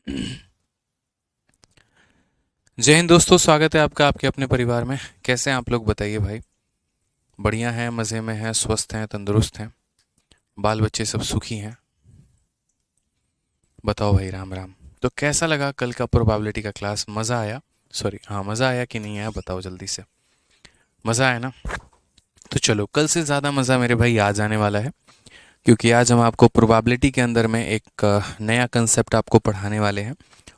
जय हिंद दोस्तों, स्वागत है आपका आपके अपने परिवार में। कैसे हैं आप लोग, बताइए भाई। बढ़िया हैं, मज़े में हैं, स्वस्थ हैं, तंदुरुस्त हैं, बाल बच्चे सब सुखी हैं। बताओ भाई, राम राम। तो कैसा लगा कल का प्रोबेबिलिटी का क्लास? मज़ा आया? सॉरी, हाँ, मज़ा आया कि नहीं आया, बताओ जल्दी से। मज़ा आया ना? तो चलो, कल से ज़्यादा मज़ा मेरे भाई आज आने वाला है, क्योंकि आज हम आपको प्रोबेबिलिटी के अंदर में एक नया कंसेप्ट आपको पढ़ाने वाले हैं।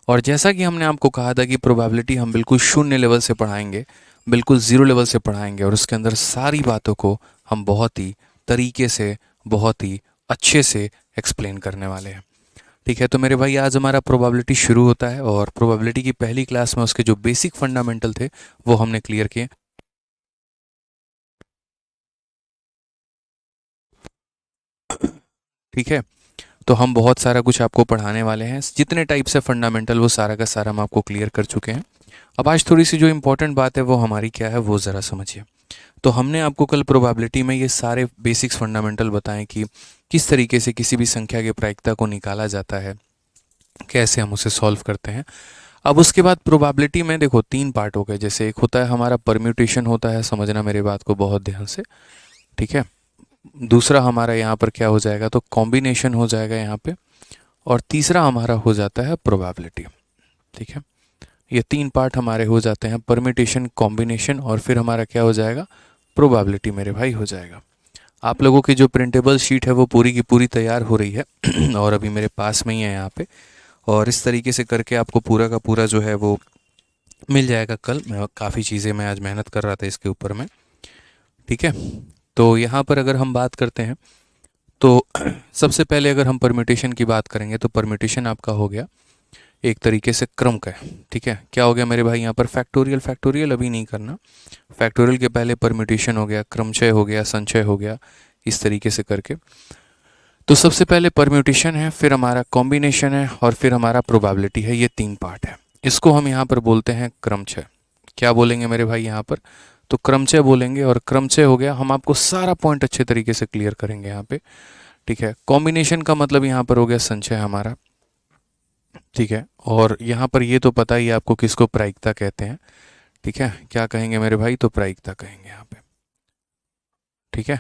और जैसा कि हमने आपको कहा था कि प्रोबेबिलिटी हम बिल्कुल शून्य लेवल से पढ़ाएंगे, बिल्कुल ज़ीरो लेवल से पढ़ाएंगे, और उसके अंदर सारी बातों को हम बहुत ही तरीके से, बहुत ही अच्छे से एक्सप्लेन करने वाले हैं। ठीक है, तो मेरे भाई आज हमारा प्रोबेबिलिटी शुरू होता है, और प्रोबेबिलिटी की पहली क्लास में उसके जो बेसिक फंडामेंटल थे वो हमने क्लियर किए। ठीक है, तो हम बहुत सारा कुछ आपको पढ़ाने वाले हैं। जितने टाइप से फंडामेंटल, वो सारा का सारा हम आपको क्लियर कर चुके हैं। अब आज थोड़ी सी जो इंपॉर्टेंट बात है वो हमारी क्या है, वो ज़रा समझिए। तो हमने आपको कल प्रोबेबिलिटी में ये सारे बेसिक्स फंडामेंटल बताएं कि किस तरीके से किसी भी संख्या की प्रायिकता को निकाला जाता है, कैसे हम उसे सॉल्व करते हैं। अब उसके बाद प्रोबेबिलिटी में देखो तीन पार्ट हो गए। जैसे एक होता है हमारा परम्यूटेशन होता है, समझना मेरे बात को बहुत ध्यान से। ठीक है, दूसरा हमारा यहाँ पर क्या हो जाएगा, तो कॉम्बिनेशन हो जाएगा यहाँ पे। और तीसरा हमारा हो जाता है प्रोबेबिलिटी। ठीक है, ये तीन पार्ट हमारे हो जाते हैं, परम्यूटेशन, कॉम्बिनेशन, और फिर हमारा क्या हो जाएगा, प्रोबेबिलिटी मेरे भाई हो जाएगा। आप लोगों की जो प्रिंटेबल शीट है वो पूरी की पूरी तैयार हो रही है और अभी मेरे पास में ही है यहाँ पे। और इस तरीके से करके आपको पूरा का पूरा जो है वो मिल जाएगा कल। मैं काफ़ी चीज़ें मैं आज मेहनत कर रहा था इसके ऊपर में। ठीक है, तो यहाँ पर अगर हम बात करते हैं तो सबसे पहले अगर हम परम्यूटेशन की बात करेंगे तो परम्यूटेशन आपका हो गया एक तरीके से क्रम का है। ठीक है, क्या हो गया मेरे भाई यहाँ पर, फैक्टोरियल। फैक्टोरियल अभी नहीं करना, फैक्टोरियल के पहले परम्यूटेशन हो गया, क्रमचय हो गया, संचय हो गया, इस तरीके से करके। तो सबसे पहले परम्यूटेशन है, फिर हमारा कॉम्बिनेशन है, और फिर हमारा प्रोबेबिलिटी है। ये तीन पार्ट है, इसको हम यहाँ पर बोलते हैं क्रमचय। क्या बोलेंगे मेरे भाई यहाँ पर, तो क्रमचय बोलेंगे। और क्रमचय हो गया, हम आपको सारा पॉइंट अच्छे तरीके से क्लियर करेंगे यहाँ पे। ठीक है, कॉम्बिनेशन का मतलब यहाँ पर हो गया संचय हमारा। ठीक है, और यहाँ पर ये तो पता ही है आपको किसको प्रायिकता कहते हैं। ठीक है, क्या कहेंगे मेरे भाई, तो प्रायिकता कहेंगे यहाँ पे। ठीक है,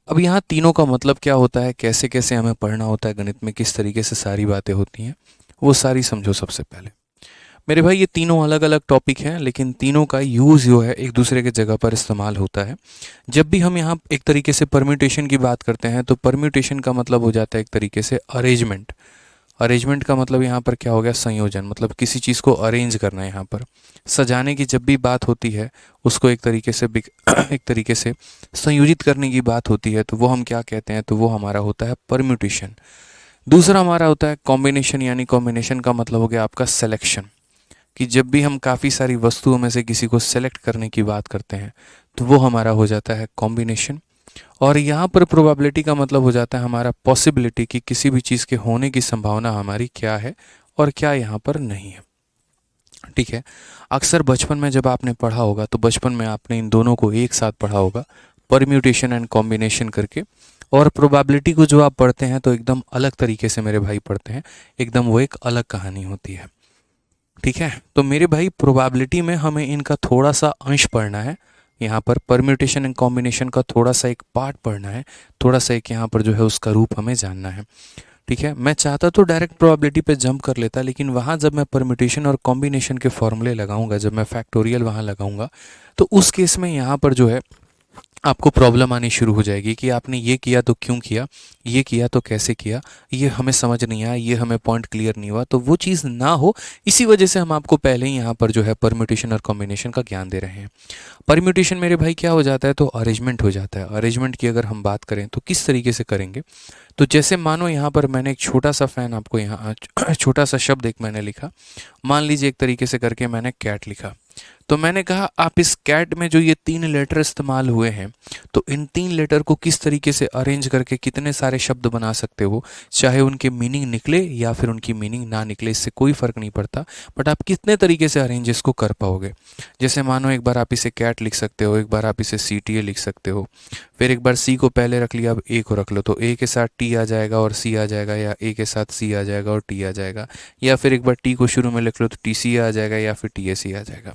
अब यहाँ तीनों का मतलब क्या होता है, कैसे कैसे हमें पढ़ना होता है गणित में, किस तरीके से सारी बातें होती हैं, वो सारी समझो सबसे पहले। मेरे भाई ये तीनों अलग अलग टॉपिक हैं, लेकिन तीनों का यूज़ जो है एक दूसरे के जगह पर इस्तेमाल होता है। जब भी हम यहाँ एक तरीके से परम्यूटेशन की बात करते हैं तो परम्यूटेशन का मतलब हो जाता है एक तरीके से अरेंजमेंट। अरेंजमेंट का मतलब यहाँ पर क्या हो गया, संयोजन, मतलब किसी चीज़ को अरेंज करना है। यहाँ पर सजाने की जब भी बात होती है, उसको एक तरीके से एक तरीके से संयोजित करने की बात होती है, तो वो हम क्या कहते हैं, तो वो हमारा होता है परम्यूटेशन। दूसरा हमारा होता है कॉम्बिनेशन, यानी कॉम्बिनेशन का मतलब हो गया आपका सिलेक्शन, कि जब भी हम काफ़ी सारी वस्तुओं में से किसी को सेलेक्ट करने की बात करते हैं तो वो हमारा हो जाता है कॉम्बिनेशन। और यहाँ पर प्रोबेबिलिटी का मतलब हो जाता है हमारा पॉसिबिलिटी, कि किसी भी चीज़ के होने की संभावना हमारी क्या है और क्या यहाँ पर नहीं है। ठीक है, अक्सर बचपन में जब आपने पढ़ा होगा तो बचपन में आपने इन दोनों को एक साथ पढ़ा होगा, परम्यूटेशन एंड कॉम्बिनेशन करके। और प्रोबेबिलिटी को जो आप पढ़ते हैं तो एकदम अलग तरीके से मेरे भाई पढ़ते हैं, एकदम वो एक अलग कहानी होती है। ठीक है, तो मेरे भाई प्रोबेबिलिटी में हमें इनका थोड़ा सा अंश पढ़ना है, यहाँ पर परम्यूटेशन एंड कॉम्बिनेशन का थोड़ा सा एक पार्ट पढ़ना है, थोड़ा सा एक यहाँ पर जो है उसका रूप हमें जानना है। ठीक है, मैं चाहता तो डायरेक्ट प्रोबेबिलिटी पे जंप कर लेता, लेकिन वहाँ जब मैं परम्यूटेशन और कॉम्बिनेशन के फॉर्मूले लगाऊंगा, जब मैं फैक्टोरियल वहाँ लगाऊंगा, तो उस केस में यहाँ पर जो है आपको प्रॉब्लम आनी शुरू हो जाएगी कि आपने ये किया तो क्यों किया, ये किया तो कैसे किया, ये हमें समझ नहीं आया, ये हमें पॉइंट क्लियर नहीं हुआ। तो वो चीज़ ना हो, इसी वजह से हम आपको पहले ही यहाँ पर जो है परम्यूटेशन और कॉम्बिनेशन का ज्ञान दे रहे हैं। परम्यूटेशन मेरे भाई क्या हो जाता है, तो अरेंजमेंट हो जाता है। अरेंजमेंट की अगर हम बात करें तो किस तरीके से करेंगे, तो जैसे मानो यहाँ पर मैंने एक छोटा सा फैन आपको यहाँ छोटा सा शब्द एक मैंने लिखा, मान लीजिए एक तरीके से करके मैंने कैट लिखा। तो मैंने कहा आप इस कैट में जो ये तीन लेटर इस्तेमाल हुए हैं, तो इन तीन लेटर को किस तरीके से अरेंज करके कितने सारे सारे शब्द बना सकते हो, चाहे उनके मीनिंग निकले या फिर उनकी मीनिंग ना निकले, इससे कोई फ़र्क नहीं पड़ता, बट आप कितने तरीके से अरेंज इसको कर पाओगे। जैसे मानो एक बार आप इसे कैट लिख सकते हो, एक बार आप इसे CTA लिख सकते हो, फिर एक बार C को पहले रख लिया, अब A को रख लो, तो A के साथ T आ जाएगा और C आ जाएगा, या A के साथ C आ जाएगा और T आ जाएगा, या फिर एक बार T को शुरू में लिख लो तो TC आ जाएगा या फिर TSC आ जाएगा।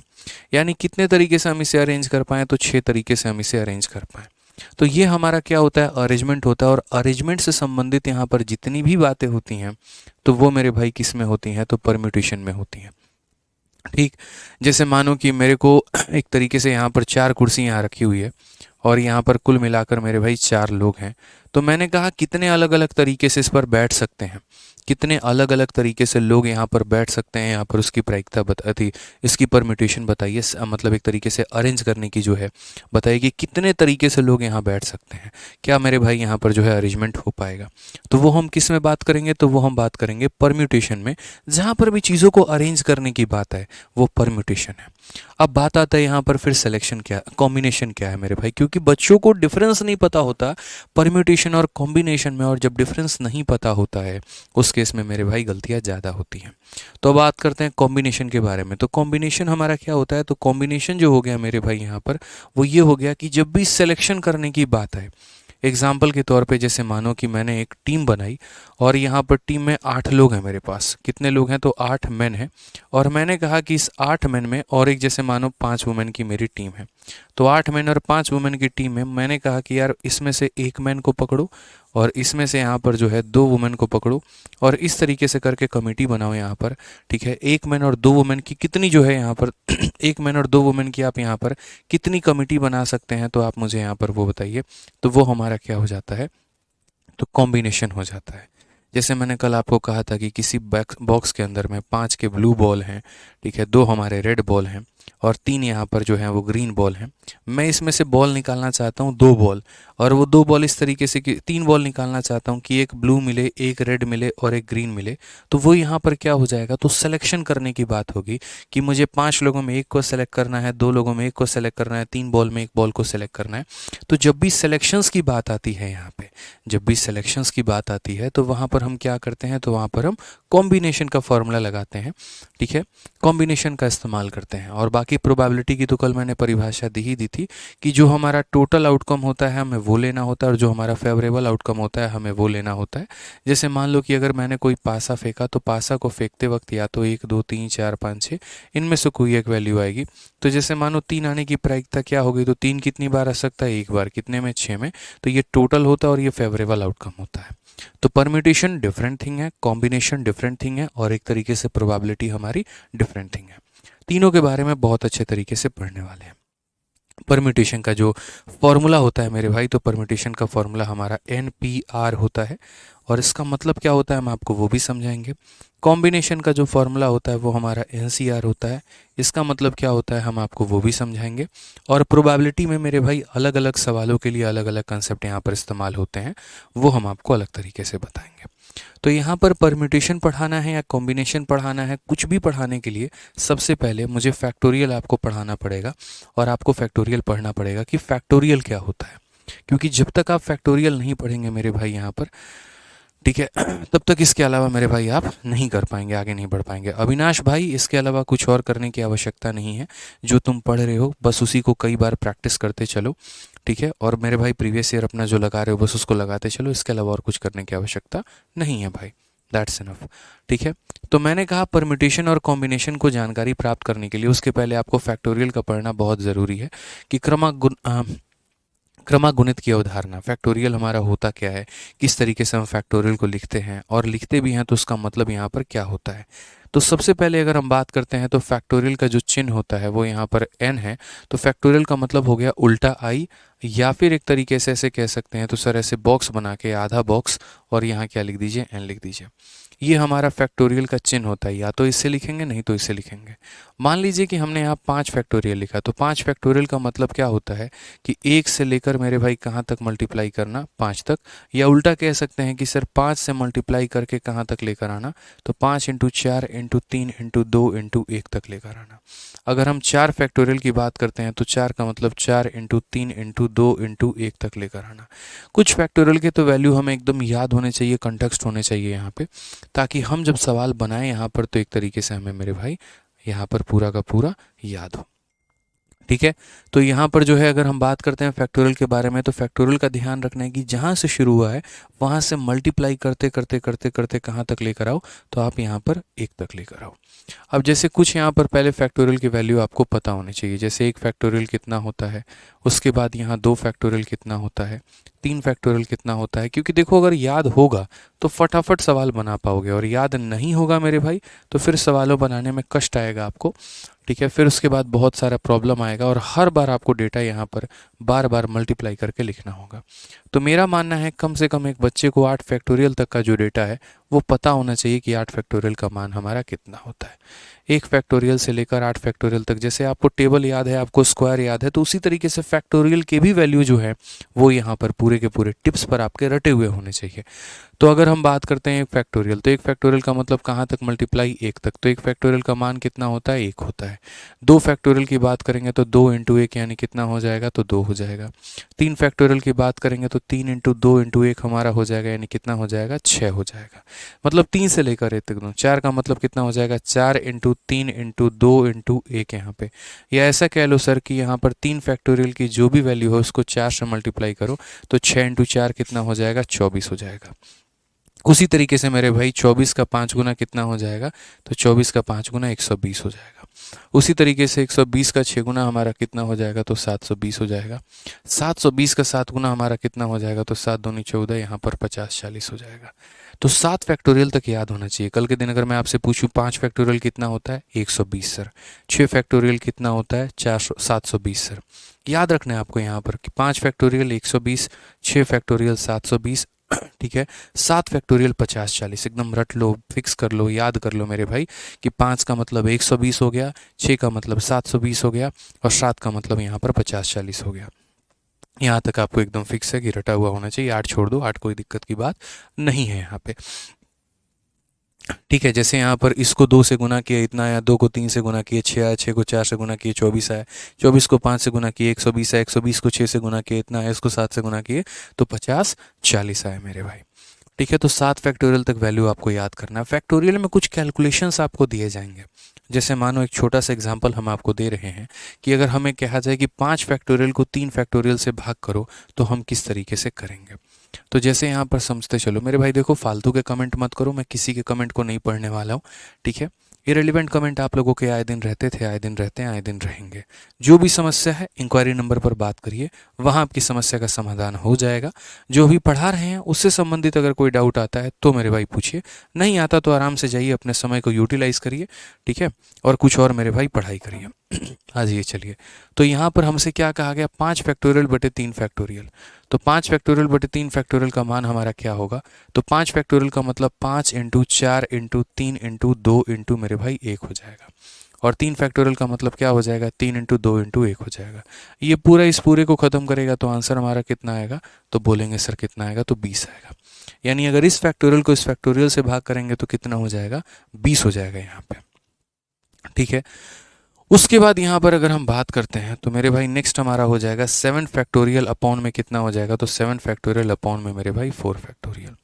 यानी कितने तरीके से हम इसे अरेंज कर पाएँ, तो 6 तरीके से हम इसे अरेंज कर पाएँ। तो ये हमारा क्या होता है, अरेंजमेंट होता है। और अरेंजमेंट से संबंधित यहाँ पर जितनी भी बातें होती हैं तो वो मेरे भाई किस में होती हैं, तो परम्यूटेशन में होती हैं। ठीक, जैसे मानो कि मेरे को एक तरीके से यहाँ पर 4 कुर्सी यहाँ रखी हुई है और यहाँ पर कुल मिलाकर मेरे भाई 4 लोग हैं, तो मैंने कहा कितने अलग अलग तरीके से इस पर बैठ सकते हैं, कितने अलग अलग तरीके से लोग यहाँ पर बैठ सकते हैं, यहाँ पर उसकी प्रायिकता बता थी, इसकी परम्यूटेशन बताइए, मतलब एक तरीके से अरेंज करने की जो है बताइए कि कितने तरीके से लोग यहाँ बैठ सकते हैं, क्या मेरे भाई यहाँ पर जो है अरेंजमेंट हो पाएगा। तो वो हम किस में बात करेंगे, तो वो हम बात करेंगे परम्यूटेशन में। जहाँ पर भी चीज़ों को अरेंज करने की बात है वो परम्यूटेशन है। अब बात आता है यहाँ पर फिर सिलेक्शन क्या, कॉम्बिनेशन क्या है मेरे भाई, क्योंकि बच्चों को डिफरेंस नहीं पता होता परम्यूटेशन और कॉम्बिनेशन में, और जब डिफरेंस नहीं पता होता है उस केस में मेरे भाई गलतियाँ ज़्यादा होती हैं। तो बात करते हैं कॉम्बिनेशन के बारे में। तो कॉम्बिनेशन हमारा क्या होता है, तो कॉम्बिनेशन जो हो गया मेरे भाई यहाँ पर वो ये हो गया कि जब भी सिलेक्शन करने की बात है, एग्जाम्पल के तौर पे जैसे मानो कि मैंने एक टीम बनाई और यहाँ पर टीम में 8 लोग हैं मेरे पास, कितने लोग हैं, तो 8 मेन हैं, और मैंने कहा कि इस 8 मेन में और एक जैसे मानो 5 वुमेन की मेरी टीम है, तो 8 मेन और 5 वुमेन की टीम में मैंने कहा कि यार इसमें से एक मैन को पकड़ो और इसमें से यहाँ पर जो है 2 वुमेन को पकड़ो, और इस तरीके से करके कमेटी बनाओ यहाँ पर। ठीक है, एक मैन और 2 वुमेन की कितनी जो है यहाँ पर एक मैन और 2 वुमेन की आप यहाँ पर कितनी कमेटी बना सकते हैं, तो आप मुझे यहाँ पर वो बताइए। तो वो हमारा क्या हो जाता है, तो कॉम्बिनेशन हो जाता है। जैसे मैंने कल आपको कहा था कि किसी बॉक्स के अंदर में 5 के ब्लू बॉल हैं, ठीक है, 2 हमारे रेड बॉल हैं और 3 यहाँ पर जो हैं वो ग्रीन बॉल हैं। मैं इसमें से बॉल निकालना चाहता हूँ 2 बॉल, और वो 2 बॉल इस तरीके से कि 3 बॉल निकालना चाहता हूँ कि एक ब्लू मिले, एक रेड मिले और एक ग्रीन मिले। तो वो यहाँ पर क्या हो जाएगा, तो सिलेक्शन करने की बात होगी कि मुझे 5 लोगों में एक को सेलेक्ट करना है, 2 लोगों में एक को सेलेक्ट करना है, 3 बॉल में एक बॉल को सेलेक्ट करना है। तो जब भी सिलेक्शंस की बात आती है यहाँ पे, जब भी सिलेक्शंस की बात आती है तो वहाँ पर हम क्या करते हैं, तो वहाँ पर हम कॉम्बिनेशन का फॉर्मूला लगाते हैं। ठीक है, कॉम्बिनेशन का इस्तेमाल करते हैं। और बाकी प्रोबेबिलिटी की तो कल मैंने परिभाषा दी ही दी थी कि जो हमारा टोटल आउटकम होता है हमें वो लेना होता है, और जो हमारा फेवरेबल आउटकम होता है हमें वो लेना होता है। जैसे मान लो कि अगर मैंने कोई पासा फेंका, तो पासा को फेंकते वक्त या तो 1 2 3 4 5 6 इनमें से कोई एक वैल्यू आएगी। तो जैसे मानो 3 आने की प्रायिकता क्या होगी, तो 3 कितनी बार आ सकता है, एक बार, कितने में, 6 में। तो ये टोटल होता है और ये फेवरेबल आउटकम होता है। तो परम्यूटेशन डिफरेंट थिंग है, कॉम्बिनेशन डिफरेंट थिंग है, और एक तरीके से प्रोबेबिलिटी हमारी डिफरेंट थिंग है। तीनों के बारे में बहुत अच्छे तरीके से पढ़ने वाले हैं। परम्यूटेशन का जो फॉर्मूला होता है मेरे भाई, तो परम्यूटेशन का फॉर्मूला हमारा NPR होता है, और इसका मतलब क्या होता है हम आपको वो भी समझाएंगे। कॉम्बिनेशन का जो फॉर्मूला होता है वो हमारा NCR होता है, इसका मतलब क्या होता है हम आपको वो भी समझाएंगे। और प्रोबेबिलिटी में मेरे भाई अलग अलग सवालों के लिए अलग अलग कंसेप्ट यहाँ पर इस्तेमाल होते हैं, वो हम आपको अलग तरीके से बताएंगे। तो यहाँ पर परम्यूटेशन पढ़ाना है या कॉम्बिनेशन पढ़ाना है, कुछ भी पढ़ाने के लिए सबसे पहले मुझे फैक्टोरियल आपको पढ़ाना पड़ेगा, और आपको फैक्टोरियल पढ़ना पड़ेगा कि फैक्टोरियल क्या होता है। क्योंकि जब तक आप फैक्टोरियल नहीं पढ़ेंगे मेरे भाई यहाँ पर, ठीक है, तब तक इसके अलावा मेरे भाई आप नहीं कर पाएंगे, आगे नहीं बढ़ पाएंगे। अविनाश भाई, इसके अलावा कुछ और करने की आवश्यकता नहीं है, जो तुम पढ़ रहे हो बस उसी को कई बार प्रैक्टिस करते चलो। ठीक है, और मेरे भाई प्रीवियस ईयर अपना जो लगा रहे हो बस उसको लगाते चलो, इसके अलावा और कुछ करने की आवश्यकता नहीं है भाई, दैट्स इनफ। ठीक है, तो मैंने कहा परम्यूटेशन और कॉम्बिनेशन को जानकारी प्राप्त करने के लिए उसके पहले आपको फैक्टोरियल का पढ़ना बहुत ज़रूरी है कि क्रमागुणित की अवधारणा, फैक्टोरियल हमारा होता क्या है, किस तरीके से हम फैक्टोरियल को लिखते हैं, और लिखते भी हैं तो उसका मतलब यहाँ पर क्या होता है। तो सबसे पहले अगर हम बात करते हैं तो फैक्टोरियल का जो चिन्ह होता है वो यहाँ पर n है, तो फैक्टोरियल का मतलब हो गया उल्टा i, या फिर एक तरीके से ऐसे कह सकते हैं तो सर ऐसे बॉक्स बना के आधा बॉक्स और यहाँ क्या लिख दीजिए, n लिख दीजिए। ये हमारा फैक्टोरियल का चिन्ह होता है, या तो इससे लिखेंगे नहीं तो इससे लिखेंगे। मान लीजिए कि हमने यहाँ 5 फैक्टोरियल लिखा, तो 5 फैक्टोरियल का मतलब क्या होता है कि 1 से लेकर मेरे भाई कहाँ तक मल्टीप्लाई करना, 5 तक, या उल्टा कह सकते हैं कि सर 5 से मल्टीप्लाई करके कहाँ तक लेकर आना, तो 5 × 4 इंटू 3 इंटू 2 इंटू 1 तक लेकर आना। अगर हम 4 फैक्टोरियल की बात करते हैं तो 4 का मतलब 4 इंटू 3 इंटू 2 इंटू 1 तक लेकर आना। कुछ फैक्टोरियल के तो वैल्यू हमें एकदम याद होने चाहिए, कंटेक्स्ट होने चाहिए यहाँ पे, ताकि हम जब सवाल बनाएं यहाँ पर तो एक तरीके से हमें मेरे भाई यहाँ पर पूरा का पूरा याद हो। ठीक है, तो यहाँ पर जो है अगर हम बात करते हैं फैक्टोरियल के बारे में, तो फैक्टोरियल का ध्यान रखना है कि जहाँ से शुरू हुआ है वहाँ से मल्टीप्लाई करते करते करते करते कहाँ तक लेकर आओ, तो आप यहाँ पर 1 तक लेकर आओ। अब जैसे कुछ यहाँ पर पहले फैक्टोरियल की वैल्यू आपको पता होनी चाहिए, जैसे 1 फैक्टोरियल कितना होता है, उसके बाद यहाँ 2 फैक्टोरियल कितना होता है, 3 फैक्टोरियल कितना होता है, क्योंकि देखो अगर याद होगा तो फटाफट सवाल बना पाओगे, और याद नहीं होगा मेरे भाई तो फिर सवालों बनाने में कष्ट आएगा आपको। ठीक है, फिर उसके बाद बहुत सारा प्रॉब्लम आएगा और हर बार आपको डेटा यहाँ पर बार बार मल्टीप्लाई करके लिखना होगा। तो मेरा मानना है कम से कम एक बच्चे को 8 फैक्टोरियल तक का जो डेटा है वो पता होना चाहिए कि 8 फैक्टोरियल का मान हमारा कितना होता है। 1 फैक्टोरियल से लेकर 8 फैक्टोरियल तक, जैसे आपको टेबल याद है, आपको स्क्वायर याद है, तो उसी तरीके से फैक्टोरियल के भी वैल्यू जो है वो यहाँ पर पूरे के पूरे टिप्स पर आपके रटे हुए होने चाहिए। तो अगर हम बात करते हैं 1 फैक्टोरियल, तो 1 फैक्टोरियल का मतलब कहाँ तक मल्टीप्लाई, 1 तक, तो 1 फैक्टोरियल का मान कितना होता है, 1 होता है। 2 फैक्टोरियल की बात करेंगे तो 2 इंटू 1 यानी कितना हो जाएगा, तो 2 हो जाएगा। 3 फैक्टोरियल की बात करेंगे तो 3 इंटू 2 इंटू 1 हमारा हो जाएगा, यानी कितना हो जाएगा, 6 हो जाएगा। मतलब 3 से लेकर 1 तक दो। 4 का मतलब कितना हो जाएगा, 4 इंटू 3 इंटू 2 इंटू 1 यहाँ पे, या ऐसा कह लो सर कि यहाँ पर 3 फैक्टोरियल की जो भी वैल्यू हो उसको 4 से मल्टीप्लाई करो तो 6 इंटू 4 कितना हो जाएगा, 24 हो जाएगा। उसी तरीके से मेरे भाई 24 का 5 गुना कितना हो जाएगा, तो 24 का 5 गुना 120 हो जाएगा। उसी तरीके से 120 का 6 गुना हमारा कितना हो जाएगा, तो 720 हो जाएगा। 720 का 7 गुना हमारा कितना हो जाएगा, तो 7 दूनी 14, यहाँ पर 50-40 हो जाएगा। तो 7 फैक्टोरियल तक याद होना चाहिए। कल के दिन अगर मैं आपसे पूछूं 5 फैक्टोरियल कितना होता है, 120 सर। 6 फैक्टोरियल कितना होता है, 720 सर। याद रखना है आपको यहाँ पर कि 5 फैक्टोरियल 120, 6 फैक्टोरियल 720, ठीक है, 7 फैक्टोरियल 50-40। एकदम रट लो, फिक्स कर लो, याद कर लो मेरे भाई कि 5 का मतलब 120 हो गया, 6 का मतलब 720 हो गया और 7 का मतलब यहाँ पर 50-40 हो गया। यहाँ तक आपको एकदम फिक्स है कि रटा हुआ होना चाहिए। 8 छोड़ दो, 8 कोई दिक्कत की बात नहीं है यहाँ पे। ठीक है, जैसे यहाँ पर इसको 2 से गुना किया इतना आया, 2 को 3 से गुना किए 6 आया, 6 को 4 से गुना किए 24 आया, 24 को 5 से गुना किए 120 आया, 120 को 6 से गुना किए इतना आया, इसको 7 से गुना किए तो 50-40 आया मेरे भाई। ठीक है, तो 7 फैक्टोरियल तक वैल्यू आपको याद करना है। फैक्टोरियल में कुछ कैलकुलेशंस आपको दिए जाएंगे, जैसे मानो एक छोटा सा एग्जांपल हम आपको दे रहे हैं कि अगर हमें कहा जाए कि 5 फैक्टोरियल को 3 फैक्टोरियल से भाग करो तो हम किस तरीके से करेंगे। तो जैसे यहाँ पर समझते चलो मेरे भाई, देखो फालतू के कमेंट मत करो, मैं किसी के कमेंट को नहीं पढ़ने वाला हूँ। ठीक है, इरेलीवेंट कमेंट आप लोगों के आए दिन रहते थे, आए दिन रहते हैं, आए दिन रहेंगे। जो भी समस्या है इंक्वायरी नंबर पर बात करिए, वहाँ आपकी समस्या का समाधान हो जाएगा। जो भी पढ़ा रहे हैं उससे संबंधित अगर कोई डाउट आता है तो मेरे भाई पूछिए, नहीं आता तो आराम से जाइए, अपने समय को यूटिलाइज करिए। ठीक है, और कुछ और मेरे भाई पढ़ाई करिए। हाँ जी, चलिए, तो यहाँ पर हमसे क्या कहा गया, 5 फैक्टोरियल बटे 3 फैक्टोरियल। तो 5 फैक्टोरियल बटे 3 फैक्टोरियल का मान हमारा क्या होगा, तो 5 फैक्टोरियल का मतलब 5 इंटू 4 इंटू 3 इंटू 2 इंटू मेरे भाई 1 हो जाएगा। और 3 फैक्टोरियल का मतलब क्या हो जाएगा, 3 इंटू 2 इंटू 1 हो जाएगा। ये पूरा इस पूरे को ख़त्म करेगा तो आंसर हमारा कितना आएगा, तो बोलेंगे सर कितना आएगा, तो 20 आएगा। यानी अगर इस फैक्टोरियल को इस फैक्टोरियल से भाग करेंगे तो कितना हो जाएगा, 20 हो जाएगा यहाँ पे। ठीक है, उसके बाद यहाँ पर अगर हम बात करते हैं तो मेरे भाई नेक्स्ट हमारा हो जाएगा 7 फैक्टोरियल अपॉन में कितना हो जाएगा, तो 7 फैक्टोरियल अपॉन में मेरे भाई 4 फैक्टोरियल।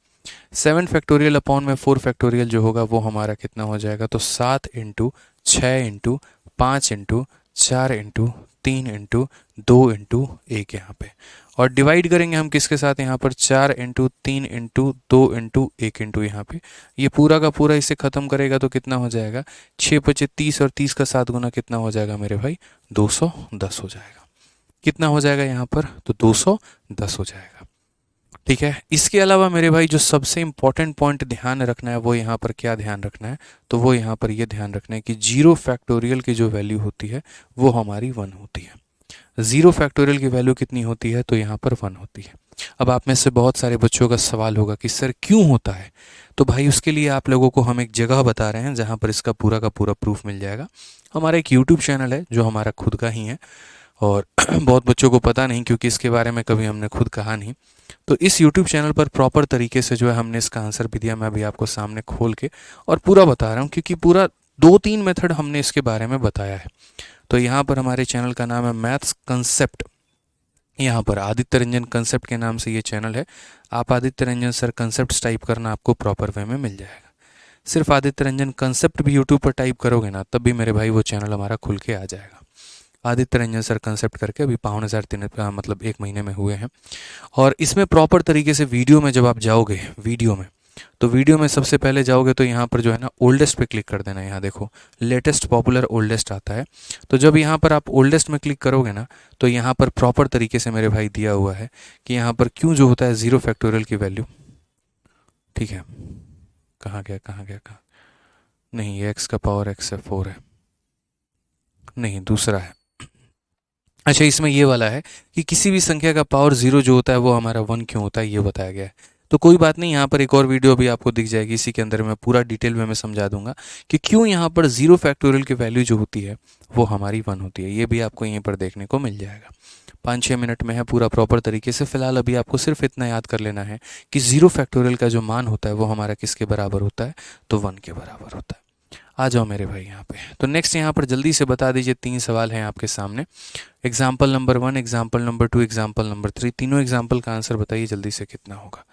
7 फैक्टोरियल अपॉन में 4 फैक्टोरियल जो होगा वो हमारा कितना हो जाएगा, तो 7 into 6 into 5 into 4 into 3 into 2 into 1 यहाँ पे, और डिवाइड करेंगे हम किसके साथ, यहाँ पर 4 इंटू 3 इंटू 2 इंटू 1 इंटू यहाँ पे। ये पूरा का पूरा इसे ख़त्म करेगा तो कितना हो जाएगा, 6 बचे 30 और 30 का 7 गुना कितना हो जाएगा मेरे भाई, 210 हो जाएगा। कितना हो जाएगा यहाँ पर, तो 210 हो जाएगा। ठीक है, इसके अलावा मेरे भाई जो सबसे इंपॉर्टेंट पॉइंट ध्यान रखना है वो यहाँ पर क्या ध्यान रखना है, तो वो यहाँ पर ये ध्यान रखना है कि 0 फैक्टोरियल की जो वैल्यू होती है वो हमारी 1 होती है। 0 फैक्टोरियल की वैल्यू कितनी होती है, तो यहाँ पर 1 होती है। अब आप में से बहुत सारे बच्चों का सवाल होगा कि सर क्यों होता है, तो भाई उसके लिए आप लोगों को हम एक जगह बता रहे हैं जहाँ पर इसका पूरा का पूरा प्रूफ मिल जाएगा। हमारा एक यूट्यूब चैनल है जो हमारा खुद का ही है, और बहुत बच्चों को पता नहीं, क्योंकि इसके बारे में कभी हमने खुद कहा नहीं। तो इस यूट्यूब चैनल पर प्रॉपर तरीके से जो है हमने इसका आंसर भी दिया। मैं अभी आपको सामने खोल के और पूरा बता रहा हूँ, क्योंकि पूरा 2-3 मेथड हमने इसके बारे में बताया है। तो यहाँ पर हमारे चैनल का नाम है मैथ्स कंसेप्ट। यहाँ पर आदित्य रंजन कंसेप्ट के नाम से ये चैनल है। आप Aditya Ranjan sir concept type करना, आपको प्रॉपर वे में मिल जाएगा। सिर्फ आदित्य रंजन कंसेप्ट भी यूट्यूब पर टाइप करोगे ना, तब भी मेरे भाई वो चैनल हमारा खुल के आ जाएगा। आदित्य रंजन सर कंसेप्ट करके अभी 5,500 मतलब 1 महीने में हुए हैं। और इसमें प्रॉपर तरीके से वीडियो में जब आप जाओगे, वीडियो में सबसे पहले जाओगे तो यहाँ पर जो है ना ओल्डेस्ट पे क्लिक कर देना। यहाँ देखो लेटेस्ट, पॉपुलर, ओल्डेस्ट आता है। तो जब यहाँ पर आप ओल्डेस्ट में क्लिक करोगे ना, तो यहाँ पर प्रॉपर तरीके से मेरे भाई दिया हुआ है कि यहाँ पर क्यों जो होता है 0 फैक्टोरियल की वैल्यू। ठीक है, कहाँ गया नहीं, ये एक्स का पावर एक्स है 4 है, नहीं दूसरा है। अच्छा, इसमें ये वाला है कि किसी भी संख्या का पावर 0 जो होता है वो हमारा 1 क्यों होता है, ये बताया गया है। तो कोई बात नहीं, यहाँ पर एक और वीडियो भी आपको दिख जाएगी, इसी के अंदर मैं पूरा डिटेल में मैं समझा दूंगा कि क्यों यहाँ पर 0 फैक्टोरियल की वैल्यू जो होती है वो हमारी 1 होती है। ये भी आपको यहीं पर देखने को मिल जाएगा। 5-6 मिनट में है पूरा प्रॉपर तरीके से। फिलहाल अभी आपको सिर्फ इतना याद कर लेना है कि 0 फैक्टोरियल का जो मान होता है वो हमारा किसके बराबर होता है, तो 1 के बराबर होता है। आ जाओ मेरे भाई यहाँ पे। तो नेक्स्ट यहाँ पर जल्दी से बता दीजिए, 3 सवाल हैं आपके सामने। Example number 1, example number 2, example number 3, तीनों एग्जाम्पल का आंसर बताइए जल्दी से कितना होगा।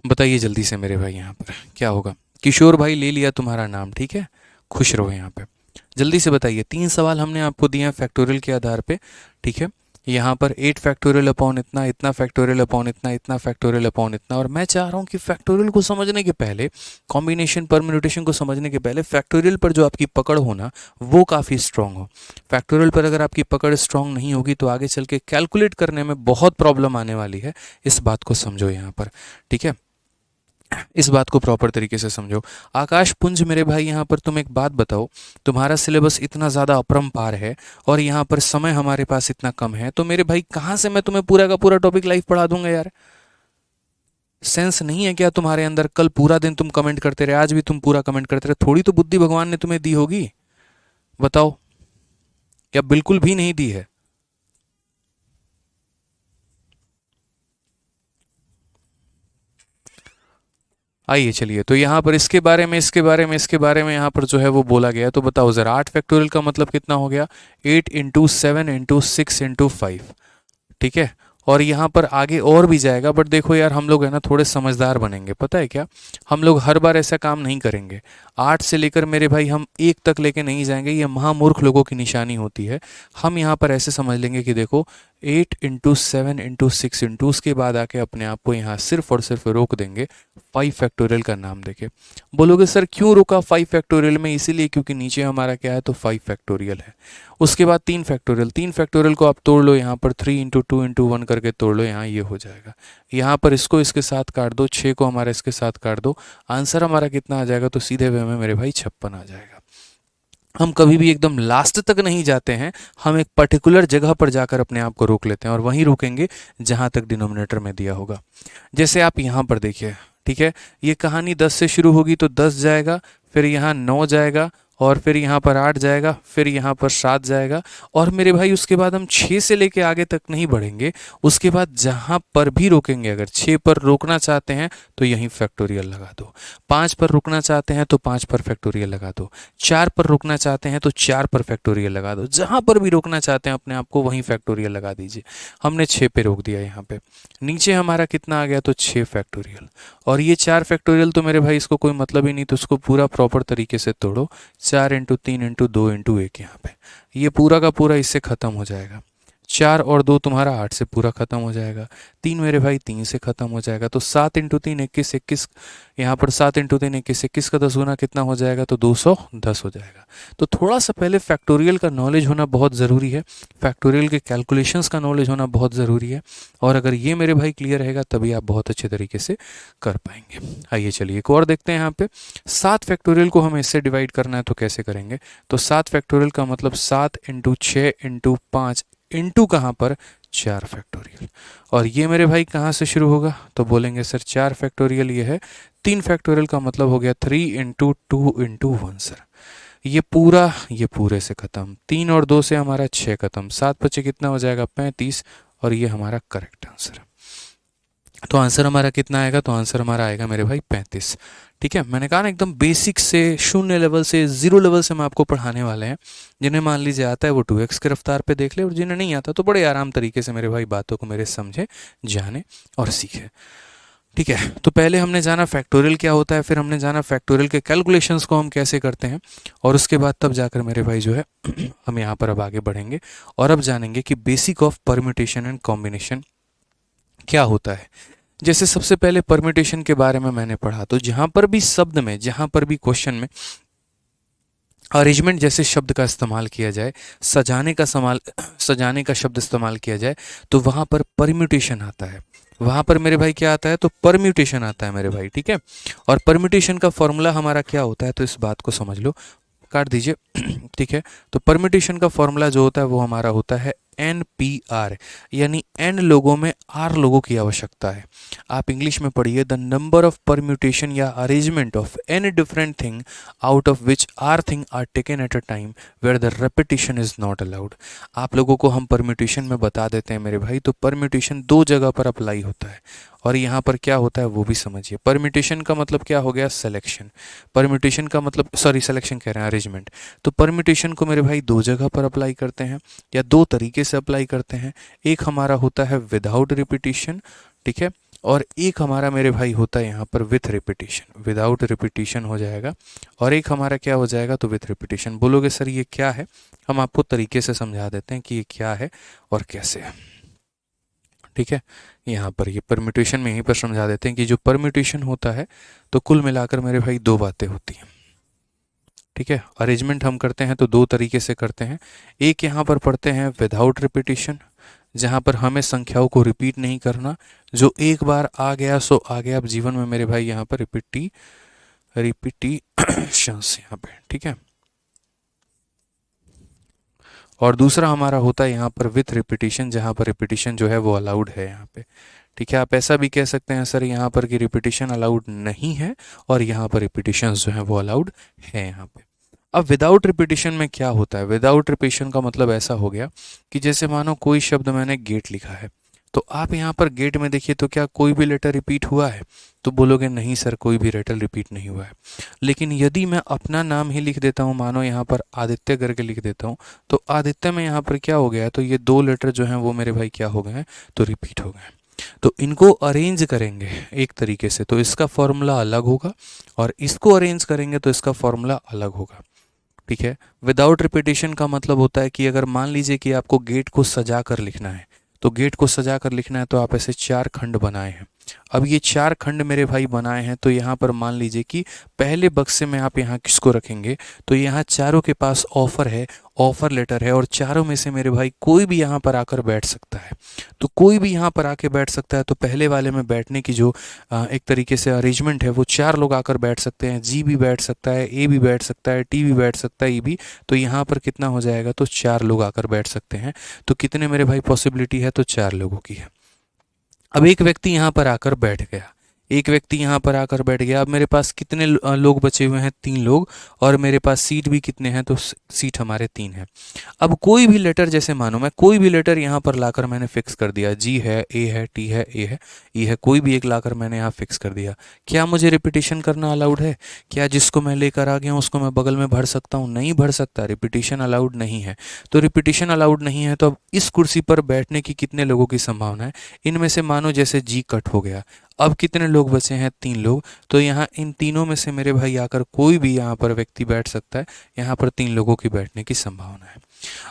बताइए जल्दी से मेरे भाई यहाँ पर क्या होगा। किशोर भाई ले लिया तुम्हारा नाम, ठीक है, खुश रहो यहाँ पे। जल्दी से बताइए, 3 सवाल हमने आपको दिए हैं फैक्टोरियल के आधार पे, ठीक है। यहाँ पर 8 फैक्टोरियल अपॉन इतना, इतना फैक्टोरियल अपॉन इतना, इतना फैक्टोरियल अपॉन इतना। और मैं चाह रहा हूँ कि फैक्टोरियल को समझने के पहले, कॉम्बिनेशन परम्यूटेशन को समझने के पहले फैक्टोरियल पर जो आपकी पकड़ हो ना, वो काफ़ी स्ट्रांग हो। फैक्टोरियल पर अगर आपकी पकड़ स्ट्रांग नहीं होगी तो आगे चल के कैलकुलेट करने में बहुत प्रॉब्लम आने वाली है। इस बात को समझो यहाँ पर, ठीक है, इस बात को प्रॉपर तरीके से समझो। आकाश पुंज मेरे भाई, यहाँ पर तुम एक बात बताओ, तुम्हारा सिलेबस इतना ज़्यादा अपरंपार है और यहाँ पर समय हमारे पास इतना कम है, तो मेरे भाई कहाँ से मैं तुम्हें पूरा का पूरा टॉपिक लाइव पढ़ा दूंगा यार। सेंस नहीं है क्या तुम्हारे अंदर? कल पूरा दिन तुम कमेंट करते रहे, आज भी तुम पूरा कमेंट करते रहे, थोड़ी तो बुद्धि भगवान ने तुम्हें दी होगी, बताओ, या बिल्कुल भी नहीं दी है? आइए चलिए, तो यहाँ पर इसके बारे में यहाँ पर जो है वो बोला गया। तो बताओ ज़रा, 8 फैक्टोरियल का मतलब कितना हो गया? 8 इंटू 7 इंटू 6 इंटू 5, ठीक है। और यहाँ पर आगे और भी जाएगा, बट देखो यार हम लोग है ना थोड़े समझदार बनेंगे, पता है क्या, हम लोग हर बार ऐसा काम नहीं करेंगे। 8 से लेकर मेरे भाई हम 1 तक लेके नहीं जाएंगे, ये महामूर्ख लोगों की निशानी होती है। हम यहाँ पर ऐसे समझ लेंगे कि देखो 8 इंटू 7 इंटू 6 इंटू, उसके बाद आके अपने आप को यहाँ सिर्फ और सिर्फ रोक देंगे 5 फैक्टोरियल का नाम देके। बोलोगे सर क्यों रोका 5 फैक्टोरियल में? इसीलिए क्योंकि नीचे हमारा क्या है, तो 5 फैक्टोरियल है। उसके बाद 3 फैक्टोरियल, 3 फैक्टोरियल को आप तोड़ लो, यहाँ पर 3 इंटू 2 इंटू 1 करके तोड़ लो, यहाँ ये हो जाएगा। यहाँ पर इसको इसके साथ काट दो, 6 को हमारा इसके साथ काट दो, आंसर हमारा कितना आ जाएगा, तो सीधे वे में मेरे भाई 56 आ जाएगा। हम कभी भी एकदम लास्ट तक नहीं जाते हैं, हम एक पर्टिकुलर जगह पर जाकर अपने आप को रोक लेते हैं और वहीं रुकेंगे जहां तक डिनोमिनेटर में दिया होगा। जैसे आप यहाँ पर देखिए, ठीक है, ये कहानी 10 से शुरू होगी तो 10 जाएगा, फिर यहाँ 9 जाएगा, और फिर यहाँ पर 8 जाएगा, फिर यहाँ पर 7 जाएगा, और मेरे भाई उसके बाद हम 6 से लेके आगे तक नहीं बढ़ेंगे। उसके बाद जहाँ पर भी रोकेंगे, अगर 6 पर रोकना चाहते हैं तो यहीं फैक्टोरियल लगा दो, 5 पर रुकना चाहते हैं तो 5 पर फैक्टोरियल लगा दो, 4 पर रुकना चाहते हैं तो 4 पर फैक्टोरियल लगा दो, जहाँ पर भी रोकना चाहते हैं अपने आप को वहीं फैक्टोरियल लगा दीजिए। हमने 6 पे रोक दिया, यहाँ पे नीचे हमारा कितना आ गया, तो 6 फैक्टोरियल। और ये 4 फैक्टोरियल तो मेरे भाई इसको कोई मतलब ही नहीं, तो उसको पूरा प्रॉपर तरीके से तोड़ो, 4 इंटू 3 इंटू 2 इंटू 1, यहाँ पे ये पूरा का पूरा इससे ख़त्म हो जाएगा। 4 और 2 तुम्हारा 8 से पूरा ख़त्म हो जाएगा, 3 मेरे भाई 3 से ख़त्म हो जाएगा, तो 7 इंटू 3 21, 21, यहाँ पर 7 इंटू 3 21, 21 का 10 गुना कितना हो जाएगा, तो 210 हो जाएगा। तो थोड़ा सा पहले फैक्टोरियल का नॉलेज होना बहुत ज़रूरी है, फैक्टोरियल के कैलकुलेशंस का नॉलेज होना बहुत ज़रूरी है, और अगर ये मेरे भाई क्लियर रहेगा तभी आप बहुत अच्छे तरीके से कर पाएंगे। आइए चलिए एक और देखते हैं। यहाँ पे 7 फैक्टोरियल को हमें इससे डिवाइड करना है, तो कैसे करेंगे? तो 7 फैक्टोरियल का मतलब 7 इंटू 6 इंटू 5 इंटू कहाँ पर 4 फैक्टोरियल। और ये मेरे भाई कहाँ से शुरू होगा, तो बोलेंगे सर 4 फैक्टोरियल ये है, 3 फैक्टोरियल का मतलब हो गया 3 इंटू 2 इंटू 1 सर। ये पूरा, ये पूरे से ख़त्म, 3 और 2 से हमारा 6 ख़त्म, 7 बचे कितना हो जाएगा 35, और ये हमारा करेक्ट आंसर है। तो आंसर हमारा कितना आएगा, तो आंसर हमारा आएगा मेरे भाई 35। ठीक है, मैंने कहा ना एकदम बेसिक से, शून्य लेवल से, जीरो लेवल से हम आपको पढ़ाने वाले हैं। जिन्हें मान लीजिए आता है वो 2x की रफ्तार पे देख ले, और जिन्हें नहीं आता तो बड़े आराम तरीके से मेरे भाई बातों को मेरे समझे, जाने और सीखे। ठीक है, तो पहले हमने जाना फैक्टोरियल क्या होता है, फिर हमने जाना फैक्टोरियल के कैलकुलेशंस को हम कैसे करते हैं, और उसके बाद तब जाकर मेरे भाई जो है हम यहाँ पर अब आगे बढ़ेंगे और अब जानेंगे कि basic of permutation and combination क्या होता है। जैसे सबसे पहले परम्यूटेशन के बारे में मैंने पढ़ा, तो जहाँ पर भी शब्द में, जहाँ पर भी क्वेश्चन में अरेंजमेंट जैसे शब्द का इस्तेमाल किया जाए, सजाने का शब्द इस्तेमाल किया जाए, तो वहाँ पर परम्यूटेशन आता है। वहाँ पर मेरे भाई क्या आता है, तो परम्यूटेशन आता है मेरे भाई। ठीक है, और परम्यूटेशन का फॉर्मूला हमारा क्या होता है, तो इस बात को समझ लो, काट दीजिए। ठीक है, तो परम्यूटेशन का फॉर्मूला जो होता है वो हमारा होता है NPR, यानी n लोगों में r लोगों की आवश्यकता है। आप इंग्लिश में पढ़िए, द नंबर ऑफ परम्यूटेशन या arrangement of n different thing out of which r thing are taken at a time where the repetition is not allowed. आप लोगों को हम परम्यूटेशन में बता देते हैं मेरे भाई, तो परम्यूटेशन 2 जगह पर अप्लाई होता है, और यहाँ पर क्या होता है वो भी समझिए। परम्यूटेशन का मतलब क्या हो गया, सिलेक्शन। परम्यूटेशन का मतलब, सॉरी सिलेक्शन कह रहे हैं, अरेंजमेंट। तो परम्यूटेशन को मेरे भाई 2 जगह पर अप्लाई करते हैं, या 2 तरीके से अप्लाई करते हैं। एक हमारा होता है विदाउट रिपीटिशन, ठीक है, और एक हमारा मेरे भाई होता है यहाँ पर विथ रिपीटिशन। विदाउट रिपीटिशन हो जाएगा, और एक हमारा क्या हो जाएगा, तो विथ रिपीटिशन। बोलोगे सर ये क्या है, हम आपको तरीके से समझा देते हैं कि ये क्या है और कैसे है। ठीक है, यहाँ पर ये परम्यूटेशन में यहीं पर समझा देते हैं कि जो परम्यूटेशन होता है, तो कुल मिलाकर मेरे भाई 2 बातें होती हैं। ठीक है, अरेंजमेंट हम करते हैं तो 2 तरीके से करते हैं। एक यहाँ पर पढ़ते हैं विदाउट रिपीटिशन, जहाँ पर हमें संख्याओं को रिपीट नहीं करना, जो एक बार आ गया सो आ गया। अब जीवन में मेरे भाई यहाँ पर रिपीटिशंस यहाँ पे। ठीक है, और दूसरा हमारा होता है यहाँ पर विथ रिपीटिशन, जहाँ पर रिपीटिशन जो है वो अलाउड है यहाँ पे। ठीक है, आप ऐसा भी कह सकते हैं सर यहाँ पर कि रिपीटिशन अलाउड नहीं है, और यहाँ पर रिपीटिशन जो है वो अलाउड है यहाँ पे। अब विदाउट रिपीटिशन में क्या होता है, विदाउट रिपीटिशन का मतलब ऐसा हो गया कि जैसे मानो कोई शब्द मैंने गेट लिखा है, तो आप यहाँ पर गेट में देखिए, तो क्या कोई भी लेटर रिपीट हुआ है, तो बोलोगे नहीं सर कोई भी लेटर रिपीट नहीं हुआ है। लेकिन यदि मैं अपना नाम ही लिख देता हूँ, मानो यहाँ पर आदित्य करके लिख देता हूँ, तो आदित्य में यहाँ पर क्या हो गया है, तो ये 2 लेटर जो हैं वो मेरे भाई क्या हो गए हैं, तो रिपीट हो गए। तो इनको अरेंज करेंगे एक तरीके से, तो इसका फॉर्मूला अलग होगा, और इसको अरेंज करेंगे तो इसका फॉर्मूला अलग होगा। ठीक है, विदाउट रिपीटिशन का मतलब होता है कि अगर मान लीजिए कि आपको गेट को सजा कर लिखना है, तो गेट को सजा कर लिखना है, तो आप ऐसे 4 खंड बनाए हैं। अब ये 4 खंड मेरे भाई बनाए हैं, तो यहाँ पर मान लीजिए कि पहले बक्से में आप यहाँ किसको रखेंगे, तो यहाँ चारों के पास ऑफर है, ऑफर लेटर है, और चारों में से मेरे भाई कोई भी यहाँ पर आकर बैठ सकता है। तो कोई भी यहाँ पर आके बैठ सकता है, तो पहले वाले में बैठने की जो एक तरीके से अरेंजमेंट है, वो 4 लोग आकर बैठ सकते हैं। जी भी बैठ सकता है, ए भी बैठ सकता है, टी भी बैठ सकता है, ई भी। तो यहाँ पर कितना हो जाएगा, तो 4 लोग आकर बैठ सकते हैं। तो कितने मेरे भाई पॉसिबिलिटी है, तो 4 लोगों की है। अब एक व्यक्ति यहाँ पर आकर बैठ गया, एक व्यक्ति यहाँ पर आकर बैठ गया। अब मेरे पास कितने लोग बचे हुए हैं, 3 लोग, और मेरे पास सीट भी कितने हैं, तो सीट हमारे 3 हैं। अब कोई भी लेटर, जैसे मानो मैं कोई भी लेटर यहाँ पर लाकर मैंने फिक्स कर दिया, जी है, ए है, टी है, ए है, ई है, कोई भी एक लाकर मैंने यहाँ फिक्स कर दिया। क्या मुझे रिपीटिशन करना अलाउड है? क्या जिसको मैं लेकर आ गया हूँ उसको मैं बगल में भर सकता हूँ? नहीं भर सकता, रिपीटिशन अलाउड नहीं है। तो रिपीटिशन अलाउड नहीं है, तो अब इस कुर्सी पर बैठने की कितने लोगों की संभावना है? इनमें से मानो जैसे जी कट हो गया, अब कितने लोग बचे हैं, 3 लोग। तो यहाँ इन तीनों में से मेरे भाई आकर कोई भी यहाँ पर व्यक्ति बैठ सकता है। यहाँ पर 3 लोगों की बैठने की संभावना है।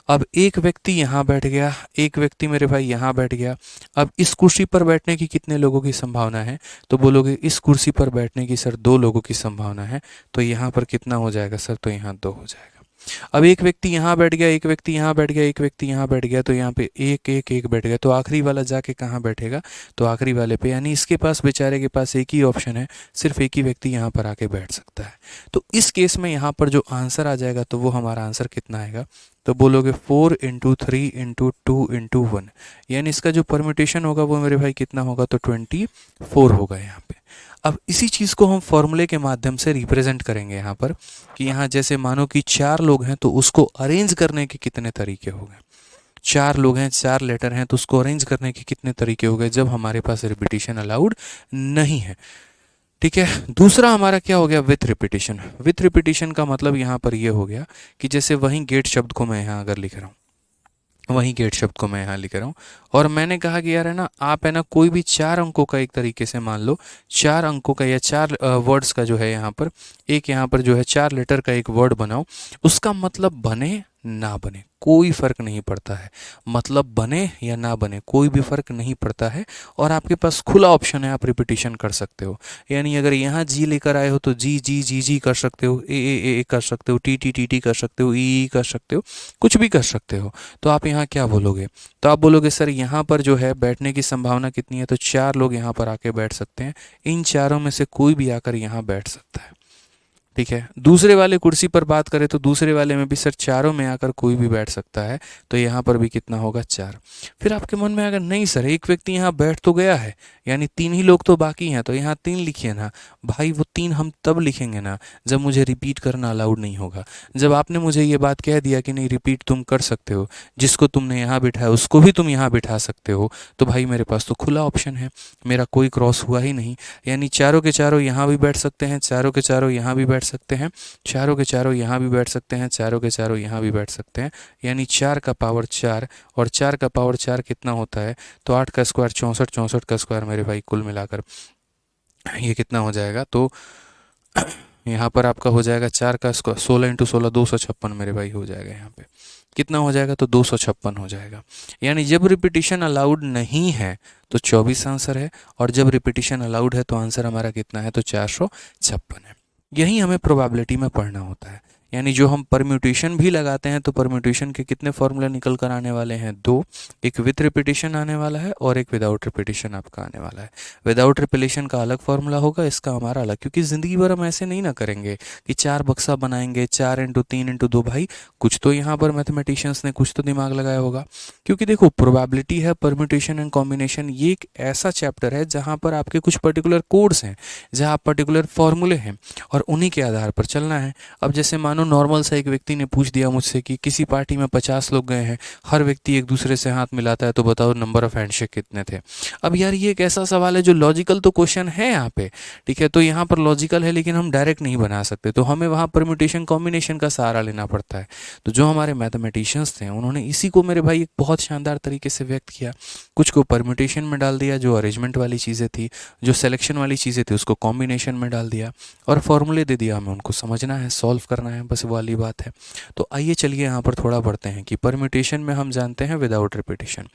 अब एक व्यक्ति यहाँ बैठ गया, एक व्यक्ति मेरे भाई यहाँ बैठ गया। अब इस कुर्सी पर बैठने की कितने लोगों की संभावना है? तो बोलोगे इस कुर्सी पर बैठने की सर 2 लोगों की संभावना है। तो यहाँ पर कितना हो जाएगा सर? तो यहाँ 2 हो जाएगा। अब एक व्यक्ति यहाँ बैठ गया, एक व्यक्ति यहाँ बैठ गया, एक व्यक्ति यहाँ बैठ गया, तो यहाँ पे एक एक एक बैठ गया, तो आखिरी वाला जाके कहाँ बैठेगा, तो आखिरी वाले पे, यानी इसके पास बेचारे के पास एक ही ऑप्शन है, सिर्फ एक ही व्यक्ति यहाँ पर आके बैठ सकता है। तो इस केस में यहाँ पर जो आंसर आ जाएगा तो वो हमारा आंसर कितना आएगा, तो बोलोगे 4 इंटू 3 इंटू 2 इंटू 1, यानी इसका जो परम्यूटेशन होगा वो मेरे भाई कितना होगा, तो 24 होगा यहाँ पे। अब इसी चीज़ को हम फॉर्मूले के माध्यम से रिप्रेजेंट करेंगे यहाँ पर, कि यहाँ जैसे मानो कि 4 लोग हैं तो उसको अरेंज करने के कितने तरीके हो गए, 4 लोग हैं, 4 लेटर हैं, तो उसको अरेंज करने के कितने तरीके हो गए जब हमारे पास रिपीटिशन अलाउड नहीं है। ठीक है, दूसरा हमारा क्या हो गया, विथ रिपीटिशन। विथ रिपीटिशन का मतलब यहाँ पर ये हो गया कि जैसे वहीं गेट शब्द को मैं यहाँ अगर लिख रहा हूँ, वहीं गेट शब्द को मैं यहाँ लिख रहा हूँ, और मैंने कहा कि यार है ना, आप है ना कोई भी 4 अंकों का एक तरीके से मान लो 4 अंकों का या 4 वर्ड्स का जो है यहाँ पर, एक यहाँ पर जो है 4 लेटर का एक वर्ड बनाओ, उसका मतलब बने ना बने कोई फ़र्क नहीं पड़ता है, मतलब बने या ना बने कोई भी फ़र्क नहीं पड़ता है, और आपके पास खुला ऑप्शन है, आप रिपीटिशन कर सकते हो। यानी अगर यहाँ जी लेकर आए हो तो जी जी जी जी कर सकते हो, ए कर सकते हो, टी टी कर सकते हो, ई कर सकते हो, कुछ भी कर सकते हो। तो आप यहाँ क्या बोलोगे, तो आप बोलोगे सर यहाँ पर जो है बैठने की संभावना कितनी है, तो 4 लोग यहाँ पर आके बैठ सकते हैं, इन चारों में से कोई भी आकर यहाँ बैठ सकता है। ठीक है, दूसरे वाले कुर्सी पर बात करें तो दूसरे वाले में भी सर चारों में आकर कोई भी बैठ सकता है, तो यहाँ पर भी कितना होगा, 4। फिर आपके मन में अगर नहीं सर एक व्यक्ति यहाँ बैठ तो गया है, यानी 3 ही लोग तो बाकी हैं, तो यहाँ 3 लिखिए ना भाई, वो 3 हम तब लिखेंगे ना जब मुझे रिपीट करना अलाउड नहीं होगा। जब आपने मुझे ये बात कह दिया कि नहीं रिपीट तुम कर सकते हो, जिसको तुमने यहाँ बिठाया उसको भी तुम यहाँ बिठा सकते हो, तो भाई मेरे पास तो खुला ऑप्शन है, मेरा कोई क्रॉस हुआ ही नहीं, यानी चारों के चारों यहाँ भी बैठ सकते हैं, चारों के चारों यहाँ भी बैठ सकते हैं, चारों के चारों यहाँ भी बैठ सकते हैं, चारों के चारों यहाँ भी बैठ सकते हैं, यानी 4 का पावर 4, और 4 का पावर 4 कितना होता है, तो 8 का स्क्वायर 64, 64 का स्क्वायर मेरे भाई कुल मिलाकर ये कितना हो जाएगा, तो यहाँ पर आपका हो जाएगा 4 का स्क्वायर 16 इंटू 16 256 मेरे भाई हो जाएगा, यहाँ पे कितना हो जाएगा, तो 256 हो जाएगा। यानी जब रिपीटिशन अलाउड नहीं है तो 24 आंसर है, और जब रिपीटिशन अलाउड है तो आंसर हमारा कितना है, तो 456 है। यही हमें प्रोबेबिलिटी में पढ़ना होता है, यानी जो हम परम्यूटेशन भी लगाते हैं तो परम्यूटेशन के कितने फॉर्मूले निकल कर आने वाले हैं, 2, एक विथ रिपीटिशन आने वाला है और एक विदाउट रिपीटिशन आपका आने वाला है। विदाउट रिपीटिशन का अलग फॉर्मूला होगा, इसका हमारा अलग, क्योंकि ज़िंदगी भर हम ऐसे नहीं ना करेंगे कि 4 बक्सा बनाएंगे 4 इंटू 3 इंटू 2, भाई कुछ तो यहाँ पर मैथमेटिशियंस ने कुछ तो दिमाग लगाया होगा। क्योंकि देखो प्रोबेबिलिटी है, परम्यूटेशन एंड कॉम्बिनेशन, ये एक ऐसा चैप्टर है जहाँ पर आपके कुछ पर्टिकुलर कोड्स हैं, जहाँ पर्टिकुलर फॉर्मूले हैं, और उन्हीं के आधार पर चलना है। अब जैसे मानो नॉर्मल सा एक व्यक्ति ने पूछ दिया मुझसे कि किसी पार्टी में 50 लोग गए हैं, हर व्यक्ति एक दूसरे से हाथ मिलाता है, तो बताओ नंबर ऑफ हैंडशेक कितने थे। अब यार ये एक ऐसा सवाल है जो लॉजिकल तो क्वेश्चन है यहाँ पे, ठीक है, तो यहाँ पर लॉजिकल है लेकिन हम डायरेक्ट नहीं बना सकते, तो हमें वहाँ परम्यूटेशन कॉम्बिनेशन का सहारा लेना पड़ता है। तो जो हमारे मैथमेटिशियंस थे उन्होंने इसी को मेरे भाई एक बहुत शानदार तरीके से व्यक्त किया, कुछ को परम्यूटेशन में डाल दिया, जो अरेंजमेंट वाली चीज़ें थी, जो सिलेक्शन वाली चीज़ें थी उसको कॉम्बिनेशन में डाल दिया, और फॉर्मूले दे दिया, हमें उनको समझना है, सॉल्व करना है, बस वाली बात है। तो आइए चलिए यहाँ पर थोड़ा बढ़ते हैं कि परम्यूटेशन में हम जानते हैं विदाउट रिपीटिशन।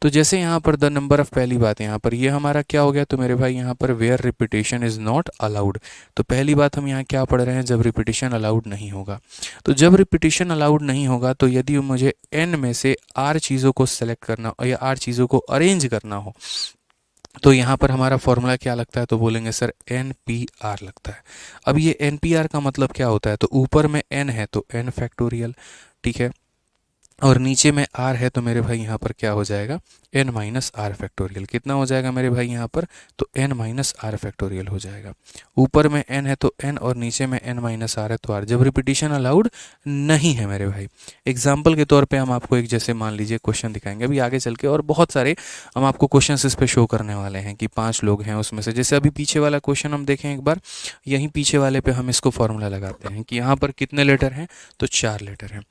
तो जैसे यहाँ पर द नंबर ऑफ, पहली बात यहाँ पर ये हमारा क्या हो गया, तो मेरे भाई यहाँ पर where repetition is not allowed. तो पहली बात हम यहाँ क्या पढ़ रहे हैं, जब रिपीटिशन अलाउड नहीं होगा। तो जब रिपीटिशन अलाउड नहीं होगा तो यदि मुझे n में से r चीज़ों को सेलेक्ट करना हो या r चीज़ों को अरेंज करना हो, तो यहाँ पर हमारा फॉर्मूला क्या लगता है, तो बोलेंगे सर NPR लगता है। अब ये NPR का मतलब क्या होता है, तो ऊपर में n है तो n फैक्टोरियल, ठीक है, और नीचे में r है तो मेरे भाई यहाँ पर क्या हो जाएगा, n माइनस आर फैक्टोरियल। कितना हो जाएगा मेरे भाई यहाँ पर, तो n माइनस आर फैक्टोरियल हो जाएगा। ऊपर में n है तो n, और नीचे में n माइनस आर है तो r, जब रिपीटिशन अलाउड नहीं है मेरे भाई। एग्जाम्पल के तौर पे हम आपको एक जैसे मान लीजिए क्वेश्चन दिखाएंगे अभी आगे चल के, और बहुत सारे हम आपको क्वेश्चन इस पे शो करने वाले हैं कि 5 लोग हैं उसमें से, जैसे अभी पीछे वाला क्वेश्चन हम देखें एक बार, यहीं पीछे वाले पे हम इसको फॉर्मूला लगाते हैं कि यहाँ पर कितने लेटर हैं, तो 4 लेटर हैं।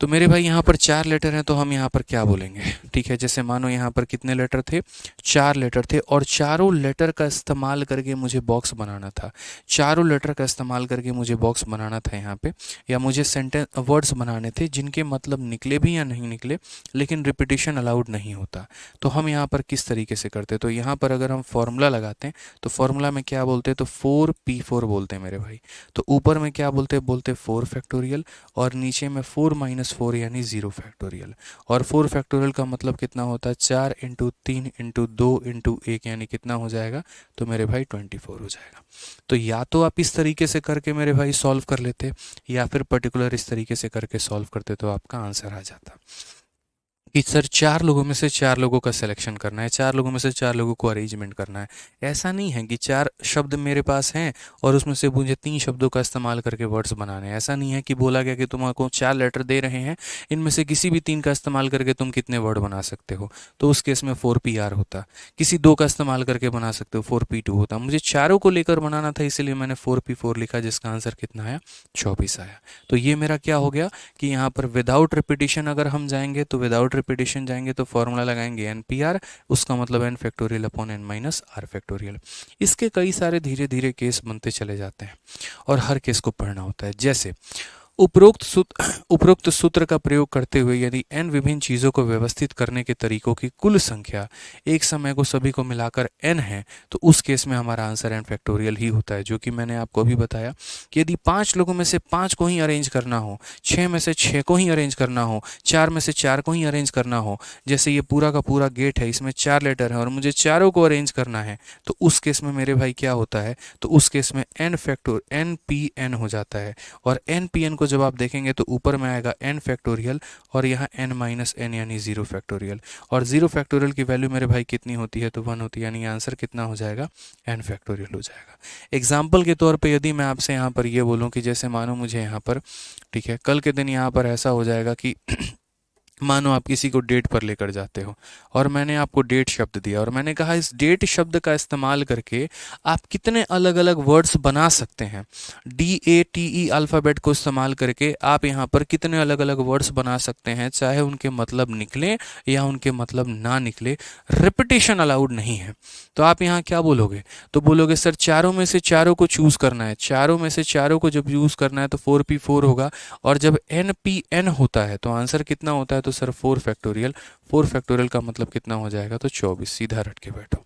तो मेरे भाई यहाँ पर 4 लेटर हैं तो हम यहाँ पर क्या बोलेंगे, ठीक है। जैसे मानो यहाँ पर कितने लेटर थे, 4 लेटर थे और चारों लेटर का इस्तेमाल करके मुझे बॉक्स बनाना था, चारों लेटर का इस्तेमाल करके मुझे बॉक्स बनाना था यहाँ पे, या मुझे सेंटेंस वर्ड्स बनाने थे जिनके मतलब निकले भी या नहीं निकले लेकिन रिपीटिशन अलाउड नहीं होता। तो हम यहाँ पर किस तरीके से करते, तो यहाँ पर अगर हम फॉर्मूला लगाते हैं तो फॉर्मूला में क्या बोलते हैं, तो 4p4 बोलते हैं मेरे भाई। तो ऊपर में क्या बोलते हैं, बोलते 4 फैक्टोरियल और नीचे में 4 - 4 यानी 0 फैक्टोरियल। और 4 फैक्टोरियल का मतलब कितना होता है, 4 × 3 × 2 × 1 यानी कितना हो जाएगा, तो मेरे भाई 24 हो जाएगा। तो या तो आप इस तरीके से करके मेरे भाई सॉल्व कर लेते या फिर पर्टिकुलर इस तरीके से करके सॉल्व करते तो आपका आंसर आ जाता कि सर 4 लोगों में से 4 लोगों का सिलेक्शन करना है, 4 लोगों में से 4 लोगों को अरेंजमेंट करना है। ऐसा नहीं है कि 4 शब्द मेरे पास हैं और उसमें से मुझे 3 शब्दों का इस्तेमाल करके वर्ड्स बनाने हैं। ऐसा नहीं है कि बोला गया कि तुमको 4 लेटर दे रहे हैं, इनमें से किसी भी 3 का इस्तेमाल करके तुम कितने वर्ड बना सकते हो, तो उस केस में 4PR होता। किसी 2 का इस्तेमाल करके बना सकते हो, 4P2 होता। मुझे चारों को लेकर बनाना था इसलिए मैंने 4P4 लिखा, जिसका आंसर कितना आया, 24 आया। तो ये मेरा क्या हो गया कि यहाँ पर विदाउट रिपीटिशन अगर हम जाएंगे तो विदाउट रिपीटिशन जाएंगे तो फॉर्मूला लगाएंगे NPR, उसका मतलब n factorial upon n - r factorial. इसके कई सारे धीरे धीरे केस बनते चले जाते हैं और हर केस को पढ़ना होता है। जैसे उपरोक्त सूत्र का प्रयोग करते हुए यदि n विभिन्न चीज़ों को व्यवस्थित करने के तरीकों की कुल संख्या एक समय को सभी को मिलाकर n है तो उस केस में हमारा आंसर n फैक्टोरियल ही होता है। जो कि मैंने आपको अभी बताया कि यदि 5 लोगों में से 5 को ही अरेंज करना हो, 6 में से 6 को ही अरेंज करना हो, 4 में से 4 को ही अरेंज करना हो, जैसे ये पूरा का पूरा गेट है, इसमें 4 लेटर है और मुझे चारों को अरेंज करना है, तो उस केस में मेरे भाई क्या होता है, तो उस केस में NPN हो जाता है। और NPN को जब आप देखेंगे तो ऊपर में आएगा n फैक्टोरियल और यहाँ n - n यानी 0 फैक्टोरियल। और 0 फैक्टोरियल की वैल्यू मेरे भाई कितनी होती है, तो 1 होती है, यानी आंसर कितना हो जाएगा, n फैक्टोरियल हो जाएगा। एग्जाम्पल के तौर पे यदि मैं आपसे यहाँ पर ये बोलूँ कि जैसे मानो मुझे यहाँ पर, ठीक है, कल के दिन यहाँ पर ऐसा हो जाएगा कि मानो आप किसी को डेट पर लेकर जाते हो और मैंने आपको डेट शब्द दिया और मैंने कहा इस डेट शब्द का इस्तेमाल करके आप कितने अलग अलग वर्ड्स बना सकते हैं। DATE अल्फ़ाबेट को इस्तेमाल करके आप यहाँ पर कितने अलग अलग वर्ड्स बना सकते हैं, चाहे उनके मतलब निकले या उनके मतलब ना निकले, रिपीटिशन अलाउड नहीं है। तो आप यहाँ क्या बोलोगे, तो बोलोगे सर चारों में से चारों को चूज़ करना है, चारों में से चारों को जब यूज़ करना है तो 4P4 होगा और जब NPN होता है तो आंसर कितना होता है, तो सर 4 फैक्टोरियल। 4 फैक्टोरियल का मतलब कितना हो जाएगा, तो 24। सीधा रट के बैठो।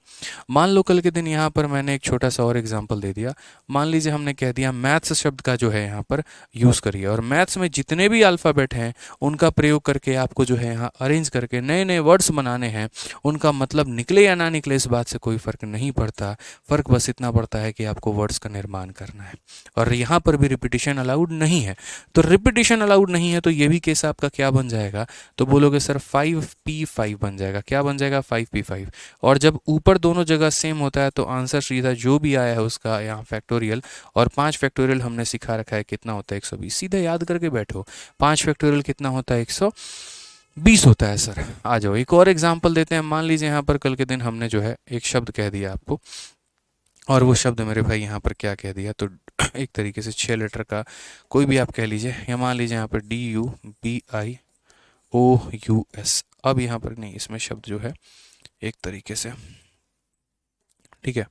मान लो कल के दिन यहाँ पर मैंने एक छोटा सा और एग्जांपल दे दिया। मान लीजिए हमने कह दिया मैथ्स शब्द का जो है यहाँ पर यूज़ करिए और मैथ्स में जितने भी अल्फ़ाबेट हैं उनका प्रयोग करके आपको जो है यहाँ अरेंज करके नए नए वर्ड्स बनाने हैं। उनका मतलब निकले या ना निकले इस बात से कोई फ़र्क नहीं पड़ता, फ़र्क बस इतना पड़ता है कि आपको वर्ड्स का निर्माण करना है। और यहाँ पर भी रिपीटिशन अलाउड नहीं है। तो रिपीटिशन अलाउड नहीं है तो ये भी केस आपका क्या बन जाएगा, तो बोलोगे सर 5P5 बन जाएगा। क्या बन जाएगा, 5P5। और जब ऊपर दोनों जगह सेम होता है तो आंसर सीधा जो भी आया है उसका यहाँ फैक्टोरियल। और 5 फैक्टोरियल हमने सिखा रखा है कितना होता है, 120। सीधा याद करके बैठो 5 फैक्टोरियल कितना होता है, 120 होता है सर। आ जाओ एक और एग्जाम्पल देते हैं। मान लीजिए यहाँ पर कल के दिन हमने जो है एक शब्द कह दिया आपको और वो शब्द मेरे भाई यहाँ पर क्या कह दिया, तो एक तरीके से 6 लेटर का कोई भी आप कह लीजिए, या मान लीजिए यहाँ पर DUBIOUS। अब यहाँ पर नहीं, इसमें शब्द जो है एक तरीके से, ठीक है,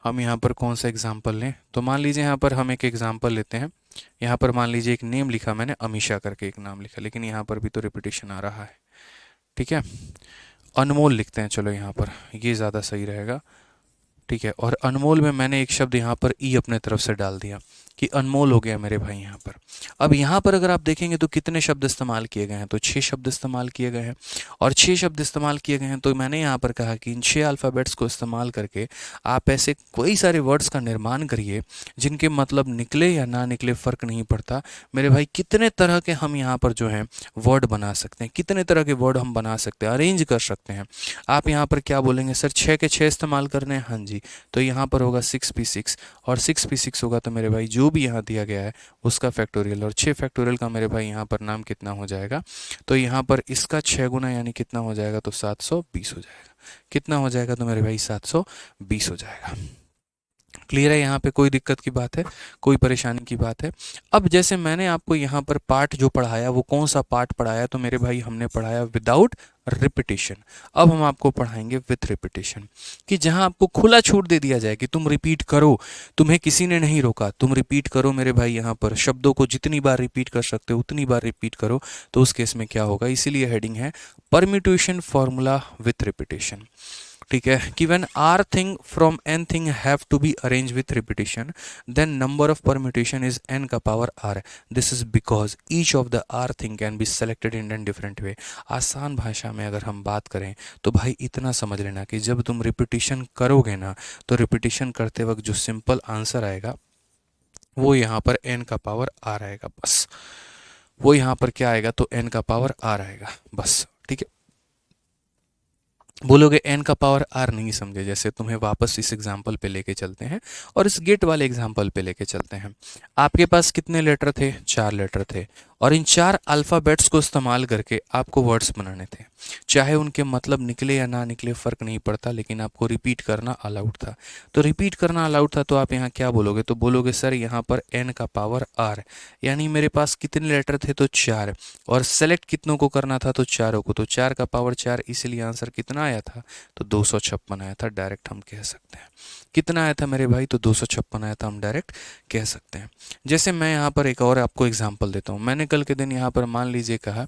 हम यहाँ पर कौन सा एग्जाम्पल लें, तो मान लीजिए यहाँ पर हम एक एग्जाम्पल लेते हैं। यहाँ पर मान लीजिए एक नेम लिखा मैंने, अमीशा करके एक नाम लिखा, लेकिन यहाँ पर भी तो रिपीटिशन आ रहा है, ठीक है। अनमोल लिखते हैं, चलो यहाँ पर ये ज़्यादा सही रहेगा, ठीक है। और अनमोल में मैंने एक शब्द यहाँ पर ई अपने तरफ से डाल दिया कि अनमोल हो गया मेरे भाई यहाँ पर। अब यहाँ पर अगर आप देखेंगे तो कितने शब्द इस्तेमाल किए गए हैं, तो 6 शब्द इस्तेमाल किए गए हैं। और 6 शब्द इस्तेमाल किए गए हैं तो मैंने यहाँ पर कहा कि इन 6 अल्फ़ाबेट्स को इस्तेमाल करके आप ऐसे कई सारे वर्ड्स का निर्माण करिए जिनके मतलब निकले या ना निकले फ़र्क नहीं पड़ता मेरे भाई। कितने तरह के हम यहाँ पर जो हैं वर्ड बना सकते हैं, कितने तरह के वर्ड हम बना सकते हैं, अरेंज कर सकते हैं। आप यहाँ पर क्या बोलेंगे, सर 6 के 6 इस्तेमाल करने हैं, हाँ जी। तो यहाँ पर होगा 6P6 और 6P6 होगा तो मेरे भाई जो भी यहाँ दिया गया है उसका फैक्टोरियल। और 6 फैक्टोरियल का मेरे भाई यहाँ पर नाम कितना हो जाएगा, तो यहाँ पर इसका 6 गुना यानी कितना हो जाएगा, तो 720 हो जाएगा। कितना हो जाएगा, तो मेरे भाई 720 हो जाएगा। क्लियर है? यहाँ पे कोई दिक्कत की बात है, कोई परेशानी की बात है? अब जैसे मैंने आपको यहाँ पर पार्ट जो पढ़ाया वो कौन सा पार्ट पढ़ाया, तो मेरे भाई हमने पढ़ाया विदाउट रिपीटिशन। अब हम आपको पढ़ाएंगे विथ रिपीटिशन, कि जहाँ आपको खुला छूट दे दिया जाए कि तुम रिपीट करो, तुम्हें किसी ने नहीं रोका, तुम रिपीट करो मेरे भाई। यहाँ पर शब्दों को जितनी बार रिपीट कर सकते हो उतनी बार रिपीट करो। तो उस केस में क्या होगा, इसीलिए हेडिंग है परम्यूटेशन फॉर्मूला विथ रिपीटिशन। ठीक है, कि when r thing from n thing have to be arrange with repetition then number of permutation is n का power r. This is because each of the r thing can be selected in n different way. आसान भाषा में अगर हम बात करें तो भाई इतना समझ लेना कि जब तुम रिपीटिशन करोगे ना, तो रिपीटिशन करते वक्त जो सिंपल आंसर आएगा वो यहाँ पर एन का पावर आर आएगा, बस। वो यहाँ पर क्या आएगा, तो एन का पावर आर आएगा, बस। ठीक है, बोलोगे एन का पावर आर नहीं समझे, जैसे तुम्हें वापस इस एग्जाम्पल पे लेके चलते हैं और इस गेट वाले एग्जाम्पल पे लेके चलते हैं। आपके पास कितने लेटर थे, 4 लेटर थे, और इन 4 अल्फ़ाबेट्स को इस्तेमाल करके आपको वर्ड्स बनाने थे। चाहे उनके मतलब निकले या ना निकले फ़र्क नहीं पड़ता, लेकिन आपको रिपीट करना अलाउड था। तो रिपीट करना अलाउड था, तो आप यहाँ क्या बोलोगे, तो बोलोगे सर यहाँ पर एन का पावर आर, यानी मेरे पास कितने लेटर थे, तो 4, और सेलेक्ट कितनों को करना था, तो चारों को। तो 4 का पावर 4, इसलिए आंसर कितना आया था, तो 256 आया था, डायरेक्ट हम कह सकते हैं। कितना आया था मेरे भाई, तो 256 आया था, हम डायरेक्ट कह सकते हैं। जैसे मैं यहाँ पर एक और आपको एग्जांपल देता हूँ। मैंने कल के दिन यहाँ पर मान लीजिए कहा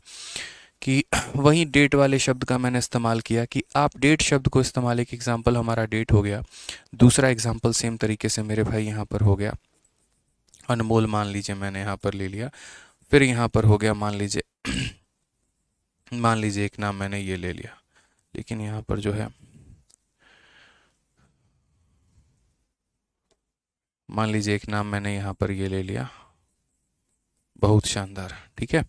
कि वही डेट वाले शब्द का मैंने इस्तेमाल किया, कि आप डेट शब्द को इस्तेमाल, एक एग्जांपल हमारा डेट हो गया, दूसरा एग्जांपल सेम तरीके से मेरे भाई यहाँ पर हो गया अनमोल, मान लीजिए मैंने यहाँ पर ले लिया। फिर यहाँ पर हो गया मान लीजिए एक नाम मैंने ये ले लिया, लेकिन यहाँ पर जो है मान लीजिए एक नाम मैंने यहाँ पर ये ले लिया, बहुत शानदार। ठीक है,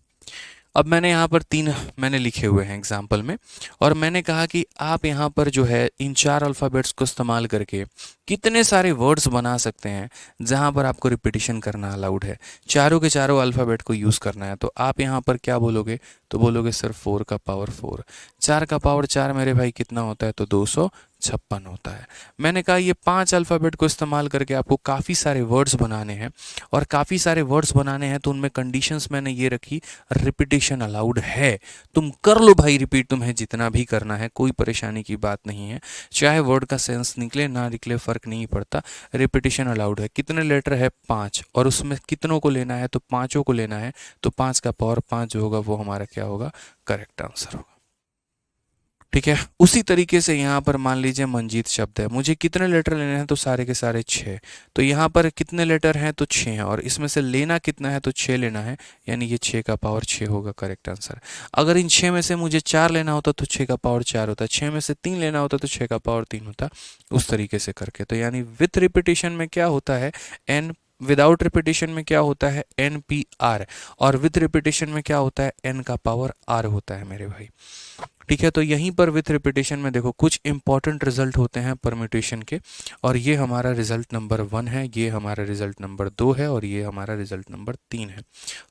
अब मैंने यहाँ पर 3 मैंने लिखे हुए हैं एग्जाम्पल में, और मैंने कहा कि आप यहाँ पर जो है इन 4 अल्फ़ाबेट्स को इस्तेमाल करके कितने सारे वर्ड्स बना सकते हैं जहाँ पर आपको रिपीटिशन करना अलाउड है। चारों के चारों अल्फ़ाबेट को यूज़ करना है, तो आप यहाँ पर क्या बोलोगे, तो बोलोगे सर 4 का पावर 4। 4 का पावर 4 मेरे भाई कितना होता है, तो 256 होता है। मैंने कहा ये 5 अल्फ़ाबेट को इस्तेमाल करके आपको काफ़ी सारे वर्ड्स बनाने हैं, और काफ़ी सारे वर्ड्स बनाने हैं तो उनमें कंडीशंस मैंने ये रखी, रिपीटिशन अलाउड है, तुम कर लो भाई रिपीट, तुम्हें जितना भी करना है, कोई परेशानी की बात नहीं है। चाहे वर्ड का सेंस निकले ना निकले फ़र्क नहीं पड़ता, रिपीटिशन अलाउड है। कितने लेटर है, 5, और उसमें कितनों को लेना है, तो 5 को लेना है, तो 5 का पावर 5 जो होगा वो हमारा क्या होगा, करेक्ट आंसर होगा। ठीक है, उसी तरीके से यहाँ पर मान लीजिए मंजीत शब्द है, मुझे कितने लेटर लेने हैं, तो सारे के सारे 6। तो यहाँ पर कितने लेटर हैं, तो 6 हैं, और इसमें से लेना कितना है, तो 6 लेना है, यानी ये 6 का पावर 6 होगा, करेक्ट आंसर। अगर इन 6 में से मुझे 4 लेना होता तो 6 का पावर 4 होता, 6 में से 3 लेना होता तो 6 का पावर 3 होता, उस तरीके से करके। तो यानी विथ रिपीटिशन में क्या होता है, एन, विदाउट रिपीटिशन में क्या होता है, एन पी आर, और विथ रिपीटिशन में क्या होता है, एन का पावर आर होता है मेरे भाई। ठीक है, तो यहीं पर विथ रिपीटेशन में देखो कुछ इंपॉर्टेंट रिजल्ट होते हैं परम्यूटेशन के, और ये हमारा रिजल्ट नंबर 1 है, ये हमारा रिजल्ट नंबर 2 है, और ये हमारा रिजल्ट नंबर 3 है।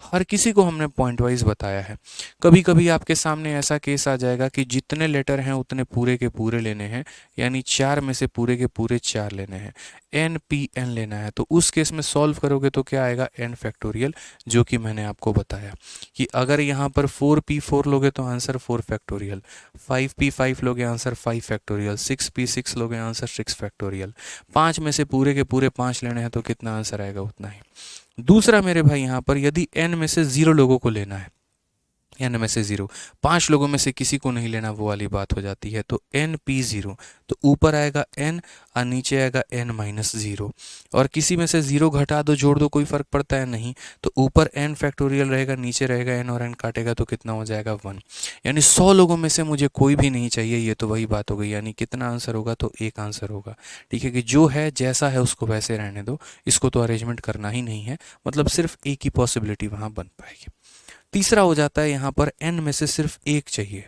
हर किसी को हमने पॉइंट वाइज बताया है। कभी कभी आपके सामने ऐसा केस आ जाएगा कि जितने लेटर हैं उतने पूरे के पूरे लेने हैं, यानी 4 में से पूरे के पूरे 4 लेने हैं, एन पी एन लेना है। तो उस केस में सॉल्व करोगे तो क्या आएगा, एन फैक्टोरियल, जो कि मैंने आपको बताया कि अगर यहाँ पर 4p4 लोगे तो आंसर 4 फैक्टोरियल, 5p5 लोगे आंसर 5 फैक्टोरियल, 6p6 लोगे आंसर 6 फैक्टोरियल। 5 में से पूरे के पूरे 5 लेने हैं तो कितना आंसर आएगा, उतना ही। दूसरा मेरे भाई यहाँ पर यदि n में से 0 लोगों को लेना है, n में से 0, 5 लोगों में से किसी को नहीं लेना, वो वाली बात हो जाती है, तो np0, तो ऊपर आएगा n और नीचे आएगा n-0, और किसी में से 0 घटा दो जोड़ दो कोई फ़र्क पड़ता है नहीं, तो ऊपर n फैक्टोरियल रहेगा, नीचे रहेगा n, और n काटेगा तो कितना हो जाएगा 1। यानी 100 लोगों में से मुझे कोई भी नहीं चाहिए, ये तो वही बात हो गई, यानी कितना आंसर होगा, तो एक आंसर होगा। ठीक है, कि जो है जैसा है उसको वैसे रहने दो, इसको तो अरेंजमेंट करना ही नहीं है, मतलब सिर्फ एक ही पॉसिबिलिटी वहाँ बन पाएगी। तीसरा हो जाता है यहाँ पर n में से सिर्फ एक चाहिए,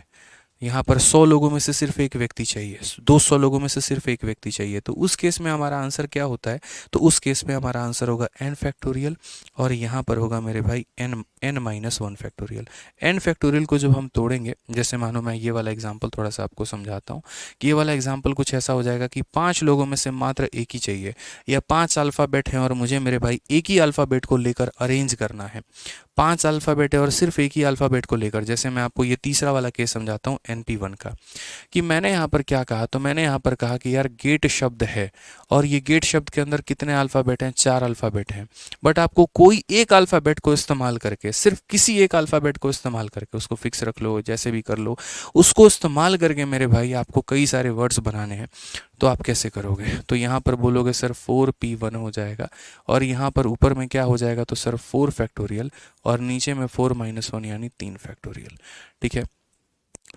यहाँ पर 100 लोगों में से सिर्फ एक व्यक्ति चाहिए, 200 लोगों में से सिर्फ एक व्यक्ति चाहिए, तो उस केस में हमारा आंसर क्या होता है? तो उस केस में हमारा आंसर होगा n फैक्टोरियल, और यहाँ पर होगा मेरे भाई n minus 1 factorial. n factorial को जब हम तोड़ेंगे, जैसे मानो मैं ये वाला एग्जाम्पल थोड़ा सा आपको समझाता हूँ कि ये वाला एग्जाम्पल कुछ ऐसा हो जाएगा कि 5 लोगों में से मात्र एक ही चाहिए, या 5 अल्फ़ाबेट हैं और मुझे मेरे भाई एक ही अल्फ़ाबेट को लेकर अरेंज करना है। 5 अल्फ़ाबेट है और सिर्फ एक ही अल्फ़ाबेट को लेकर, जैसे मैं आपको ये तीसरा वाला केस समझाता हूँ NP1 का, कि मैंने यहाँ पर क्या कहा, तो मैंने यहाँ पर कहा कि यार गेट शब्द है, और ये गेट शब्द के अंदर कितने अल्फ़ाबेट हैं? 4 अल्फ़ाबेट हैं, बट आपको कोई एक अल्फ़ाबेट को इस्तेमाल करके, सिर्फ किसी एक अल्फ़ाबेट को इस्तेमाल करके, उसको फिक्स रख लो जैसे भी कर लो, उसको इस्तेमाल करके मेरे भाई आपको कई सारे वर्ड्स बनाने हैं, तो आप कैसे करोगे? तो यहाँ पर बोलोगे सर 4P1 हो जाएगा, और यहाँ पर ऊपर में क्या हो जाएगा? तो सर 4 फैक्टोरियल, और नीचे में 4 माइनस 1 यानी 3 फैक्टोरियल। ठीक है,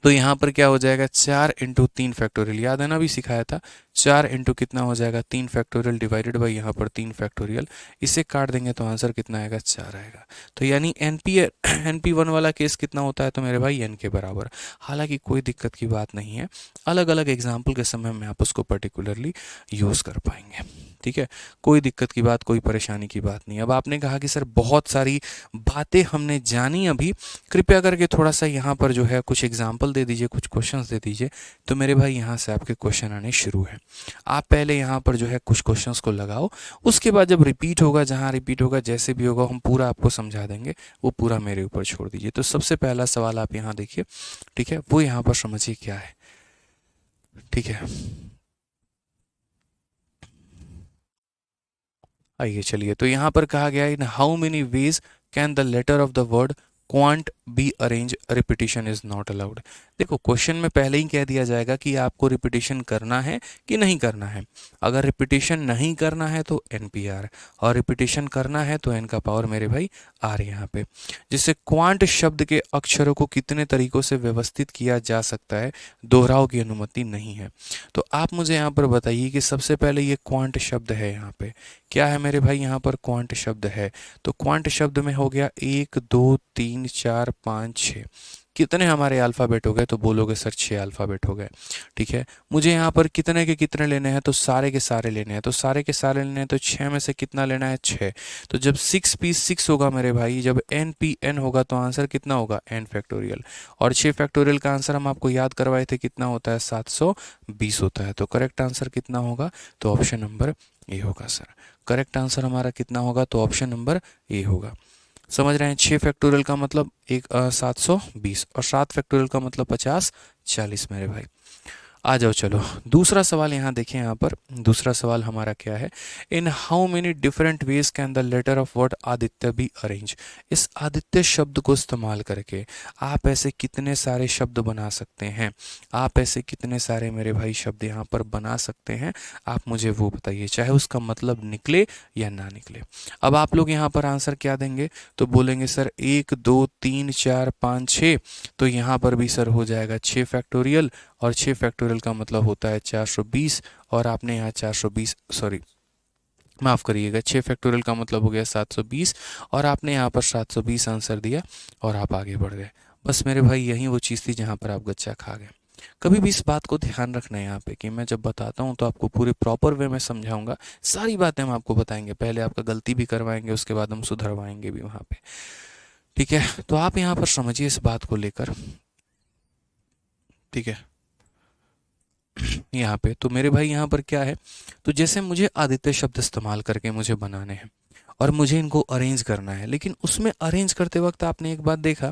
तो यहाँ पर क्या हो जाएगा? 4 इंटू 3 फैक्टोरियल, याद है ना, अभी सिखाया था। 4 इंटू कितना हो जाएगा? 3 फैक्टोरियल डिवाइडेड बाई यहाँ पर 3 फैक्टोरियल, इसे काट देंगे तो आंसर कितना आएगा? 4 आएगा। तो यानी NP1 वाला केस कितना होता है? तो मेरे भाई n के बराबर। हालांकि कोई दिक्कत की बात नहीं है, अलग अलग एग्जाम्पल के समय में आप उसको पर्टिकुलरली यूज़ कर पाएंगे। ठीक है, कोई दिक्कत की बात, कोई परेशानी की बात नहीं। अब आपने कहा कि सर बहुत सारी बातें हमने जानी अभी, कृपया करके थोड़ा सा यहाँ पर जो है कुछ एग्जाम्पल दे दीजिए, कुछ क्वेश्चंस दे दीजिए। तो मेरे भाई यहाँ से आपके क्वेश्चन आने शुरू हैं। आप पहले यहाँ पर जो है कुछ क्वेश्चंस को लगाओ, उसके बाद जब रिपीट होगा, जहाँ रिपीट होगा, जैसे भी होगा, हम पूरा आपको समझा देंगे, वो पूरा मेरे ऊपर छोड़ दीजिए। तो सबसे पहला सवाल आप यहाँ देखिए, ठीक है, वो यहाँ पर समझिए क्या है। ठीक है, आइए चलिए, तो यहाँ पर कहा गया है, in how many ways can the letter of the word quant be arrange, repetition is not allowed. देखो, क्वेश्चन में पहले ही कह दिया जाएगा कि आपको रिपीटिशन करना है कि नहीं करना है। अगर रिपीटिशन नहीं करना है तो NPR, और रिपीटिशन करना है तो n का पावर मेरे भाई R यहाँ पे। जिससे क्वांट शब्द के अक्षरों को कितने तरीकों से व्यवस्थित किया जा सकता है, दोहराव की अनुमति नहीं है। तो आप मुझे यहाँ पर बताइए कि सबसे पहले ये क्वांट शब्द है, यहाँ पे क्या है मेरे भाई? यहाँ पर क्वांट शब्द है, तो क्वांट शब्द में हो गया 1 2 3 4 5 6, कितने हमारे अल्फ़ाबेट हो गए? तो बोलोगे सर 6 अल्फ़ाबेट हो गए। ठीक है, मुझे यहाँ पर कितने के कितने लेने हैं? तो सारे के सारे लेने हैं, तो सारे के सारे लेने हैं, तो 6 में से कितना लेना है? 6। तो जब 6P6 होगा मेरे भाई, जब NPN होगा, तो आंसर कितना होगा? n फैक्टोरियल, और 6 फैक्टोरियल का आंसर हम आपको याद करवाए थे, कितना होता है? 720 होता है। तो करेक्ट आंसर कितना होगा? तो ऑप्शन नंबर ए होगा सर। करेक्ट आंसर हमारा कितना होगा? तो ऑप्शन नंबर ए होगा। समझ रहे हैं? 6 फैक्टोरियल का मतलब 720, और 7 फैक्टोरियल का मतलब 50 40 मेरे भाई। आ जाओ, चलो दूसरा सवाल यहाँ देखें। यहाँ पर दूसरा सवाल हमारा क्या है? In how many different ways can the letter of word Aditya be arrange. इस आदित्य शब्द को इस्तेमाल करके आप ऐसे कितने सारे शब्द बना सकते हैं? आप ऐसे कितने सारे मेरे भाई शब्द यहाँ पर बना सकते हैं? आप मुझे वो बताइए, चाहे उसका मतलब निकले या ना निकले। अब आप लोग यहाँ पर आंसर क्या देंगे? तो बोलेंगे सर 1 2 3 4 5 6, तो यहाँ पर भी सर हो जाएगा 6 फैक्टोरियल, और 6 फैक्टोरियल का मतलब होता है 420, और आपने यहाँ 420, सॉरी माफ़ करिएगा, 6 फैक्टोरियल का मतलब हो गया 720, और आपने यहाँ पर 720 आंसर दिया, और आप आगे बढ़ गए। बस मेरे भाई यही वो चीज़ थी जहाँ पर आप गच्चा खा गए। कभी भी इस बात को ध्यान रखना है यहाँ पे कि मैं जब बताता हूँ तो आपको पूरे प्रॉपर वे में समझाऊंगा, सारी बातें हम आपको बताएंगे, पहले आपका गलती भी करवाएंगे, उसके बाद हम सुधरवाएंगे भी वहाँ पे। ठीक है, तो आप यहाँ पर समझिए इस बात को लेकर। ठीक है, यहाँ पे तो मेरे भाई यहाँ पर क्या है? तो जैसे मुझे आदित्य शब्द इस्तेमाल करके मुझे बनाने हैं, और मुझे इनको अरेंज करना है, लेकिन उसमें अरेंज करते वक्त आपने एक बात देखा,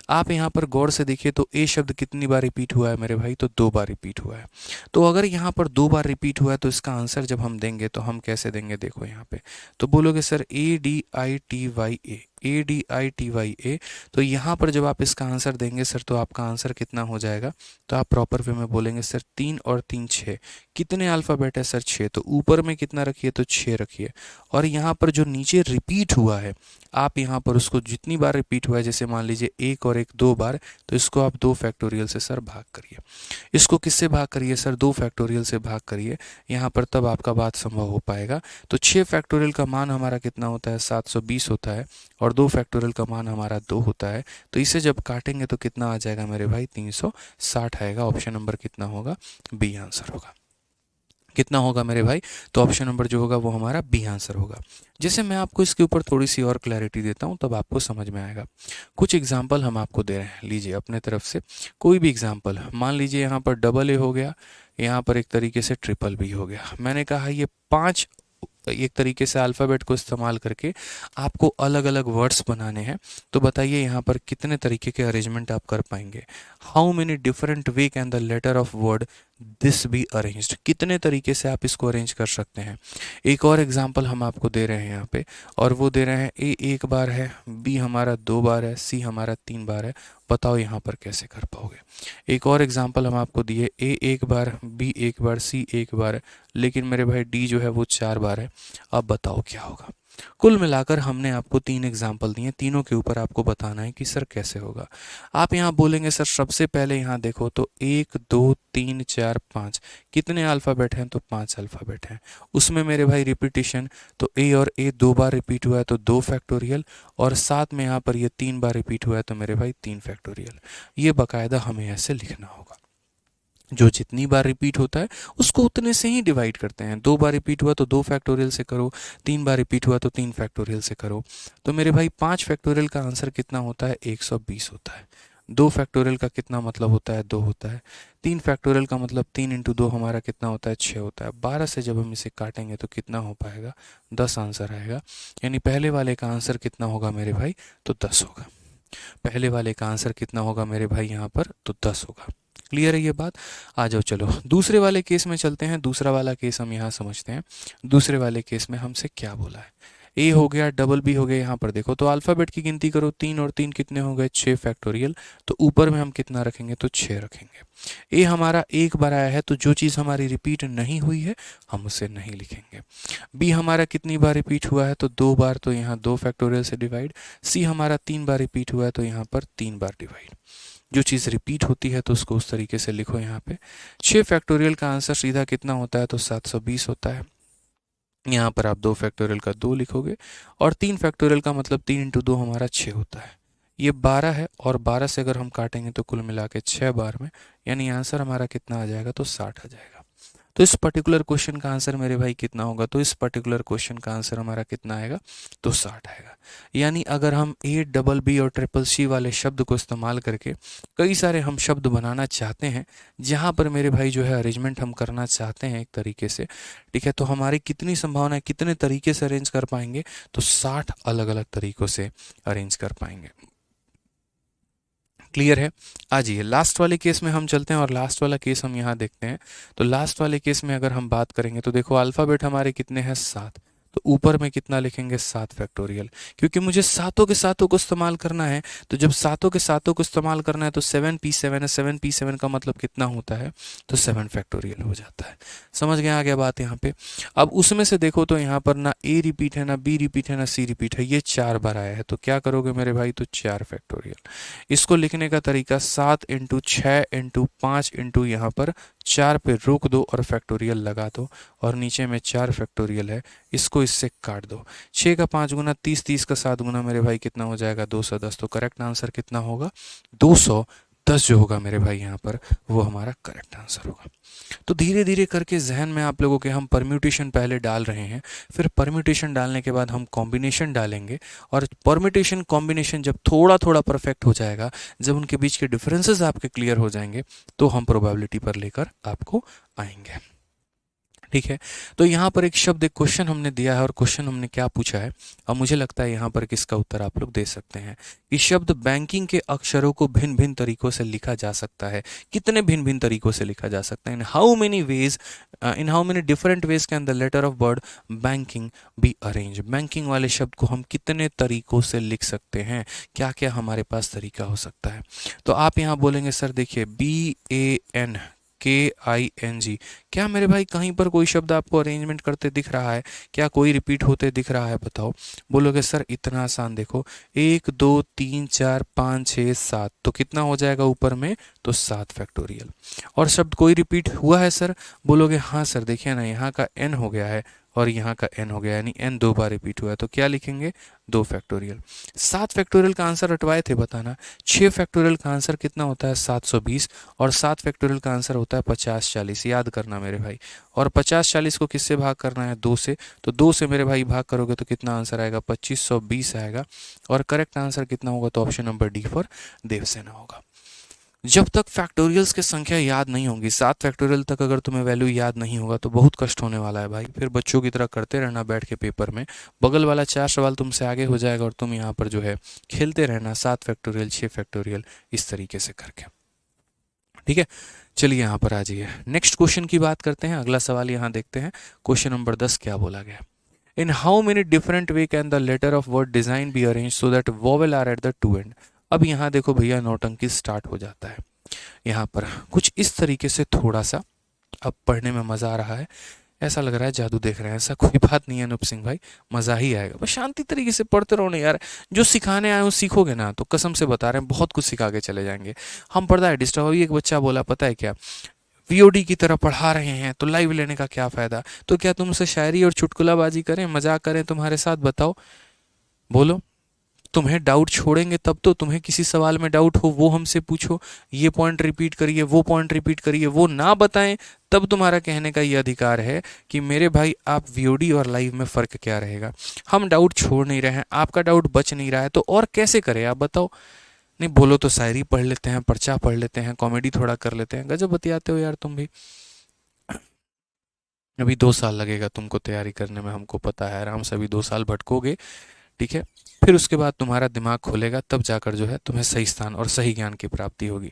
आप यहाँ पर गौर से देखिए, तो ए शब्द कितनी बार रिपीट हुआ है मेरे भाई? तो 2 बार रिपीट हुआ है। तो अगर यहाँ पर 2 बार रिपीट हुआ है, तो इसका आंसर जब हम देंगे तो हम कैसे देंगे? देखो यहाँ पे, तो बोलोगे सर ADITYA, ADITYA। तो यहाँ पर जब आप इसका आंसर देंगे सर, तो आपका आंसर कितना हो जाएगा? तो आप प्रॉपर वे में बोलेंगे सर 3 और 3 6, कितने अल्फ़ाबेट है सर? 6। तो ऊपर में कितना रखिए? तो 6 रखिए, और यहाँ पर जो नीचे रिपीट हुआ है, आप यहाँ पर उसको जितनी बार रिपीट हुआ है, जैसे मान लीजिए 1 और 1 2 बार, तो इसको आप 2 फैक्टोरियल से सर भाग करिए। इसको किससे भाग करिए सर? 2 फैक्टोरियल से भाग करिए यहाँ पर, तब आपका बात संभव हो पाएगा। तो 6 फैक्टोरियल का मान हमारा कितना होता है? 720 होता है, और और 2 फैक्टोरियल का मान हमारा 2 होता है। तो इसे जब काटेंगे तो कितना आ जाएगा मेरे भाई, 360 आएगा। ऑप्शन नंबर कितना होगा, बी आंसर होगा। कितना होगा मेरे भाई, तो ऑप्शन नंबर जो होगा वो हमारा बी आंसर होगा। जैसे मैं आपको इसके ऊपर थोड़ी सी और क्लैरिटी देता हूँ तब आपको समझ में आएगा। कुछ एग्जांपल हम आपको दे रहे हैं, लीजिए अपने तरफ से कोई भी एग्जांपल। मान लीजिए यहाँ पर डबल ए हो गया, यहाँ पर एक तरीके से ट्रिपल बी हो गया। मैंने कहा ये 5 एक तरीके से अल्फ़ाबेट को इस्तेमाल करके आपको अलग अलग वर्ड्स बनाने हैं। तो बताइए यहाँ पर कितने तरीके के अरेंजमेंट आप कर पाएंगे। How many different way can the letter of word this be arranged, कितने तरीके से आप इसको अरेंज कर सकते हैं। एक और एग्जांपल हम आपको दे रहे हैं यहाँ पे, और वो दे रहे हैं ए एक बार है, बी हमारा 2 बार है, सी हमारा 3 बार है। बताओ यहाँ पर कैसे कर पाओगे। एक और एग्जांपल हम आपको दिए, ए एक बार, बी एक बार, सी एक बार है, लेकिन मेरे भाई डी जो है वो 4 बार है। अब बताओ क्या होगा। कुल मिलाकर हमने आपको 3 एग्जाम्पल दिए, तीनों के ऊपर आपको बताना है कि सर कैसे होगा। आप यहाँ बोलेंगे सर सबसे पहले यहाँ देखो तो 1 2 3 4 5 कितने अल्फ़ाबेट हैं, तो 5 अल्फ़ाबेट हैं। उसमें मेरे भाई रिपीटिशन, तो ए और ए 2 बार रिपीट हुआ है तो 2 फैक्टोरियल, और साथ में यहाँ पर ये 3 बार रिपीट हुआ है तो मेरे भाई 3 फैक्टोरियल। ये बाकायदा हमें ऐसे लिखना होगा। जो जितनी बार रिपीट होता है उसको उतने से ही डिवाइड करते हैं। 2 बार रिपीट हुआ तो 2 फैक्टोरियल से करो, 3 बार रिपीट हुआ तो 3 फैक्टोरियल से करो। तो मेरे भाई 5 फैक्टोरियल का आंसर कितना होता है, 120 होता है। 2 फैक्टोरियल का कितना मतलब होता है, 2 होता है। 3 फैक्टोरियल का मतलब 3 इंटू 2 हमारा कितना होता है, 6 होता है। 12 से जब हम इसे काटेंगे तो कितना हो पाएगा, 10 आंसर आएगा। यानी पहले वाले का आंसर कितना होगा मेरे भाई, तो 10 होगा। पहले वाले का आंसर कितना होगा मेरे भाई यहाँ पर, तो 10 होगा। क्लियर है ये बात। आ जाओ चलो दूसरे वाले केस में चलते हैं। दूसरा वाला केस हम यहाँ समझते हैं। दूसरे वाले केस में हमसे क्या बोला है, ए हो गया, डबल बी हो गया। यहाँ पर देखो तो अल्फ़ाबेट की गिनती करो, 3 और 3 कितने हो गए, 6 फैक्टोरियल। तो ऊपर में हम कितना रखेंगे, तो 6 रखेंगे। ए हमारा एक बार आया है तो जो चीज़ हमारी रिपीट नहीं हुई है हम उसे नहीं लिखेंगे। बी हमारा कितनी बार रिपीट हुआ है, तो 2 बार, तो यहाँ 2 फैक्टोरियल से डिवाइड। सी हमारा 3 बार रिपीट हुआ है तो यहाँ पर 3 बार डिवाइड। जो चीज़ रिपीट होती है तो उसको उस तरीके से लिखो यहाँ पे। 6 फैक्टोरियल का आंसर सीधा कितना होता है, तो 720 होता है। यहाँ पर आप 2 फैक्टोरियल का 2 लिखोगे, और 3 फैक्टोरियल का मतलब 3 इंटू 2 हमारा 6 होता है। ये 12 है, और 12 से अगर हम काटेंगे तो कुल मिला के 6 बार में, यानी आंसर हमारा कितना आ जाएगा, तो 60 आ जाएगा। तो इस पर्टिकुलर क्वेश्चन का आंसर मेरे भाई कितना होगा, तो इस पर्टिकुलर क्वेश्चन का आंसर हमारा कितना आएगा, तो 60 आएगा। यानी अगर हम ए डबल बी और ट्रिपल सी वाले शब्द को इस्तेमाल करके कई सारे हम शब्द बनाना चाहते हैं, जहाँ पर मेरे भाई जो है अरेंजमेंट हम करना चाहते हैं एक तरीके से, ठीक है, तो हमारी कितनी संभावना है, कितने तरीके से अरेंज कर पाएंगे, तो 60 अलग अलग तरीक़ों से अरेंज कर पाएंगे। क्लियर है। आ जाइए लास्ट वाले केस में हम चलते हैं, और लास्ट वाला केस हम यहाँ देखते हैं। तो लास्ट वाले केस में अगर हम बात करेंगे तो देखो अल्फ़ाबेट हमारे कितने हैं, 7। तो ऊपर में कितना लिखेंगे, 7 फैक्टोरियल, क्योंकि मुझे सातों के सातों को इस्तेमाल करना है। तो जब सातों के सातों को इस्तेमाल करना है तो 7p7 है, 7p7 का मतलब कितना होता है, तो 7 फैक्टोरियल हो जाता है। समझ गए आ गया बात यहाँ पे। अब उसमें से देखो तो यहाँ पर ना ए रिपीट है, ना बी रिपीट है, ना सी रिपीट है, ये 4 बार आया है। तो क्या करोगे मेरे भाई, तो 4 फैक्टोरियल। इसको लिखने का तरीका 7 इंटू 6 इंटू 5 इंटू यहाँ पर 4 पे रोक दो और फैक्टोरियल लगा दो, और नीचे में 4 फैक्टोरियल है, इसको इससे काट दो। 6 का 5 गुना 30, 30 का 7 गुना मेरे भाई कितना हो जाएगा, 210। तो करेक्ट आंसर कितना होगा, 210 जो होगा मेरे भाई यहाँ पर वो हमारा करेक्ट आंसर होगा। तो धीरे धीरे करके जहन में आप लोगों के हम परम्यूटेशन पहले डाल रहे हैं, फिर परम्यूटेशन डालने के बाद हम कॉम्बिनेशन डालेंगे, और परम्यूटेशन कॉम्बिनेशन जब थोड़ा थोड़ा परफेक्ट हो जाएगा, जब उनके बीच के डिफरेंसेस आपके क्लियर हो जाएंगे, तो हम प्रोबेबिलिटी पर लेकर आपको आएंगे। ठीक है, तो यहाँ पर एक शब्द, एक क्वेश्चन हमने दिया है, और क्वेश्चन हमने क्या पूछा है, अब मुझे लगता है यहाँ पर किसका उत्तर आप लोग दे सकते हैं कि शब्द बैंकिंग के अक्षरों को भिन्न भिन्न तरीकों से लिखा जा सकता है। कितने भिन्न भिन्न तरीकों से लिखा जा सकता है, in how many different ways can the letter of word banking be arrange. Banking वाले शब्द को हम कितने तरीकों से लिख सकते हैं, क्या क्या हमारे पास तरीका हो सकता है। तो आप यहाँ बोलेंगे सर देखिए BANKING, क्या मेरे भाई कहीं पर कोई शब्द आपको अरेंजमेंट करते दिख रहा है, क्या कोई रिपीट होते दिख रहा है, बताओ। बोलोगे सर इतना आसान, देखो 1 2 3 4 5 6 7, तो कितना हो जाएगा ऊपर में, तो 7 फैक्टोरियल। और शब्द कोई रिपीट हुआ है सर, बोलोगे हाँ सर देखिए ना यहाँ का N हो गया है, और यहाँ का n हो गया, यानी n 2 बार रिपीट हुआ है, तो क्या लिखेंगे 2 फैक्टोरियल। 7 फैक्टोरियल का आंसर रटवाए थे, बताना। 6 फैक्टोरियल का आंसर कितना होता है 720, और 7 फैक्टोरियल का आंसर होता है 50-40, याद करना मेरे भाई। और 50-40 को किससे भाग करना है 2 से, तो 2 से मेरे भाई भाग करोगे तो कितना आंसर आएगा 2520 आएगा। और करेक्ट आंसर कितना होगा, तो option number D for Devsena होगा। जब तक फैक्टोरियल्स की संख्या याद नहीं होगी, 7 फैक्टोरियल तक अगर तुम्हें वैल्यू याद नहीं होगा तो बहुत कष्ट होने वाला है भाई। फिर बच्चों की तरह करते रहना बैठ के पेपर में, बगल वाला 4 सवाल तुमसे आगे हो जाएगा और तुम यहाँ पर जो है खेलते रहना 7 फैक्टोरियल 6 फैक्टोरियल इस तरीके से करके। ठीक है, चलिए यहाँ पर आ जाइए, नेक्स्ट क्वेश्चन की बात करते हैं। अगला सवाल यहाँ देखते हैं, क्वेश्चन नंबर 10 क्या बोला गया। In how many different way can the letter of word design be arrange so that vowel are at the two end. अब यहाँ देखो भैया नौटंकी स्टार्ट हो जाता है। यहाँ पर कुछ इस तरीके से थोड़ा सा अब पढ़ने में मज़ा आ रहा है, ऐसा लग रहा है जादू देख रहे हैं। ऐसा कोई बात नहीं है अनूप सिंह भाई, मज़ा ही आएगा, बस शांति तरीके से पढ़ते रहो ना यार। जो सिखाने आए हो सीखोगे ना, तो कसम से बता रहे हैं बहुत कुछ सिखा के चले जाएंगे। हम पढ़ता है डिस्टर्ब। अभी एक बच्चा बोला पता है क्या, वीओडी की तरह पढ़ा रहे हैं तो लाइव लेने का क्या फ़ायदा। तो क्या तुमसे शायरी और चुटकुलाबाजी करें, मजाक करें तुम्हारे साथ, बताओ बोलो। तुम्हें डाउट छोड़ेंगे तब तो, तुम्हें किसी सवाल में डाउट हो वो हमसे पूछो, ये पॉइंट रिपीट करिए वो पॉइंट रिपीट करिए, वो ना बताएं तब तुम्हारा कहने का ये अधिकार है कि मेरे भाई आप वीओडी और लाइव में फ़र्क क्या रहेगा। हम डाउट छोड़ नहीं रहे हैं, आपका डाउट बच नहीं रहा है, तो और कैसे करें आप बताओ। नहीं बोलो तो शायरी पढ़ लेते हैं, पर्चा पढ़ लेते हैं, कॉमेडी थोड़ा कर लेते हैं। गजब बतियाते हो यार तुम भी। अभी 2 साल लगेगा तुमको तैयारी करने में, हमको पता है। आराम से अभी 2 साल भटकोगे, ठीक है, फिर उसके बाद तुम्हारा दिमाग खुलेगा, तब जाकर जो है तुम्हें सही स्थान और सही ज्ञान की प्राप्ति होगी।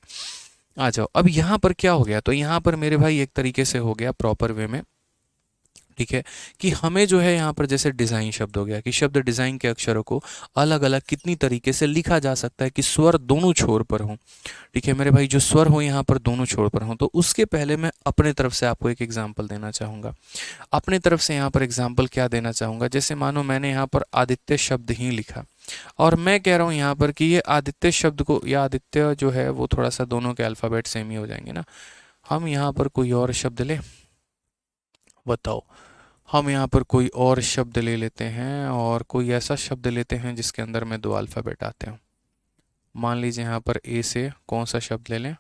आ जाओ, अब यहाँ पर क्या हो गया, तो यहाँ पर मेरे भाई एक तरीके से हो गया प्रॉपर वे में, ठीक है, कि हमें जो है यहाँ पर जैसे डिज़ाइन शब्द हो गया कि शब्द डिज़ाइन के अक्षरों को अलग अलग कितनी तरीके से लिखा जा सकता है कि स्वर दोनों छोर पर हों। ठीक है मेरे भाई, जो स्वर हो यहाँ पर दोनों छोर पर हों। तो उसके पहले मैं अपने तरफ से आपको एक एग्जाम्पल देना चाहूँगा। अपने तरफ से यहाँ पर एग्जाम्पल क्या देना चाहूँगा, जैसे मानो मैंने यहाँ पर आदित्य शब्द ही लिखा और मैं कह रहा हूँ यहाँ पर कि ये आदित्य शब्द को, या आदित्य जो है वो थोड़ा सा दोनों के अल्फ़ाबेट सेम ही हो जाएंगे ना। हम यहाँ पर कोई और शब्द लें, बताओ। हम यहाँ पर कोई और शब्द ले लेते हैं और कोई ऐसा शब्द लेते हैं जिसके अंदर में 2 अल्फ़ाबेट आते हों। मान लीजिए यहाँ पर ए से कौन सा शब्द ले लें,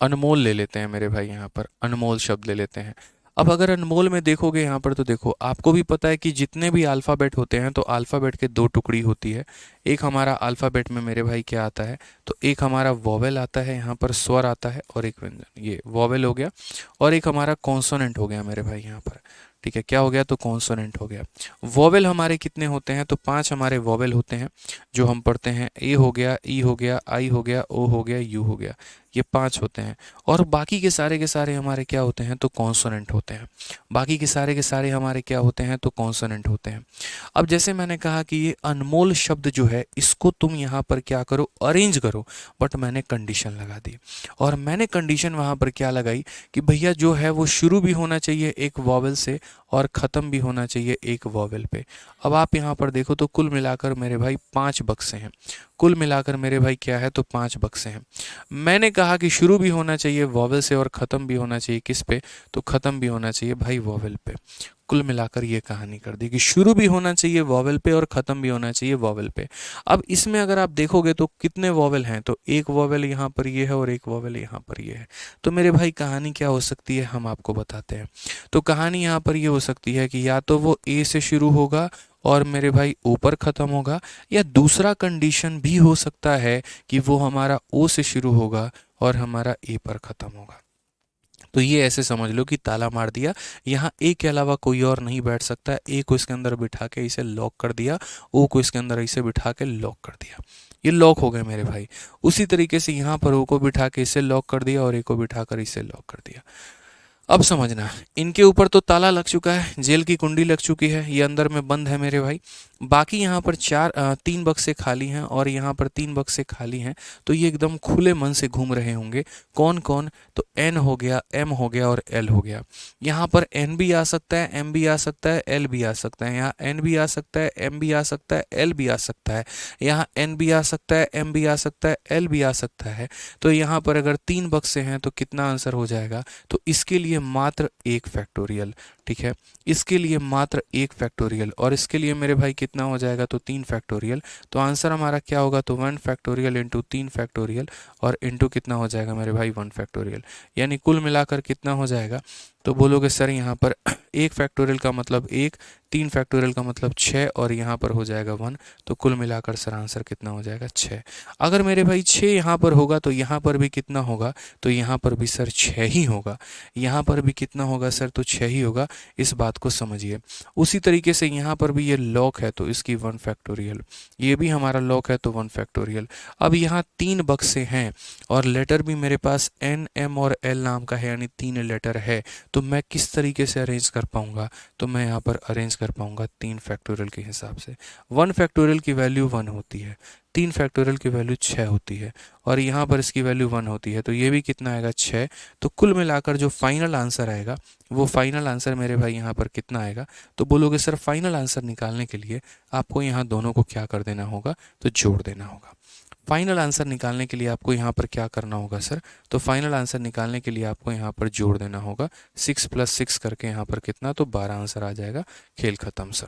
अनमोल ले लेते हैं मेरे भाई, यहाँ पर अनमोल शब्द ले लेते हैं। अब अगर अनमोल में देखोगे यहाँ पर, तो देखो आपको भी पता है कि जितने भी अल्फ़ाबेट होते हैं तो अल्फ़ाबेट के 2 टुकड़ी होती है। एक हमारा अल्फ़ाबेट में मेरे भाई क्या आता है, तो एक हमारा वॉवेल आता है, यहाँ पर स्वर आता है, और एक व्यंजन, ये वॉवेल हो गया, और एक हमारा कॉन्सोनेंट हो गया मेरे भाई यहाँ पर। ठीक है, क्या हो गया, तो कॉन्सोनेंट हो गया। वॉवेल हमारे कितने होते हैं, तो 5 हमारे वॉवेल होते हैं जो हम पढ़ते हैं। ए हो गया, ई हो गया, आई हो गया, ओ हो गया, यू हो गया, ये 5 होते हैं। और बाकी के सारे हमारे क्या होते हैं, तो कॉन्सोनेंट होते हैं। बाकी के सारे हमारे क्या होते हैं, तो कॉन्सोनेंट होते हैं। अब जैसे मैंने कहा कि ये अनमोल शब्द जो है इसको तुम यहाँ पर क्या करो, अरेंज करो, बट मैंने कंडीशन लगा दी। और मैंने कंडीशन वहाँ पर क्या लगाई कि भैया जो है वो शुरू भी होना चाहिए एक वॉवेल से और ख़त्म भी होना चाहिए एक वॉवेल पे। अब आप यहाँ पर देखो तो कुल मिलाकर मेरे भाई 5 बक्से हैं। कुल मिलाकर मेरे भाई क्या है, तो 5 बक्से हैं। मैंने कहा कि शुरू भी होना चाहिए वॉवेल से और ख़त्म भी होना चाहिए किस पे, तो ख़त्म भी होना चाहिए भाई वॉवेल पे। कुल मिलाकर ये कहानी कर दी कि शुरू भी होना चाहिए वॉवेल पे और ख़त्म भी होना चाहिए वॉवेल पे। अब इसमें अगर आप देखोगे तो कितने वॉवेल हैं, तो एक वॉवेल यहाँ पर ये है और एक वॉवेल यहाँ पर ये है। तो मेरे भाई कहानी क्या हो सकती है, हम आपको बताते हैं। तो कहानी यहाँ पर ये हो सकती है कि या तो वो ए से शुरू होगा और मेरे भाई ऊपर ख़त्म होगा, या दूसरा कंडीशन भी हो सकता है कि वो हमारा ओ से शुरू होगा और हमारा ए पर ख़त्म होगा। तो ये ऐसे समझ लो कि ताला मार दिया, यहाँ ए के अलावा कोई और नहीं बैठ सकता। ए को इसके अंदर बिठा के इसे लॉक कर दिया, ओ को इसके अंदर इसे बिठा के लॉक कर दिया, ये लॉक हो गए मेरे भाई। उसी तरीके से यहाँ पर ओ को बिठा के इसे लॉक कर दिया और ए को बिठा कर इसे लॉक कर दिया। अब समझना, इनके ऊपर तो ताला लग चुका है, जेल की कुंडी लग चुकी है, ये अंदर में बंद है मेरे भाई। बाकी यहाँ पर तीन बक्से खाली हैं और यहाँ पर तीन बक्से खाली हैं, तो ये एकदम खुले मन से घूम रहे होंगे। कौन कौन? तो एन हो गया, एम हो गया और एल हो गया। यहाँ पर एन भी आ सकता है, एम भी आ सकता है, एल भी आ सकता है। यहाँ एन भी आ सकता है, एम भी आ सकता है, एल भी आ सकता है। यहाँ एन भी आ सकता है, एम भी आ सकता है, एल भी आ सकता है। तो यहाँ पर अगर तीन बक्से हैं तो कितना आंसर हो जाएगा? तो इसके लिए मात्र एक फैक्टोरियल, ठीक है, इसके लिए मात्र एक फैक्टोरियल, और इसके लिए मेरे भाई कितना हो जाएगा? तो तीन फैक्टोरियल। तो आंसर हमारा क्या होगा? तो 1 फैक्टोरियल इंटू 3 फैक्टोरियल और इंटू कितना हो जाएगा मेरे भाई? 1 फैक्टोरियल। यानी कुल मिलाकर कितना हो जाएगा? तो बोलोगे सर यहाँ पर एक फैक्टोरियल का मतलब एक, तीन फैक्टोरियल का मतलब 6 और यहाँ पर हो जाएगा 1। तो कुल मिलाकर सर आंसर कितना हो जाएगा? 6। अगर मेरे भाई 6 यहाँ पर होगा तो यहाँ पर भी कितना होगा? तो यहाँ पर भी सर 6 ही होगा। यहाँ पर भी कितना होगा सर? तो 6 ही होगा। इस बात को समझिए। उसी तरीके से यहाँ पर भी ये लॉक है तो इसकी 1 फैक्टोरियल, ये भी हमारा लॉक है तो 1 फैक्टोरियल। अब यहाँ तीन बक्से हैं और लेटर भी मेरे पास एन, एम और एल नाम का है, यानी तीन लेटर है। तो मैं किस तरीके से अरेंज कर पाऊंगा? तो मैं यहाँ पर अरेंज कर पाऊंगा 3 फैक्टोरियल के हिसाब से। 1 फैक्टोरियल की वैल्यू 1 होती है, 3 फैक्टोरियल की वैल्यू 6 होती है और यहाँ पर इसकी वैल्यू 1 होती है, तो ये भी कितना आएगा? 6। तो कुल मिलाकर जो फाइनल आंसर आएगा वो फाइनल आंसर मेरे भाई यहाँ पर कितना आएगा? तो बोलोगे सर फाइनल आंसर निकालने के लिए आपको यहाँ दोनों को क्या कर देना होगा? तो जोड़ देना होगा। फाइनल आंसर निकालने के लिए आपको यहाँ पर क्या करना होगा सर? तो फाइनल आंसर निकालने के लिए आपको यहाँ पर जोड़ देना होगा 6 + 6 करके, यहाँ पर कितना? तो 12 आंसर आ जाएगा। खेल खत्म सर।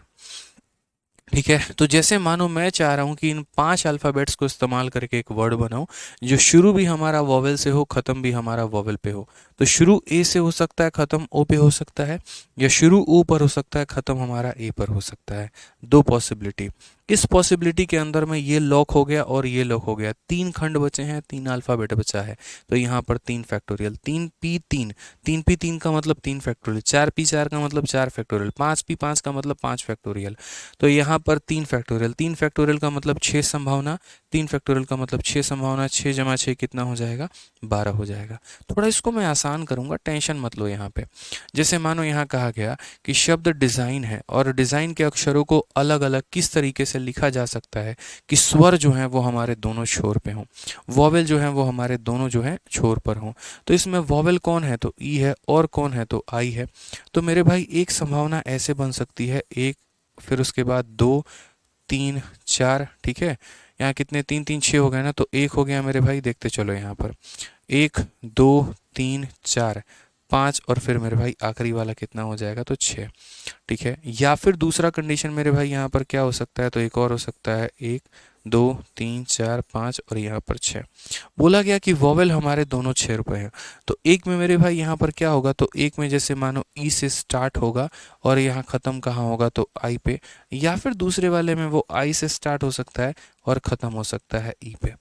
ठीक है, तो जैसे मानो मैं चाह रहा हूँ कि इन 5 अल्फ़ाबेट्स को इस्तेमाल करके एक वर्ड बनाऊँ जो शुरू भी हमारा वॉवेल से हो, ख़त्म भी हमारा वॉवेल पे हो। तो शुरू ए से हो सकता है, ख़त्म ओ पे हो सकता है, या शुरू ओ पर हो सकता है, ख़त्म हमारा ए पर हो सकता है। दो पॉसिबिलिटी। इस पॉसिबिलिटी के अंदर में ये लॉक हो गया और ये लॉक हो गया। 3 खंड बचे हैं, 3 अल्फ़ाबेट बचा है। तो यहाँ पर 3 फैक्टोरियल, 3p3, 3p3 का मतलब 3 फैक्टोरियल, 4p4 का मतलब 4 फैक्टोरियल, 5p5 का मतलब 5 फैक्टोरियल। तो यहाँ पर 3 फैक्टोरियल, 3 फैक्टोरियल का मतलब 6 संभावना, 3 फैक्टोरियल का मतलब 6 संभावना, 6 जमा 6 कितना हो जाएगा? 12 हो जाएगा। थोड़ा इसको मैं आसान करूँगा, टेंशन मत लो यहाँ पे। जैसे मानो यहाँ कहा गया कि शब्द डिज़ाइन है और डिज़ाइन के अक्षरों को अलग अलग किस तरीके से लिखा जा सकता है कि स्वर जो हैं वो हमारे दोनों छोर पे हों, वॉवेल जो हैं वो हमारे दोनों जो हैं छोर पर हों। तो इसमें वॉवेल कौन है? तो ई है, और कौन है? तो आई है। तो मेरे भाई एक संभावना ऐसे बन सकती है, एक, फिर उसके बाद 2, 3, 4, ठीक है। यहाँ कितने? 3 3 6 हो गए ना, तो एक हो गया मेरे भाई, देखते चलो यहाँ पर 1 2 3 4 5 और फिर मेरे भाई आखिरी वाला कितना हो जाएगा? तो 6, ठीक है। या फिर दूसरा कंडीशन मेरे भाई यहाँ पर क्या हो सकता है? तो एक और हो सकता है, 1 2 3 4 5 और यहाँ पर 6। बोला गया कि वॉवेल हमारे दोनों छोर पे हैं। तो एक में मेरे भाई यहाँ पर क्या होगा? तो एक में जैसे मानो ई से स्टार्ट होगा और यहाँ ख़त्म कहाँ होगा? तो आई पे। या फिर दूसरे वाले में वो आई से स्टार्ट हो सकता है और ख़त्म हो सकता है ई पे।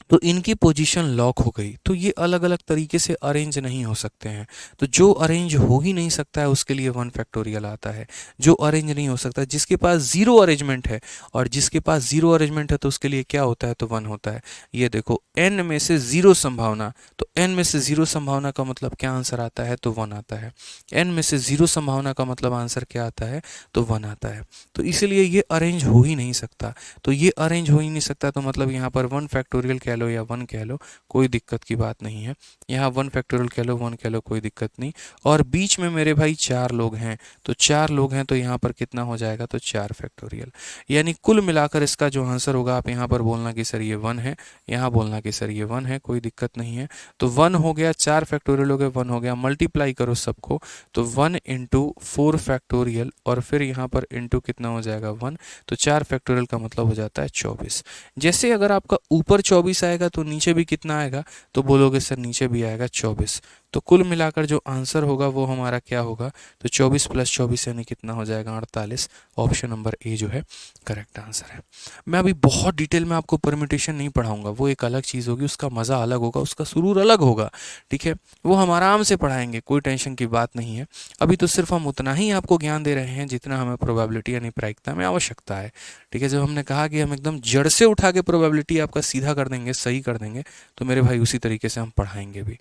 तो इनकी पोजीशन लॉक हो गई, तो ये अलग अलग तरीके से अरेंज नहीं हो सकते हैं। तो जो अरेंज हो ही नहीं सकता है उसके लिए 1 फैक्टोरियल आता है। जो अरेंज नहीं हो सकता, जिसके पास जीरो अरेंजमेंट है, और जिसके पास जीरो अरेंजमेंट है तो उसके लिए क्या होता है? तो 1 होता है। ये देखो, n में से जीरो संभावना, तो n में से जीरो संभावना का मतलब क्या आंसर आता है? तो 1 आता है। n में से जीरो संभावना का मतलब आंसर क्या आता है? तो 1 आता है। तो इसलिए ये अरेंज हो ही नहीं सकता। तो ये अरेंज हो ही नहीं सकता, तो मतलब यहाँ पर 1 फैक्टोरियल कह लो या 1 कह लो, कोई दिक्कत की बात नहीं है। यहाँ 1 फैक्टोरियल कह लो, 1 कह लो, कोई दिक्कत नहीं। और बीच में मेरे भाई 4 लोग हैं, तो 4 लोग हैं तो यहाँ पर कितना हो जाएगा? तो 4 फैक्टोरियल। यानी कुल मिलाकर इसका जो आंसर होगा, आप यहाँ पर बोलना कि सर ये 1 है, यहाँ बोलना कि सर ये 1 है, कोई दिक्कत नहीं है। तो 1 हो गया, 4 फैक्टोरियल हो गया, 1 हो गया, मल्टीप्लाई करो सबको, तो 1 इंटू 4 फैक्टोरियल और फिर यहाँ पर इंटू कितना हो जाएगा? 1। तो 4 फैक्टोरियल का मतलब हो जाता है 24। जैसे अगर आपका ऊपर 24 आएगा तो नीचे भी कितना आएगा? तो बोलोगे सर नीचे भी आएगा 24। तो कुल मिलाकर जो आंसर होगा वो हमारा क्या होगा? तो 24 + 24 यानी कितना हो जाएगा? 48। ऑप्शन नंबर ए जो है करेक्ट आंसर है। मैं अभी बहुत डिटेल में आपको परम्यूटेशन नहीं पढ़ाऊंगा, वो एक अलग चीज़ होगी, उसका मज़ा अलग होगा, उसका सुरूर अलग होगा, ठीक है। वो हम आराम से पढ़ाएंगे, कोई टेंशन की बात नहीं है। अभी तो सिर्फ हम उतना ही आपको ज्ञान दे रहे हैं जितना हमें प्रोबेबिलिटी यानी प्रायिकता में आवश्यकता है, ठीक है। जब हमने कहा कि हम एकदम जड़ से उठा के प्रोबेबिलिटी आपका सीधा कर देंगे, सही कर देंगे, तो मेरे भाई उसी तरीके से हम पढ़ाएंगे भी।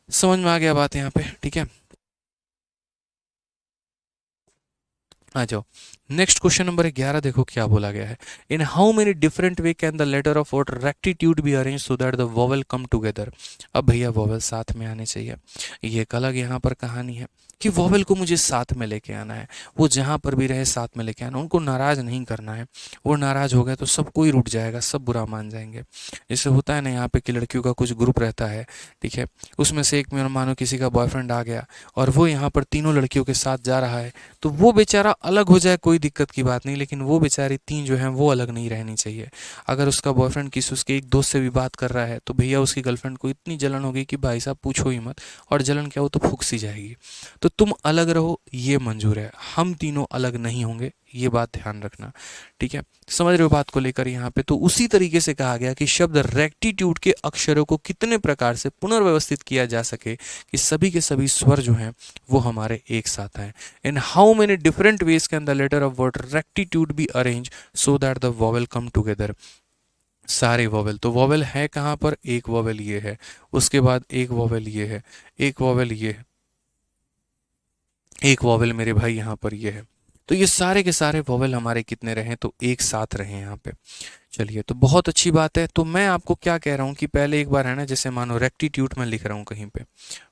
समझ में आ गया बात यहाँ पे, ठीक है। आ जाओ। नेक्स्ट क्वेश्चन नंबर 11 देखो क्या बोला गया है। In how many different way can the letter of word rectitude be arrange so that the vowel come together. अब भैया वोवेल साथ में आने चाहिए। ये एक अलग यहाँ पर कहानी है कि वोवेल को मुझे साथ में लेके आना है। वो जहाँ पर भी रहे साथ में लेके आना, उनको नाराज नहीं करना है। वो नाराज हो गए तो सब कोई रूठ जाएगा, सब बुरा मान जाएंगे। जैसे होता है ना यहाँ पे कि लड़कियों का कुछ ग्रुप रहता है, ठीक है, उसमें से एक में मानो किसी का बॉयफ्रेंड आ गया और वो यहाँ पर तीनों लड़कियों के साथ जा रहा है, तो वो बेचारा अलग हो जाए कोई दिक्कत की बात नहीं, लेकिन वो बेचारी तीन जो हैं वो अलग नहीं रहनी चाहिए। अगर उसका बॉयफ्रेंड किसी उसके एक दोस्त से भी बात कर रहा है तो भैया उसकी गर्लफ्रेंड को इतनी जलन होगी कि भाई साहब पूछो ही मत, और जलन क्या, वो तो फूक सी जाएगी। तो तुम अलग रहो ये मंजूर है, हम तीनों अलग नहीं होंगे, ये बात ध्यान रखना, ठीक है। समझ रहे हो बात को लेकर यहाँ पे। तो उसी तरीके से कहा गया कि शब्द रेक्टिट्यूड के अक्षरों को कितने प्रकार से पुनर्व्यवस्थित किया जा सके कि सभी के सभी स्वर जो हैं वो हमारे एक साथ आए। In how many different ways can the letter of word rectitude be arranged so that the vowel come together? सारे वोवेल, तो वोवेल है कहाँ पर, एक वोवेल ये है, उसके बाद एक वोवेल ये है, एक वोवेल ये है, एक वोवेल मेरे भाई यहाँ पर ये है। तो ये सारे के सारे वोवेल हमारे कितने रहे, तो एक साथ रहे यहाँ पे। चलिए, तो बहुत अच्छी बात है। तो मैं आपको क्या कह रहा हूँ कि पहले एक बार है ना, जैसे मानो रेक्टिट्यूड मैं लिख रहा हूँ कहीं पे,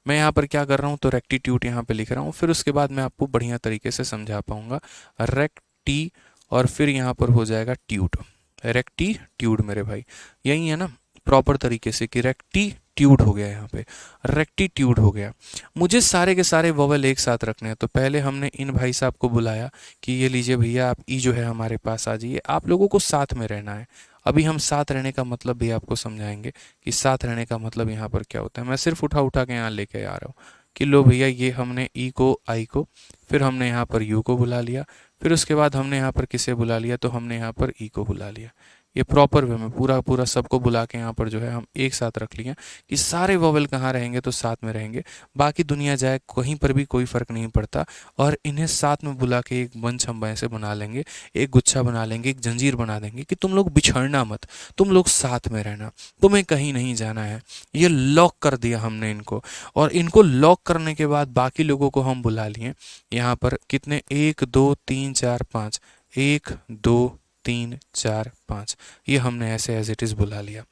मैं यहाँ पर क्या कर रहा हूँ, तो रेक्टिट्यूड यहाँ पे लिख रहा हूँ, फिर उसके बाद मैं आपको बढ़िया तरीके से समझा पाऊंगा। रेक्टी और फिर यहाँ पर हो जाएगा ट्यूड, रेक्टिट्यूड मेरे भाई, यही है ना प्रॉपर तरीके से कि रेक्टिट्यूड हो गया, यहाँ पे रेक्टिट्यूड हो गया। मुझे सारे के सारे वोवेल एक साथ रखने हैं, तो पहले हमने इन भाई साहब को बुलाया कि ये लीजिए भैया, आप ई जो है हमारे पास आ जाइए, आप लोगों को साथ में रहना है। अभी हम साथ रहने का मतलब भी आपको समझाएंगे कि साथ रहने का मतलब यहाँ पर क्या होता है। मैं सिर्फ उठा उठा के यहाँ लेके आ रहा हूँ कि लो भैया, ये हमने ई को, आई को, फिर हमने यहाँ पर यू को बुला लिया, फिर उसके बाद हमने यहाँ पर किसे बुला लिया, तो हमने यहाँ पर ई को बुला लिया। ये प्रॉपर वे में पूरा पूरा सबको बुला के यहाँ पर जो है हम एक साथ रख लिए कि सारे वोवेल कहाँ रहेंगे, तो साथ में रहेंगे। बाकी दुनिया जाए कहीं पर भी कोई फ़र्क नहीं पड़ता, और इन्हें साथ में बुला के एक मंच हम ऐसे बना लेंगे, एक गुच्छा बना लेंगे, एक जंजीर बना देंगे कि तुम लोग बिछड़ना मत, तुम लोग साथ में रहना, तुम्हें कहीं नहीं जाना है। ये लॉक कर दिया हमने इनको, और इनको लॉक करने के बाद बाकी लोगों को हम बुला लिए यहाँ पर, कितने, 1 2 3 4 5, 1 2 3 4 5, ये हमने ऐसे एज इट इज़ बुला लिया।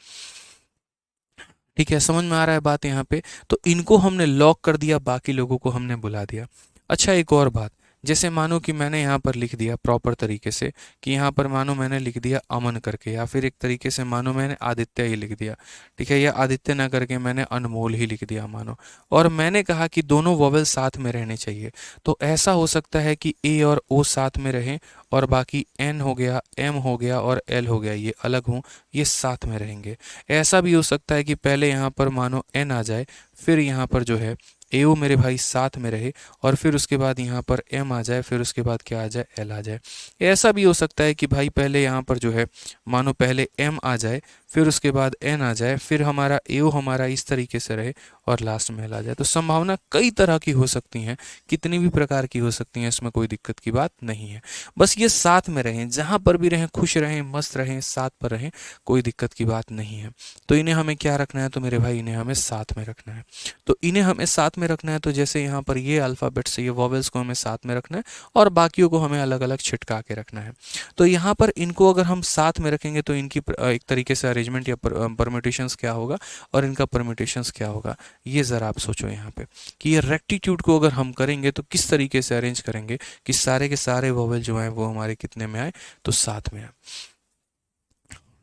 ठीक है, समझ में आ रहा है बात यहाँ पे। तो इनको हमने लॉक कर दिया, बाकी लोगों को हमने बुला दिया। अच्छा, एक और बात, जैसे मानो कि मैंने यहाँ पर लिख दिया प्रॉपर तरीके से कि यहाँ पर मानो मैंने लिख दिया अमन करके, या फिर एक तरीके से मानो मैंने आदित्य ही लिख दिया, ठीक है, या आदित्य ना करके मैंने अनमोल ही लिख दिया मानो, और मैंने कहा कि दोनों वोवेल साथ में रहने चाहिए। तो ऐसा हो सकता है कि ए और ओ साथ में रहें, और बाकी एन हो गया, एम हो गया और एल हो गया, ये अलग हों, ये साथ में रहेंगे। ऐसा भी हो सकता है कि पहले यहाँ पर मानो एन आ जाए, फिर यहाँ पर जो है एओ मेरे भाई साथ में रहे, और फिर उसके बाद यहाँ पर एम आ जाए, फिर उसके बाद क्या आ जाए, एल आ जाए। ऐसा भी हो सकता है कि भाई पहले यहाँ पर जो है मानो पहले एम आ जाए, फिर उसके बाद एन आ जाए, फिर हमारा एओ हमारा इस तरीके से रहे, और लास्ट में एल आ जाए। तो संभावना कई तरह की हो सकती हैं, कितनी भी प्रकार की हो सकती हैं, इसमें कोई दिक्कत की बात नहीं है। बस ये साथ में रहें, जहाँ पर भी रहें खुश रहें, मस्त रहें, साथ पर रहें, कोई दिक्कत की बात नहीं है। तो इन्हें हमें क्या रखना है, तो मेरे भाई इन्हें हमें साथ में रखना है। तो इन्हें हमें साथ में रखना है, तो जैसे यहाँ पर ये अल्फ़ाबेट्स, ये वॉवेल्स को हमें साथ में रखना है, और बाकियों को हमें अलग अलग छिटका के रखना है। तो यहाँ पर इनको अगर हम साथ में रखेंगे तो इनकी एक तरीके से अरेंजमेंट या परम्यूटेशंस क्या होगा, और इनका परम्यूटेशंस क्या होगा, ये ज़रा आप सोचो यहाँ पे कि ये रेक्टिट्यूड को अगर हम करेंगे तो किस तरीके से अरेंज करेंगे कि सारे के सारे वॉवेल जो हैं वो हमारे कितने में आए, तो साथ में आए।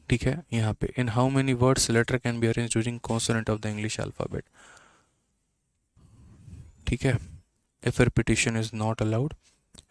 ठीक है, यहाँ पे in how many words letter can be arrange using consonant of the English alphabet. ठीक है, if repetition is not allowed,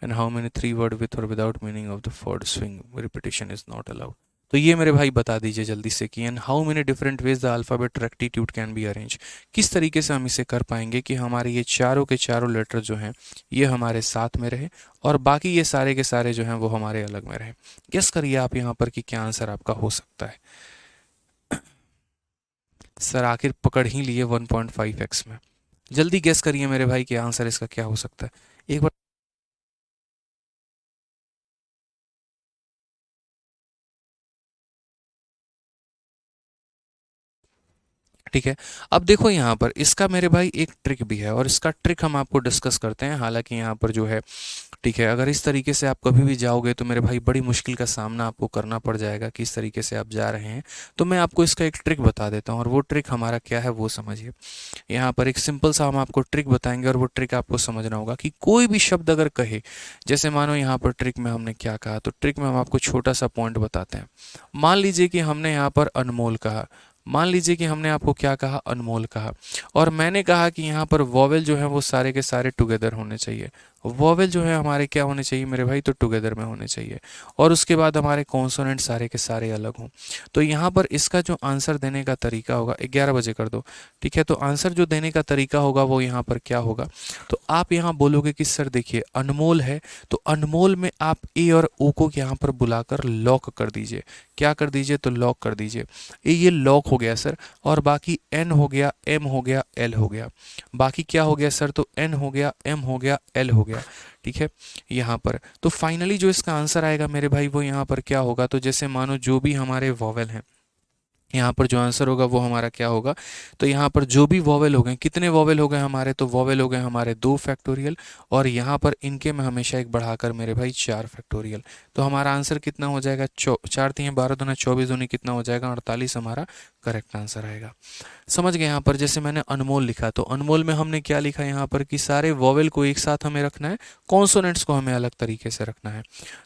and how many three word with or without meaning of the word swing repetition is not allowed। तो ये मेरे भाई बता दीजिए जल्दी से कि and how many different veg the alphabet rectitude can be arrange, किस तरीके से हम इसे कर पाएंगे कि हमारे ये चारों के चारों लेटर जो हैं ये हमारे साथ में रहे, और बाकी ये सारे के सारे जो हैं वो हमारे अलग में रहे। गेस करिए आप यहाँ पर कि क्या आंसर आपका हो सकता है। सर आखिर पकड़ ही लिए 1.5x में, जल्दी गेस करिए मेरे भाई कि आंसर इसका क्या हो सकता है। एक बार ठीक है, अब देखो यहाँ पर इसका मेरे भाई एक ट्रिक भी है, और इसका ट्रिक हम आपको डिस्कस करते हैं। हालांकि यहाँ पर जो है ठीक है। अगर इस तरीके से आप कभी भी जाओगे तो मेरे भाई बड़ी मुश्किल का सामना आपको करना पड़ जाएगा कि इस तरीके से आप जा रहे हैं। तो मैं आपको इसका एक ट्रिक बता देता हूँ और वो ट्रिक हमारा क्या है वो समझिए। यहाँ पर एक सिंपल सा हम आपको ट्रिक बताएंगे और वो ट्रिक आपको समझना होगा कि कोई भी शब्द अगर कहे, जैसे मानो यहाँ पर ट्रिक में हमने क्या कहा, तो ट्रिक में हम आपको छोटा सा पॉइंट बताते हैं। मान लीजिए कि हमने यहाँ पर अनमोल कहा, मान लीजिए कि हमने आपको क्या कहा, अनमोल कहा, और मैंने कहा कि यहाँ पर वॉवेल जो है वो सारे के सारे टुगेदर होने चाहिए। वॉवेल जो है हमारे क्या होने चाहिए मेरे भाई, तो टुगेदर में होने चाहिए। और उसके बाद हमारे कॉन्सोनेंट सारे के सारे अलग हों। तो यहाँ पर इसका जो आंसर देने का तरीका होगा, 11 बजे कर दो, ठीक है। तो आंसर जो देने का तरीका होगा वो यहाँ पर क्या होगा, तो आप यहाँ बोलोगे कि सर देखिए अनमोल है, तो अनमोल में आप ए और ओ को यहाँ पर बुलाकर लॉक कर दीजिए। क्या कर दीजिए, तो लॉक कर दीजिए। ये लॉक हो गया सर। और बाकी एन हो गया, एम हो गया, एल हो गया। बाकी क्या हो गया सर, तो एन हो गया, एम हो गया, एल हो गया। ठीक है। यहाँ पर तो फाइनली जो इसका आंसर आएगा मेरे भाई वो यहाँ पर क्या होगा, तो जैसे मानो जो भी हमारे वॉवेल हैं, यहाँ पर जो आंसर होगा वो हमारा क्या होगा, तो यहाँ पर जो भी वॉवेल हो गए, कितने वॉवेल हो गए हमारे, तो वॉवेल हो गए हमारे 2 फैक्टोरियल, और यहाँ पर इनके में हमेशा एक बढ़ाकर मेरे भाई 4 फैक्टोरियल। तो हमारा आंसर कितना हो जाएगा, 4 3 12 दूना 24 दूनी कितना हो जाएगा, 48 हमारा करेक्ट आंसर आएगा। समझ गए। यहाँ पर जैसे मैंने अनमोल लिखा, तो अनमोल में हमने क्या लिखा यहाँ पर कि सारे वॉवेल को एक साथ हमें रखना है, कॉन्सोनेंट्स को हमें अलग तरीके से रखना है।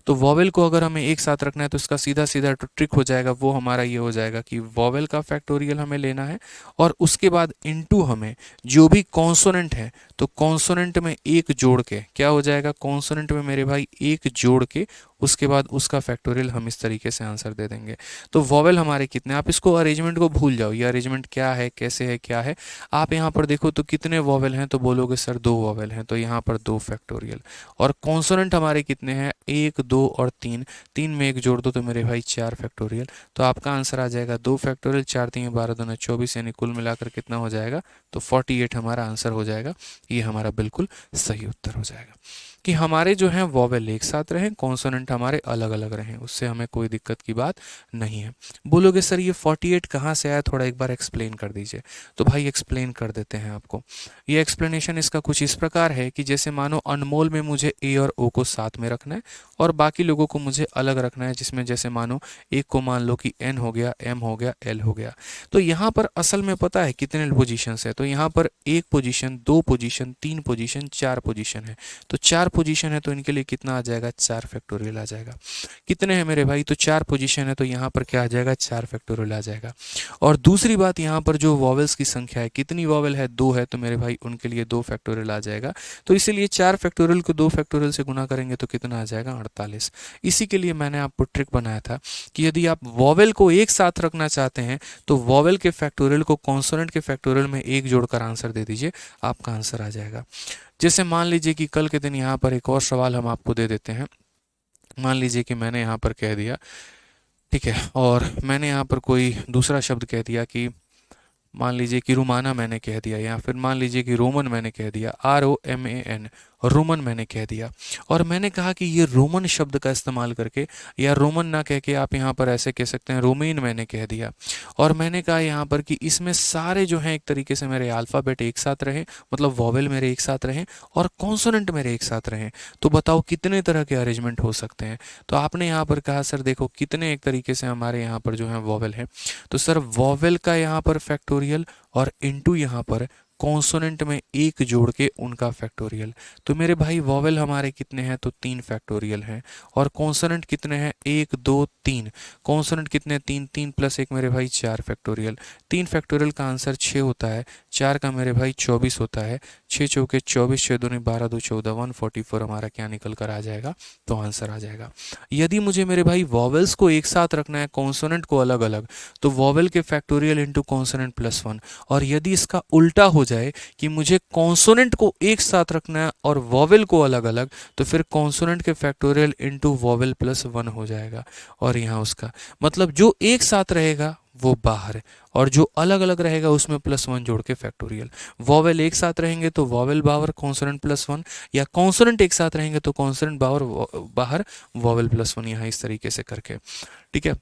तो वॉवेल को अगर हमें एक साथ रखना है तो इसका सीधा सीधा ट्रिक हो जाएगा, वो हमारा ये हो जाएगा कि वॉवेल का फैक्टोरियल हमें लेना है, और उसके बाद इनटू हमें जो भी कॉन्सोनेंट है, तो कॉन्सोनेंट में एक जोड़ के क्या हो जाएगा, कॉन्सोनेंट में मेरे भाई एक जोड़ के उसके बाद उसका फैक्टोरियल हम इस तरीके से आंसर दे देंगे। तो वॉवेल हमारे कितने, आप इसको अरेंजमेंट को भूल जाओ, ये अरेंजमेंट क्या है, कैसे है, क्या है। आप यहाँ पर देखो तो कितने वॉवेल हैं, तो बोलोगे सर 2 वॉवेल हैं, तो यहाँ पर 2 फैक्टोरियल। और कॉन्सोनेंट हमारे कितने हैं, 1 2 और 3, 3 में एक जोड़ दो तो मेरे भाई 4 फैक्टोरियल। तो आपका आंसर आ जाएगा 2 फैक्टोरियल, 4 3 12 दूना 24, यानी कुल मिलाकर कितना हो जाएगा, तो 48 हमारा आंसर हो जाएगा। ये हमारा बिल्कुल सही उत्तर हो जाएगा कि हमारे जो हैं वॉवेल एक साथ रहें, कॉन्सोनेंट हमारे अलग अलग रहें, उससे हमें कोई दिक्कत की बात नहीं है। बोलोगे सर ये 48 कहाँ से आया, थोड़ा एक बार एक्सप्लेन कर दीजिए। तो भाई एक्सप्लेन कर देते हैं आपको। ये एक्सप्लेनेशन इसका कुछ इस प्रकार है कि जैसे मानो अनमोल में मुझे ए और ओ को साथ में रखना है और बाकी लोगों को मुझे अलग रखना है, जिसमें जैसे मानो एक को मान लो कि एन हो गया, एम हो गया, एल हो गया। तो यहाँ पर असल में पता है कितने पोजीशन है, तो यहाँ पर 1 पोजीशन, 2 पोजीशन, 3 पोजीशन, 4 पोजीशन है। तो 4 पोजीशन है तो इनके लिए कितना आ जाएगा, 4 फैक्टोरियल आ जाएगा। कितने हैं मेरे भाई, तो 4 पोजीशन है तो यहाँ पर क्या आ जाएगा, 4 फैक्टोरियल आ जाएगा। और दूसरी बात यहाँ पर जो वॉवेल्स की संख्या है, कितनी वॉवेल है, 2 है, तो मेरे भाई उनके लिए 2 फैक्टोरियल आ जाएगा। तो इसीलिए 4 फैक्टोरियल को 2 फैक्टोरियल से गुना करेंगे तो कितना आ जाएगा, 48। इसी के लिए मैंने आपको ट्रिक बनाया था कि यदि आप वॉवेल को एक साथ रखना चाहते हैं तो वॉवेल के फैक्टोरियल को कॉन्सोनेंट के फैक्टोरियल में एक जोड़कर आंसर दे दीजिए, आपका आंसर आ जाएगा। जैसे मान लीजिए कि कल के दिन यहाँ पर एक और सवाल हम आपको दे देते हैं। मान लीजिए कि मैंने यहाँ पर कह दिया, ठीक है, और मैंने यहाँ पर कोई दूसरा शब्द कह दिया कि मान लीजिए कि रुमाना मैंने कह दिया, या फिर मान लीजिए कि रोमन मैंने कह दिया, ROMAN, रोमन मैंने कह दिया। और मैंने कहा कि ये रोमन शब्द का इस्तेमाल करके, या रोमन ना कह के आप यहाँ पर ऐसे कह सकते हैं, रोमेन मैंने कह दिया। और मैंने कहा यहाँ पर कि इसमें सारे जो हैं एक तरीके से मेरे अल्फ़ाबेट एक साथ रहें, मतलब वॉवेल मेरे एक साथ रहें और कॉन्सोनेंट मेरे एक साथ रहें। तो बताओ कितने तरह के अरेंजमेंट हो सकते हैं। तो आपने यहाँ पर कहा सर देखो कितने एक तरीके से हमारे यहाँ पर जो है वॉवेल है, तो सर वॉवेल का यहाँ पर फैक्टोरियल और इनटू यहाँ पर कॉन्सोनेंट में एक जोड़ के उनका फैक्टोरियल। तो मेरे भाई वॉवेल हमारे कितने हैं, तो 3 फैक्टोरियल हैं। और कॉन्सोनेंट कितने हैं, 1 2 3। कॉन्सोनेंट कितने, 3 3 प्लस 1 मेरे भाई 4 फैक्टोरियल। 3 फैक्टोरियल का आंसर 6 होता है, 4 का मेरे भाई 24 होता है। 6 चौके 24, 6 दूनी 12, 2 14, 144 हमारा क्या निकल कर आ जाएगा, तो आंसर आ जाएगा। यदि मुझे मेरे भाई वॉवेल्स को एक साथ रखना है, कॉन्सोनेंट को अलग अलग, तो वॉवेल के फैक्टोरियल इंटू कॉन्सोनेंट प्लस 1। और यदि इसका उल्टा हो जाए कि मुझे कॉन्सोनेंट को एक साथ रखना है और वॉवेल को अलग अलग, तो फिर कॉन्सोनेंट के फैक्टोरियल इंटू वॉवेल प्लस 1 हो जाएगा। और यहाँ उसका मतलब जो एक साथ रहेगा वो बाहर है, और जो अलग अलग रहेगा उसमें प्लस 1 जोड़ के फैक्टोरियल। वॉवेल एक साथ रहेंगे तो वॉवेल बाहर कॉन्सोनेंट प्लस 1, या कॉन्सोनेंट एक साथ रहेंगे तो कॉन्सोनेंट बाहर वॉवेल प्लस 1, यहाँ इस तरीके से करके, ठीक है।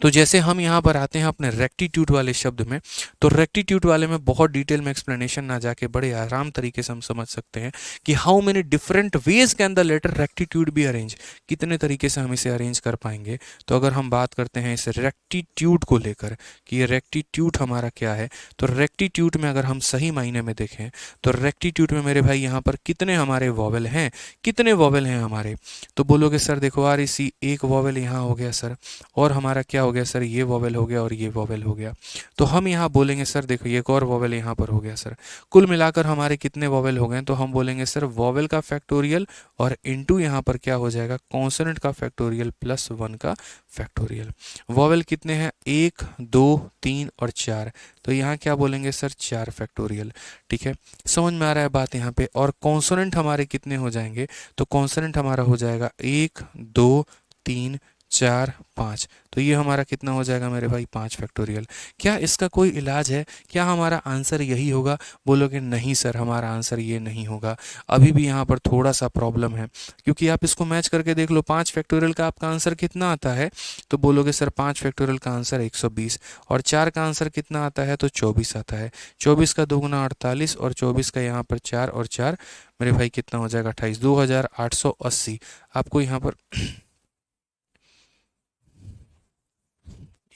तो जैसे हम यहाँ पर आते हैं अपने रेक्टिट्यूड वाले शब्द में, तो रेक्टिट्यूड वाले में बहुत डिटेल में एक्सप्लेनेशन ना जाके बड़े आराम तरीके से हम समझ सकते हैं कि how many different ways can the letter rectitude be arrange, कितने तरीके से हम इसे अरेंज कर पाएंगे। तो अगर हम बात करते हैं इस रेक्टिट्यूड को लेकर कि ये रेक्टिट्यूड हमारा क्या है, तो रेक्टिट्यूड में अगर हम सही मायने में देखें तो रेक्टिट्यूड में मेरे भाई यहाँ पर कितने हमारे वॉवेल हैं, कितने वॉवेल हैं हमारे। तो बोलोगे सर देखो यार इसी एक वॉवेल यहाँ हो गया सर, और हमारा क्या हो गया सर, ये वॉवेल हो गया और ये वॉवेल हो गया। तो हम यहाँ बोलेंगे सर देखो ये एक और वॉवेल यहाँ पर हो गया सर, कुल मिलाकर हमारे कितने वॉवेल हो गए। तो हम बोलेंगे सर वॉवेल का फैक्टोरियल और इनटू यहाँ पर क्या हो जाएगा, कॉन्सोनेंट का फैक्टोरियल प्लस 1 का फैक्टोरियल। वॉवेल कितने हैं, 1 2 3 और 4, तो यहाँ क्या बोलेंगे सर 4 फैक्टोरियल। ठीक है, समझ में आ रहा है बात यहाँ पे। और कॉन्सोनेंट हमारे कितने हो जाएंगे, तो कॉन्सोनेंट हमारा हो जाएगा 1 2 3 4 5, तो ये हमारा कितना हो जाएगा मेरे भाई 5 फैक्टोरियल। क्या इसका कोई इलाज है, क्या हमारा आंसर यही होगा। बोलोगे नहीं सर हमारा आंसर ये नहीं होगा, अभी भी यहाँ पर थोड़ा सा प्रॉब्लम है, क्योंकि आप इसको मैच करके देख लो 5 फैक्टोरियल का आपका आंसर कितना आता है। तो बोलोगे सर 5 फैक्टोरियल का आंसर 120, और 4 का आंसर कितना आता है, तो 24 आता है। 24 का दोगुना 48, और 24 का यहाँ पर 4 और 4 मेरे भाई कितना हो जाएगा 28, 2880। आपको यहाँ पर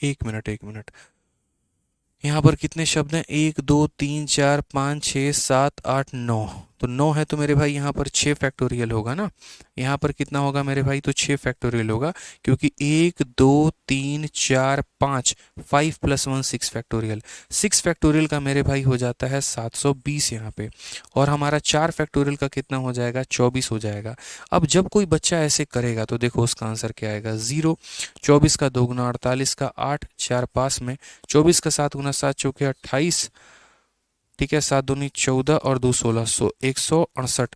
एक मिनट, यहाँ पर कितने शब्द हैं, 1 2 3 4 5 6 7 8 9, तो 9 है तो मेरे भाई यहाँ पर 6 फैक्टोरियल होगा ना। यहाँ पर कितना होगा मेरे भाई, तो 6 फैक्टोरियल होगा, क्योंकि 1 2 3 4 5, 5 प्लस 1 6 फैक्टोरियल। 6 फैक्टोरियल का मेरे भाई हो जाता है 720 यहाँ पे, और हमारा 4 फैक्टोरियल का कितना हो जाएगा, 24 हो जाएगा। अब जब कोई बच्चा ऐसे करेगा तो देखो उसका आंसर क्या आएगा, 0। 24 का दोगुना 48 का 8, 4 पास में, 24 का 7 गुना 7 चौके 28, ठीक है, 7 दूनी 14 और 2 16, 168।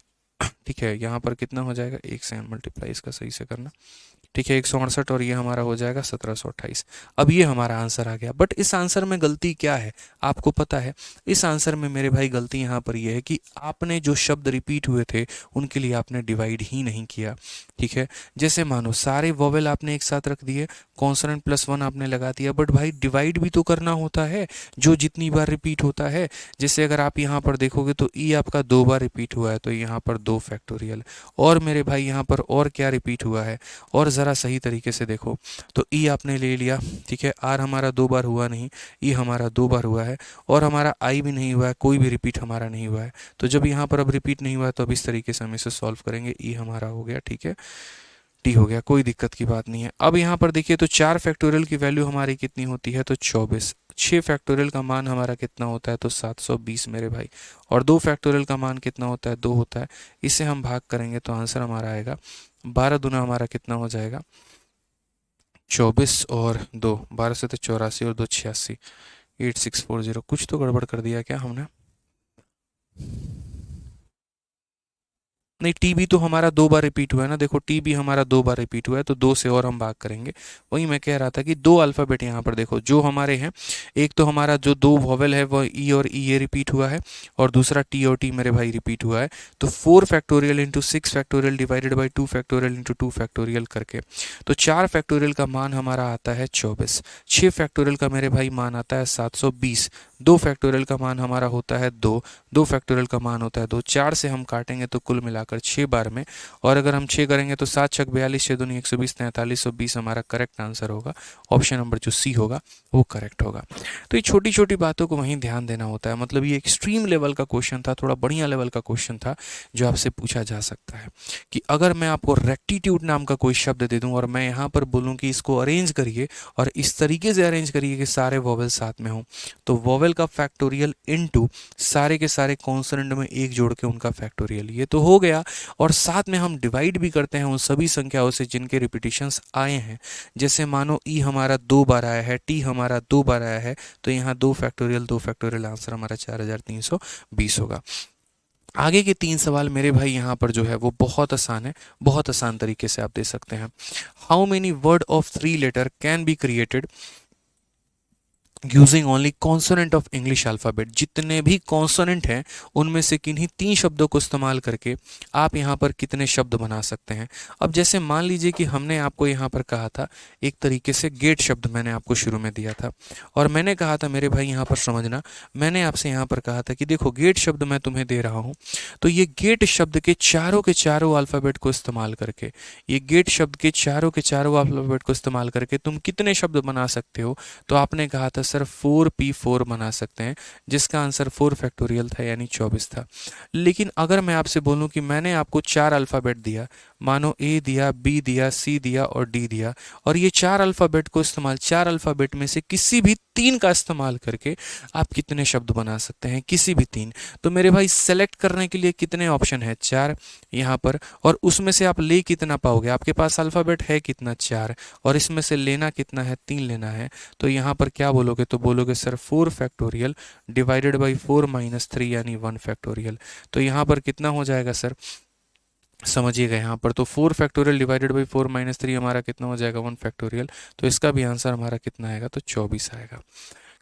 ठीक है, यहाँ पर कितना हो जाएगा, एक से मल्टीप्लाई इसका सही से करना, ठीक है 168, और ये हमारा हो जाएगा 1728। अब ये हमारा आंसर आ गया। बट इस आंसर में गलती क्या है आपको पता है, इस आंसर में मेरे भाई गलती यहाँ पर ये है कि आपने जो शब्द रिपीट हुए थे उनके लिए आपने डिवाइड ही नहीं किया। ठीक है, जैसे मानो सारे वोवेल आपने एक साथ रख दिए, कॉन्सोनेंट प्लस 1 आपने लगा दिया, बट भाई डिवाइड भी तो करना होता है जो जितनी बार रिपीट होता है। जैसे अगर आप यहाँ पर देखोगे तो ई आपका 2 बार रिपीट हुआ है, तो यहाँ पर 2 फैक्टोरियल। और मेरे भाई यहाँ पर और क्या रिपीट हुआ है, और ज़रा सही तरीके से देखो, तो ई आपने ले लिया, ठीक है, आर हमारा 2 बार हुआ नहीं, ई हमारा 2 बार हुआ है, और हमारा आई भी नहीं हुआ है, कोई भी रिपीट हमारा नहीं हुआ है। तो जब यहाँ पर अब रिपीट नहीं हुआ है तो अब इस तरीके से हम इसे सॉल्व करेंगे, ई हमारा हो गया, ठीक है, टी हो गया, कोई दिक्कत की बात नहीं है। अब यहाँ पर देखिए तो 4 फैक्टोरियल की वैल्यू हमारी कितनी होती है, तो 24। 6 फैक्टोरियल का मान हमारा कितना होता है, तो 720 मेरे भाई, और 2 फैक्टोरियल का मान कितना होता है, 2 होता है। इसे हम भाग करेंगे तो आंसर हमारा आएगा 12 दूना हमारा कितना हो जाएगा, 24 और 2, 12 से तो 84 और 2 86, 8640। कुछ तो गड़बड़ कर दिया क्या हमने, नहीं, टी भी तो हमारा 2 बार रिपीट हुआ है ना, देखो टी भी हमारा 2 बार रिपीट हुआ है, तो 2 से और हम भाग करेंगे। वही मैं कह रहा था कि 2 अल्फ़ाबेट यहाँ पर देखो जो हमारे हैं, एक तो हमारा जो 2 वॉवेल है वो ई और ई ये रिपीट हुआ है, और दूसरा टी और टी मेरे भाई रिपीट हुआ है। तो 4 factorial into 6 factorial divided by 2 factorial into 2 factorial करके, तो 4 फैक्टोरियल का मान हमारा आता है 24, 6 फैक्टोरियल का मेरे भाई मान आता है 720, 2 फैक्टोरियल का मान हमारा होता है 2, 2 फैक्टोरियल का मान होता है 2, 4 से हम काटेंगे तो कुल मिलाकर 6 बार में, और अगर हम 6 करेंगे तो 7 छक 42, 6 दूनी 120, 4320 हमारा करेक्ट आंसर होगा। ऑप्शन नंबर जो सी होगा वो करेक्ट होगा। तो ये छोटी छोटी बातों को वहीं ध्यान देना होता है, मतलब ये एक्सट्रीम लेवल का क्वेश्चन था, थोड़ा बढ़िया लेवल का क्वेश्चन था जो आपसे पूछा जा सकता है कि अगर मैं आपको रेक्टिट्यूड नाम का कोई शब्द दे दूं और मैं यहाँ पर बोलूँ कि इसको अरेंज करिए और इस तरीके से अरेंज करिए कि सारे वोवेल साथ में हों, तो वोवेल का फैक्टोरियल इनटू सारे के सारे कॉन्सोनेंट में एक जोड़ के उनका फैक्टोरियल, ये तो हो गया। और साथ में हम डिवाइड भी करते हैं उन सभी संख्याओं से जिनके रिपीटिशंस आए हैं। जैसे मानो ई हमारा 2 बार आया है, टी हमारा 2 बार आया है, तो यहाँ 2 फैक्टोरियल 2 फैक्टोरियल, आंसर हमारा 4320 होगा। आगे के 3 सवाल मेरे भाई यहाँ पर जो है वो बहुत आसान है, बहुत आसान तरीके से आप दे सकते हैं। How many word of 3 letter can be created using only consonant of English alphabet. जितने भी कॉन्सोनेंट हैं उनमें से किन्हीं 3 शब्दों को इस्तेमाल करके आप यहाँ पर कितने शब्द बना सकते हैं। अब जैसे मान लीजिए कि हमने आपको यहाँ पर कहा था, एक तरीके से गेट शब्द मैंने आपको शुरू में दिया था, और मैंने कहा था मेरे भाई यहाँ पर समझना, मैंने आपसे यहाँ पर कहा था कि देखो गेट शब्द मैं तुम्हें दे रहा हूँ, तो ये गेट शब्द के चारों अल्फ़ाबेट को इस्तेमाल करके, ये गेट शब्द के चारों अल्फ़ाबेट को इस्तेमाल करके तुम कितने शब्द बना सकते हो। तो आपने कहा था सर 4p4 बना सकते हैं, जिसका आंसर 4 फैक्टोरियल था, यानी 24 था। लेकिन अगर मैं आपसे बोलूं कि मैंने आपको 4 अल्फ़ाबेट दिया, मानो ए दिया, बी दिया, सी दिया और डी दिया, और ये 4 अल्फ़ाबेट को इस्तेमाल, 4 अल्फ़ाबेट में से किसी भी 3 का इस्तेमाल करके आप कितने शब्द बना सकते हैं, किसी भी 3। तो मेरे भाई सेलेक्ट करने के लिए कितने ऑप्शन है, 4 यहाँ पर, और उसमें से आप ले कितना पाओगे, आपके पास अल्फ़ाबेट है कितना, 4, और इसमें से लेना कितना है, 3 लेना है। तो यहाँ पर क्या बोलोगे, तो बोलोगे sir 4 factorial divided by 4 minus 3 यानी 1 फैक्टोरियल। तो यहाँ पर कितना हो जाएगा सर, समझिएगा यहाँ पर, तो 4 फैक्टोरियल डिवाइडेड बाई 4 माइनस 3 हमारा कितना हो जाएगा, 1 फैक्टोरियल। तो इसका भी आंसर हमारा कितना आएगा, तो 24 आएगा।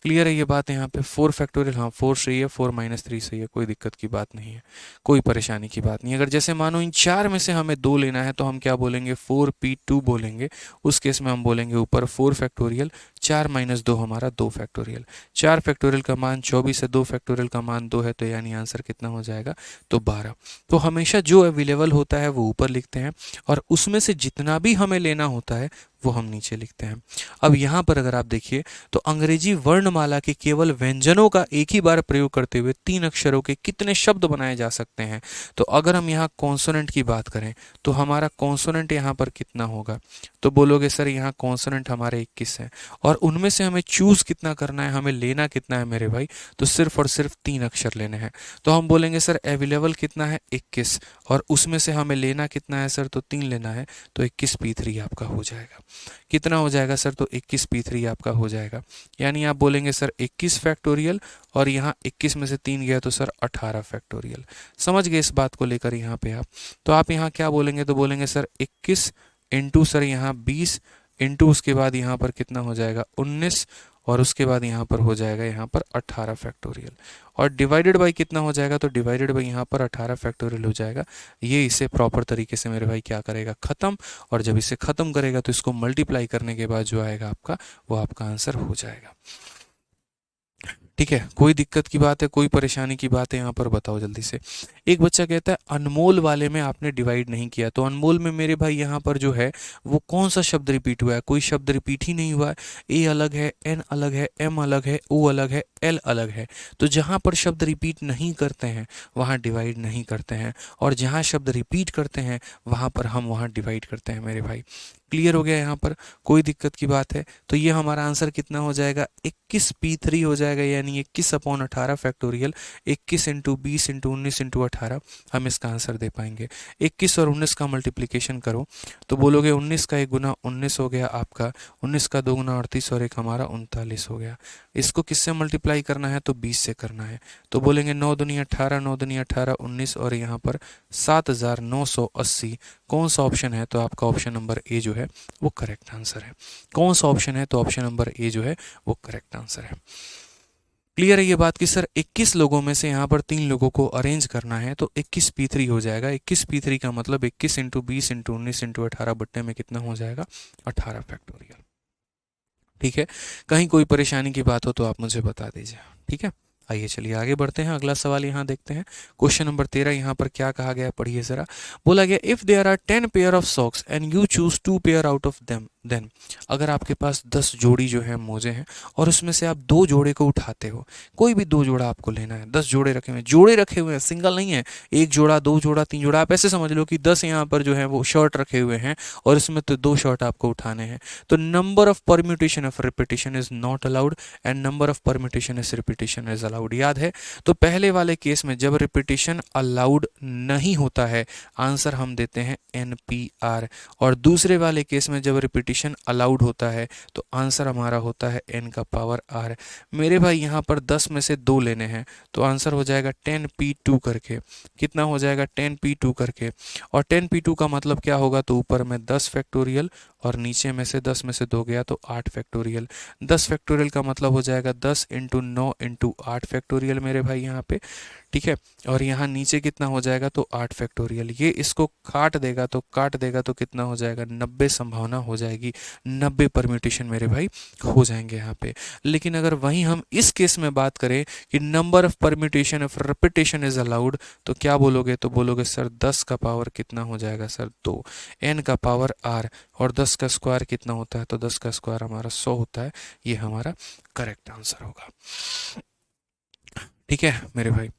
क्लियर है ये बात यहाँ पे, 4 फैक्टोरियल, हाँ 4 सही है, 4 माइनस 3 सही है, कोई दिक्कत की बात नहीं है, कोई परेशानी की बात नहीं। अगर जैसे मानो इन 4 में से हमें 2 लेना है, तो हम क्या बोलेंगे, 4p2 बोलेंगे। उस केस में हम बोलेंगे ऊपर 4 फैक्टोरियल, 4 माइनस 2 हमारा 2 फैक्टोरियल। 4 फैक्टोरियल का मान 24 है, 2 फैक्टोरियल का मान 2 है, तो यानी आंसर कितना हो जाएगा, तो 12। तो हमेशा जो अवेलेबल होता है वो ऊपर लिखते हैं, और उसमें से जितना भी हमें लेना होता है वो हम नीचे लिखते हैं। अब यहाँ पर अगर आप देखिए, तो अंग्रेजी वर्णमाला के केवल व्यंजनों का एक ही बार प्रयोग करते हुए 3 अक्षरों के कितने शब्द बनाए जा सकते हैं। तो अगर हम यहाँ कॉन्सोनेंट की बात करें, तो हमारा कॉन्सोनेंट यहाँ पर कितना होगा, तो बोलोगे सर यहाँ कॉन्सोनेंट हमारे 21 हैं, और उनमें से हमें चूज कितना करना है, हमें लेना कितना है मेरे भाई, तो सिर्फ और सिर्फ 3 अक्षर लेने हैं। तो हम बोलेंगे सर अवेलेबल कितना है, 21, और उसमें से हमें लेना कितना है सर, तो 3 लेना है, तो 21p3 आपका हो जाएगा। कितना हो जाएगा सर, तो 21p3 आपका हो जाएगा। यानी आप बोलेंगे सर 21 फैक्टोरियल, और यहाँ 21 में से 3 गया तो सर 18 फैक्टोरियल। समझ गए इस बात को लेकर यहाँ पे आप। तो आप यहाँ क्या बोलेंगे, तो बोलेंगे सर 21 इंटू सर यहाँ 20 इंटू उसके बाद यहाँ पर कितना हो जाएगा, 19, और उसके बाद यहाँ पर हो जाएगा यहाँ पर 18 फैक्टोरियल, और डिवाइडेड बाई कितना हो जाएगा, तो डिवाइडेड बाई यहाँ पर 18 फैक्टोरियल हो जाएगा। ये इसे प्रॉपर तरीके से मेरे भाई क्या करेगा, ख़त्म, और जब इसे ख़त्म करेगा तो इसको मल्टीप्लाई करने के बाद जो आएगा आपका, वो आपका आंसर हो जाएगा। ठीक है, कोई दिक्कत की बात है, कोई परेशानी की बात है यहाँ पर, बताओ जल्दी से। एक बच्चा कहता है अनमोल वाले में आपने डिवाइड नहीं किया, तो अनमोल में मेरे भाई यहाँ पर जो है वो कौन सा शब्द रिपीट हुआ है, कोई शब्द रिपीट ही नहीं हुआ है। ए अलग है, एन अलग है, एम अलग है, ओ अलग है, एल अलग है। तो जहाँ पर शब्द रिपीट नहीं करते हैं वहाँ डिवाइड नहीं करते हैं, और जहाँ शब्द रिपीट करते हैं वहाँ पर हम वहाँ डिवाइड करते हैं मेरे भाई। क्लियर हो गया यहाँ पर, कोई दिक्कत की बात है। तो ये हमारा आंसर कितना हो जाएगा, 21p3 हो जाएगा, यानी 21/18 फैक्टोरियल, 21 इंटू 20 इंटू 19 इंटू 18 हम इसका आंसर दे पाएंगे। 21 और 19 का मल्टीप्लिकेशन करो तो बोलोगे 19 का 1 गुना 19 हो गया आपका, 19 का 2 गुना 38 और 1 हमारा 39 हो गया। इसको किससे मल्टीप्लाई करना है, तो 20 से करना है। तो बोलेंगे 9 दूनी 18, 9 दूनी 18, 19 और यहाँ पर 7980। कौन सा ऑप्शन है, तो आपका ऑप्शन नंबर ए जो है वो करेक्ट आंसर है। कौन सा ऑप्शन है, तो ऑप्शन नंबर ए जो है वो करेक्ट आंसर है। क्लियर है ये बात कि सर 21 लोगों में से यहाँ पर 3 लोगों को अरेंज करना है, तो 21p3 हो जाएगा। 21p3 का मतलब 21 इंटू 20 इंटू 19 इंटू 18 बट्टे में कितना हो जाएगा, 18 फैक्टोरियल। ठीक है, कहीं कोई परेशानी की बात हो तो आप मुझे बता दीजिए। ठीक है, आइए चलिए आगे बढ़ते हैं। अगला सवाल यहाँ देखते हैं, क्वेश्चन नंबर 13। यहाँ पर क्या कहा गया है, पढ़िए जरा। बोला गया if there are 10 pair of socks and you choose 2 pair out of them, then अगर आपके पास 10 जोड़ी जो है मोजे हैं और उसमें से आप 2 जोड़े को उठाते हो, कोई भी 2 जोड़ा आपको लेना है। 10 जोड़े रखे हुए हैं, जोड़े रखे हुए हैं, सिंगल नहीं है, 1 जोड़ा 2 जोड़ा 3 जोड़ा। आप ऐसे समझ लो कि 10 यहाँ पर जो है वो शर्ट रखे हुए हैं और इसमें तो 2 शर्ट आपको उठाने हैं। तो number of permutation of repetition is not allowed and number of permutation is repetition is allowed. याद है, तो पहले वाले केस में जब रिपीटेशन अलाउड नहीं होता है आंसर हम देते हैं NPR, और दूसरे वाले केस में जब रिपीटेशन अलाउड होता है तो आंसर हमारा होता है n का पावर r। मेरे भाई यहाँ पर 10 में से 2 लेने हैं तो आंसर हो जाएगा 10p2 करके। कितना हो जाएगा, 10p2 करके, और 10p2 का मतलब क्या होगा, तो ऊपर में 10 फैक्टोरियल और नीचे में से 10 में से 2 गया तो 8 फैक्टोरियल। 10 फैक्टोरियल का मतलब हो जाएगा 10 इंटू 9 इंटू 8 फैक्टोरियल मेरे भाई यहाँ पे, ठीक है। और यहाँ नीचे कितना हो जाएगा तो 8 फैक्टोरियल। ये इसको काट देगा तो कितना हो जाएगा 90 संभावना हो जाएगी, 90 परम्यूटेशन मेरे भाई हो जाएंगे यहाँ पे। लेकिन अगर वहीं हम इस केस में बात करें कि number of permutation of repetition is allowed, तो क्या बोलोगे, तो बोलोगे सर 10 का पावर कितना हो जाएगा सर 2, n का पावर r, और 10 का स्क्वायर कितना होता है, तो 10 का स्क्वायर हमारा 100 होता है। ये हमारा करेक्ट आंसर होगा। ठीक है मेरे भाई,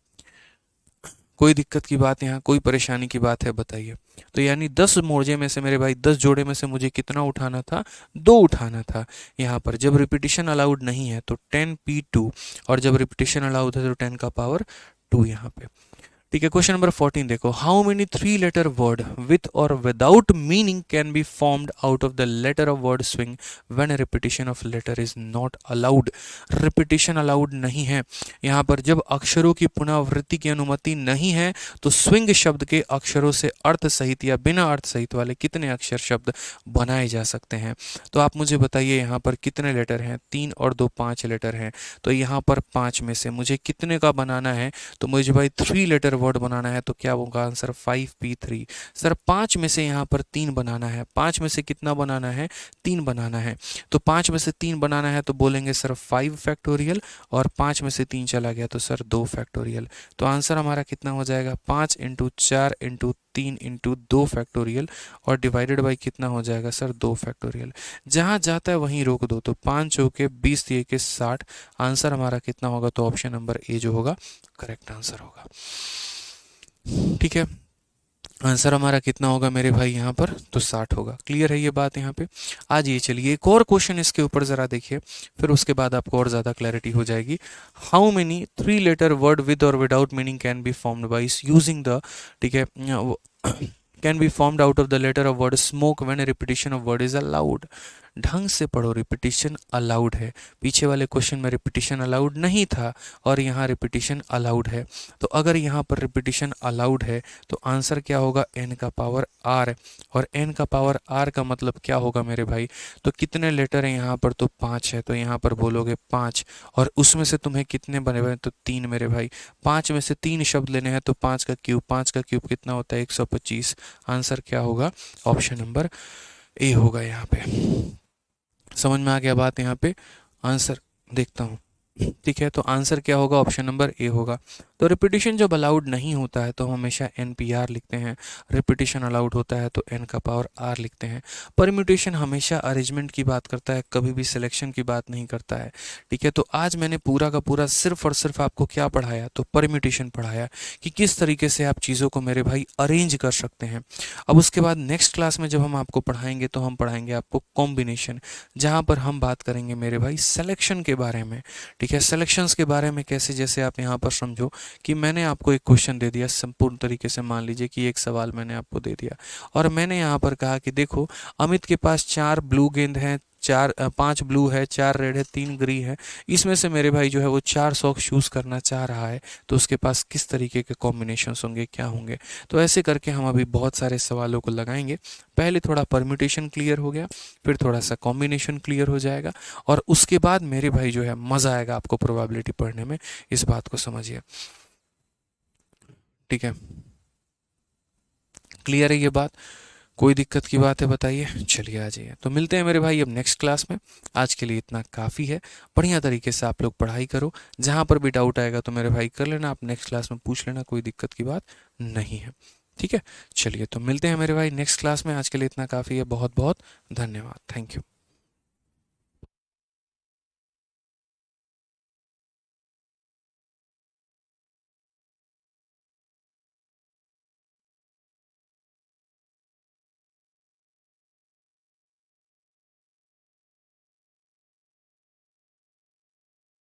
कोई दिक्कत की बात, यहाँ कोई परेशानी की बात है बताइए। तो यानी 10 मोर्जे में से मेरे भाई 10 जोड़े में से मुझे कितना उठाना था, 2 उठाना था। यहाँ पर जब रिपीटिशन अलाउड नहीं है तो 10p2, और जब रिपीटिशन अलाउड है तो 10 का पावर 2 यहाँ पे। ठीक है, क्वेश्चन नंबर 14 देखो, how many 3 letter word with or without meaning can be formed out of the letter of word swing when repetition of letter is not allowed. Repetition allowed नहीं है यहाँ पर, जब अक्षरों की पुनरावृत्ति की अनुमति नहीं है तो स्विंग शब्द के अक्षरों से अर्थ सहित या बिना अर्थ सहित वाले कितने अक्षर शब्द बनाए जा सकते हैं। तो आप मुझे बताइए यहाँ पर कितने लेटर हैं, 3 और 2 5 लेटर हैं। तो यहाँ पर 5 में से मुझे कितने का बनाना है, तो मुझे भाई 3 लेटर वर्ड बनाना है। तो क्या होगा आंसर 5p3। सर 5 में से यहाँ पर 3 बनाना है, 5 में से कितना बनाना है, 3 बनाना है। तो 5 में से 3 बनाना है तो बोलेंगे सर 5 फैक्टोरियल, और 5 में से 3 चला गया तो सर 2 फैक्टोरियल। तो आंसर हमारा कितना हो जाएगा 5 इंटू 4 इंटू 3 इंटू 2 फैक्टोरियल, और डिवाइडेड बाई कितना हो जाएगा सर 2 फैक्टोरियल। जहाँ जाता है वहीं रोक दो, तो 5 चौके 20 दिए के 60। आंसर हमारा कितना होगा, तो ऑप्शन नंबर ए जो होगा करेक्ट आंसर होगा। ठीक है, आंसर हमारा कितना होगा मेरे भाई यहाँ पर, तो 60 होगा। क्लियर है ये बात यहाँ पे। आज ये चलिए एक और क्वेश्चन इसके ऊपर ज़रा देखिए, फिर उसके बाद आपको और ज़्यादा क्लैरिटी हो जाएगी। How many 3 letter word with or without meaning can be formed by using the, ठीक है, can be formed out of the letter of word smoke when repetition of word is allowed. ढंग से पढ़ो, repetition allowed है। पीछे वाले question में repetition allowed नहीं था और यहाँ रिपीटिशन अलाउड है। तो अगर यहाँ पर रिपीटिशन अलाउड है तो आंसर क्या होगा, n का पावर r, और n का पावर r का मतलब क्या होगा मेरे भाई, तो कितने लेटर हैं यहाँ पर, तो 5 है। तो यहाँ पर बोलोगे 5, और उसमें से तुम्हें कितने बने हुए हैं, तो 3 मेरे भाई। 5 में से 3 शब्द लेने हैं तो 5 का क्यूब, 5 का क्यूब कितना होता है 125। आंसर क्या होगा, ऑप्शन नंबर ए होगा यहाँ पे। समझ में आ गया बात यहाँ पे। आंसर देखता हूँ, ठीक है, तो आंसर क्या होगा, ऑप्शन नंबर ए होगा। तो रिपीटिशन जब अलाउड नहीं होता है तो हम हमेशा NPR लिखते हैं, रिपीटिशन अलाउड होता है तो n का पावर r लिखते हैं। परम्यूटेशन हमेशा अरेंजमेंट की बात करता है, कभी भी सिलेक्शन की बात नहीं करता है। ठीक है, तो आज मैंने पूरा का पूरा सिर्फ और सिर्फ आपको क्या पढ़ाया, तो परम्यूटेशन पढ़ाया कि किस तरीके से आप चीज़ों को मेरे भाई अरेंज कर सकते हैं। अब उसके बाद नेक्स्ट क्लास में जब हम आपको पढ़ाएंगे तो हम पढ़ाएंगे आपको कॉम्बिनेशन, जहाँ पर हम बात करेंगे मेरे भाई सिलेक्शन के बारे में। ठीक है, सिलेक्शंस के बारे में कैसे, जैसे आप यहाँ पर समझो कि मैंने आपको एक क्वेश्चन दे दिया संपूर्ण तरीके से, मान लीजिए कि एक सवाल मैंने आपको दे दिया और मैंने यहाँ पर कहा कि देखो अमित के पास 4 ब्लू गेंद हैं, 5 ब्लू है, 4 रेड है, 3 ग्रीन है। इसमें से मेरे भाई जो है वो 4 सॉक्स चूज़ करना चाह रहा है, तो उसके पास किस तरीके के कॉम्बिनेशंस होंगे, क्या होंगे। तो ऐसे करके हम अभी बहुत सारे सवालों को लगाएंगे। पहले थोड़ा परम्यूटेशन क्लियर हो गया, फिर थोड़ा सा कॉम्बिनेशन क्लियर हो जाएगा, और उसके बाद मेरे भाई जो है मज़ा आएगा आपको प्रोबेबिलिटी पढ़ने में। इस बात को समझिए, ठीक है, क्लियर है ये बात। कोई दिक्कत की बात है बताइए। चलिए आ जाइए, तो मिलते हैं मेरे भाई अब नेक्स्ट क्लास में। आज के लिए इतना काफ़ी है। बढ़िया तरीके से आप लोग पढ़ाई करो, जहाँ पर भी डाउट आएगा तो मेरे भाई कर लेना, आप नेक्स्ट क्लास में पूछ लेना, कोई दिक्कत की बात नहीं है। ठीक है, चलिए तो मिलते हैं मेरे भाई नेक्स्ट क्लास में। आज के लिए इतना काफ़ी है। बहुत बहुत धन्यवाद, थैंक यू।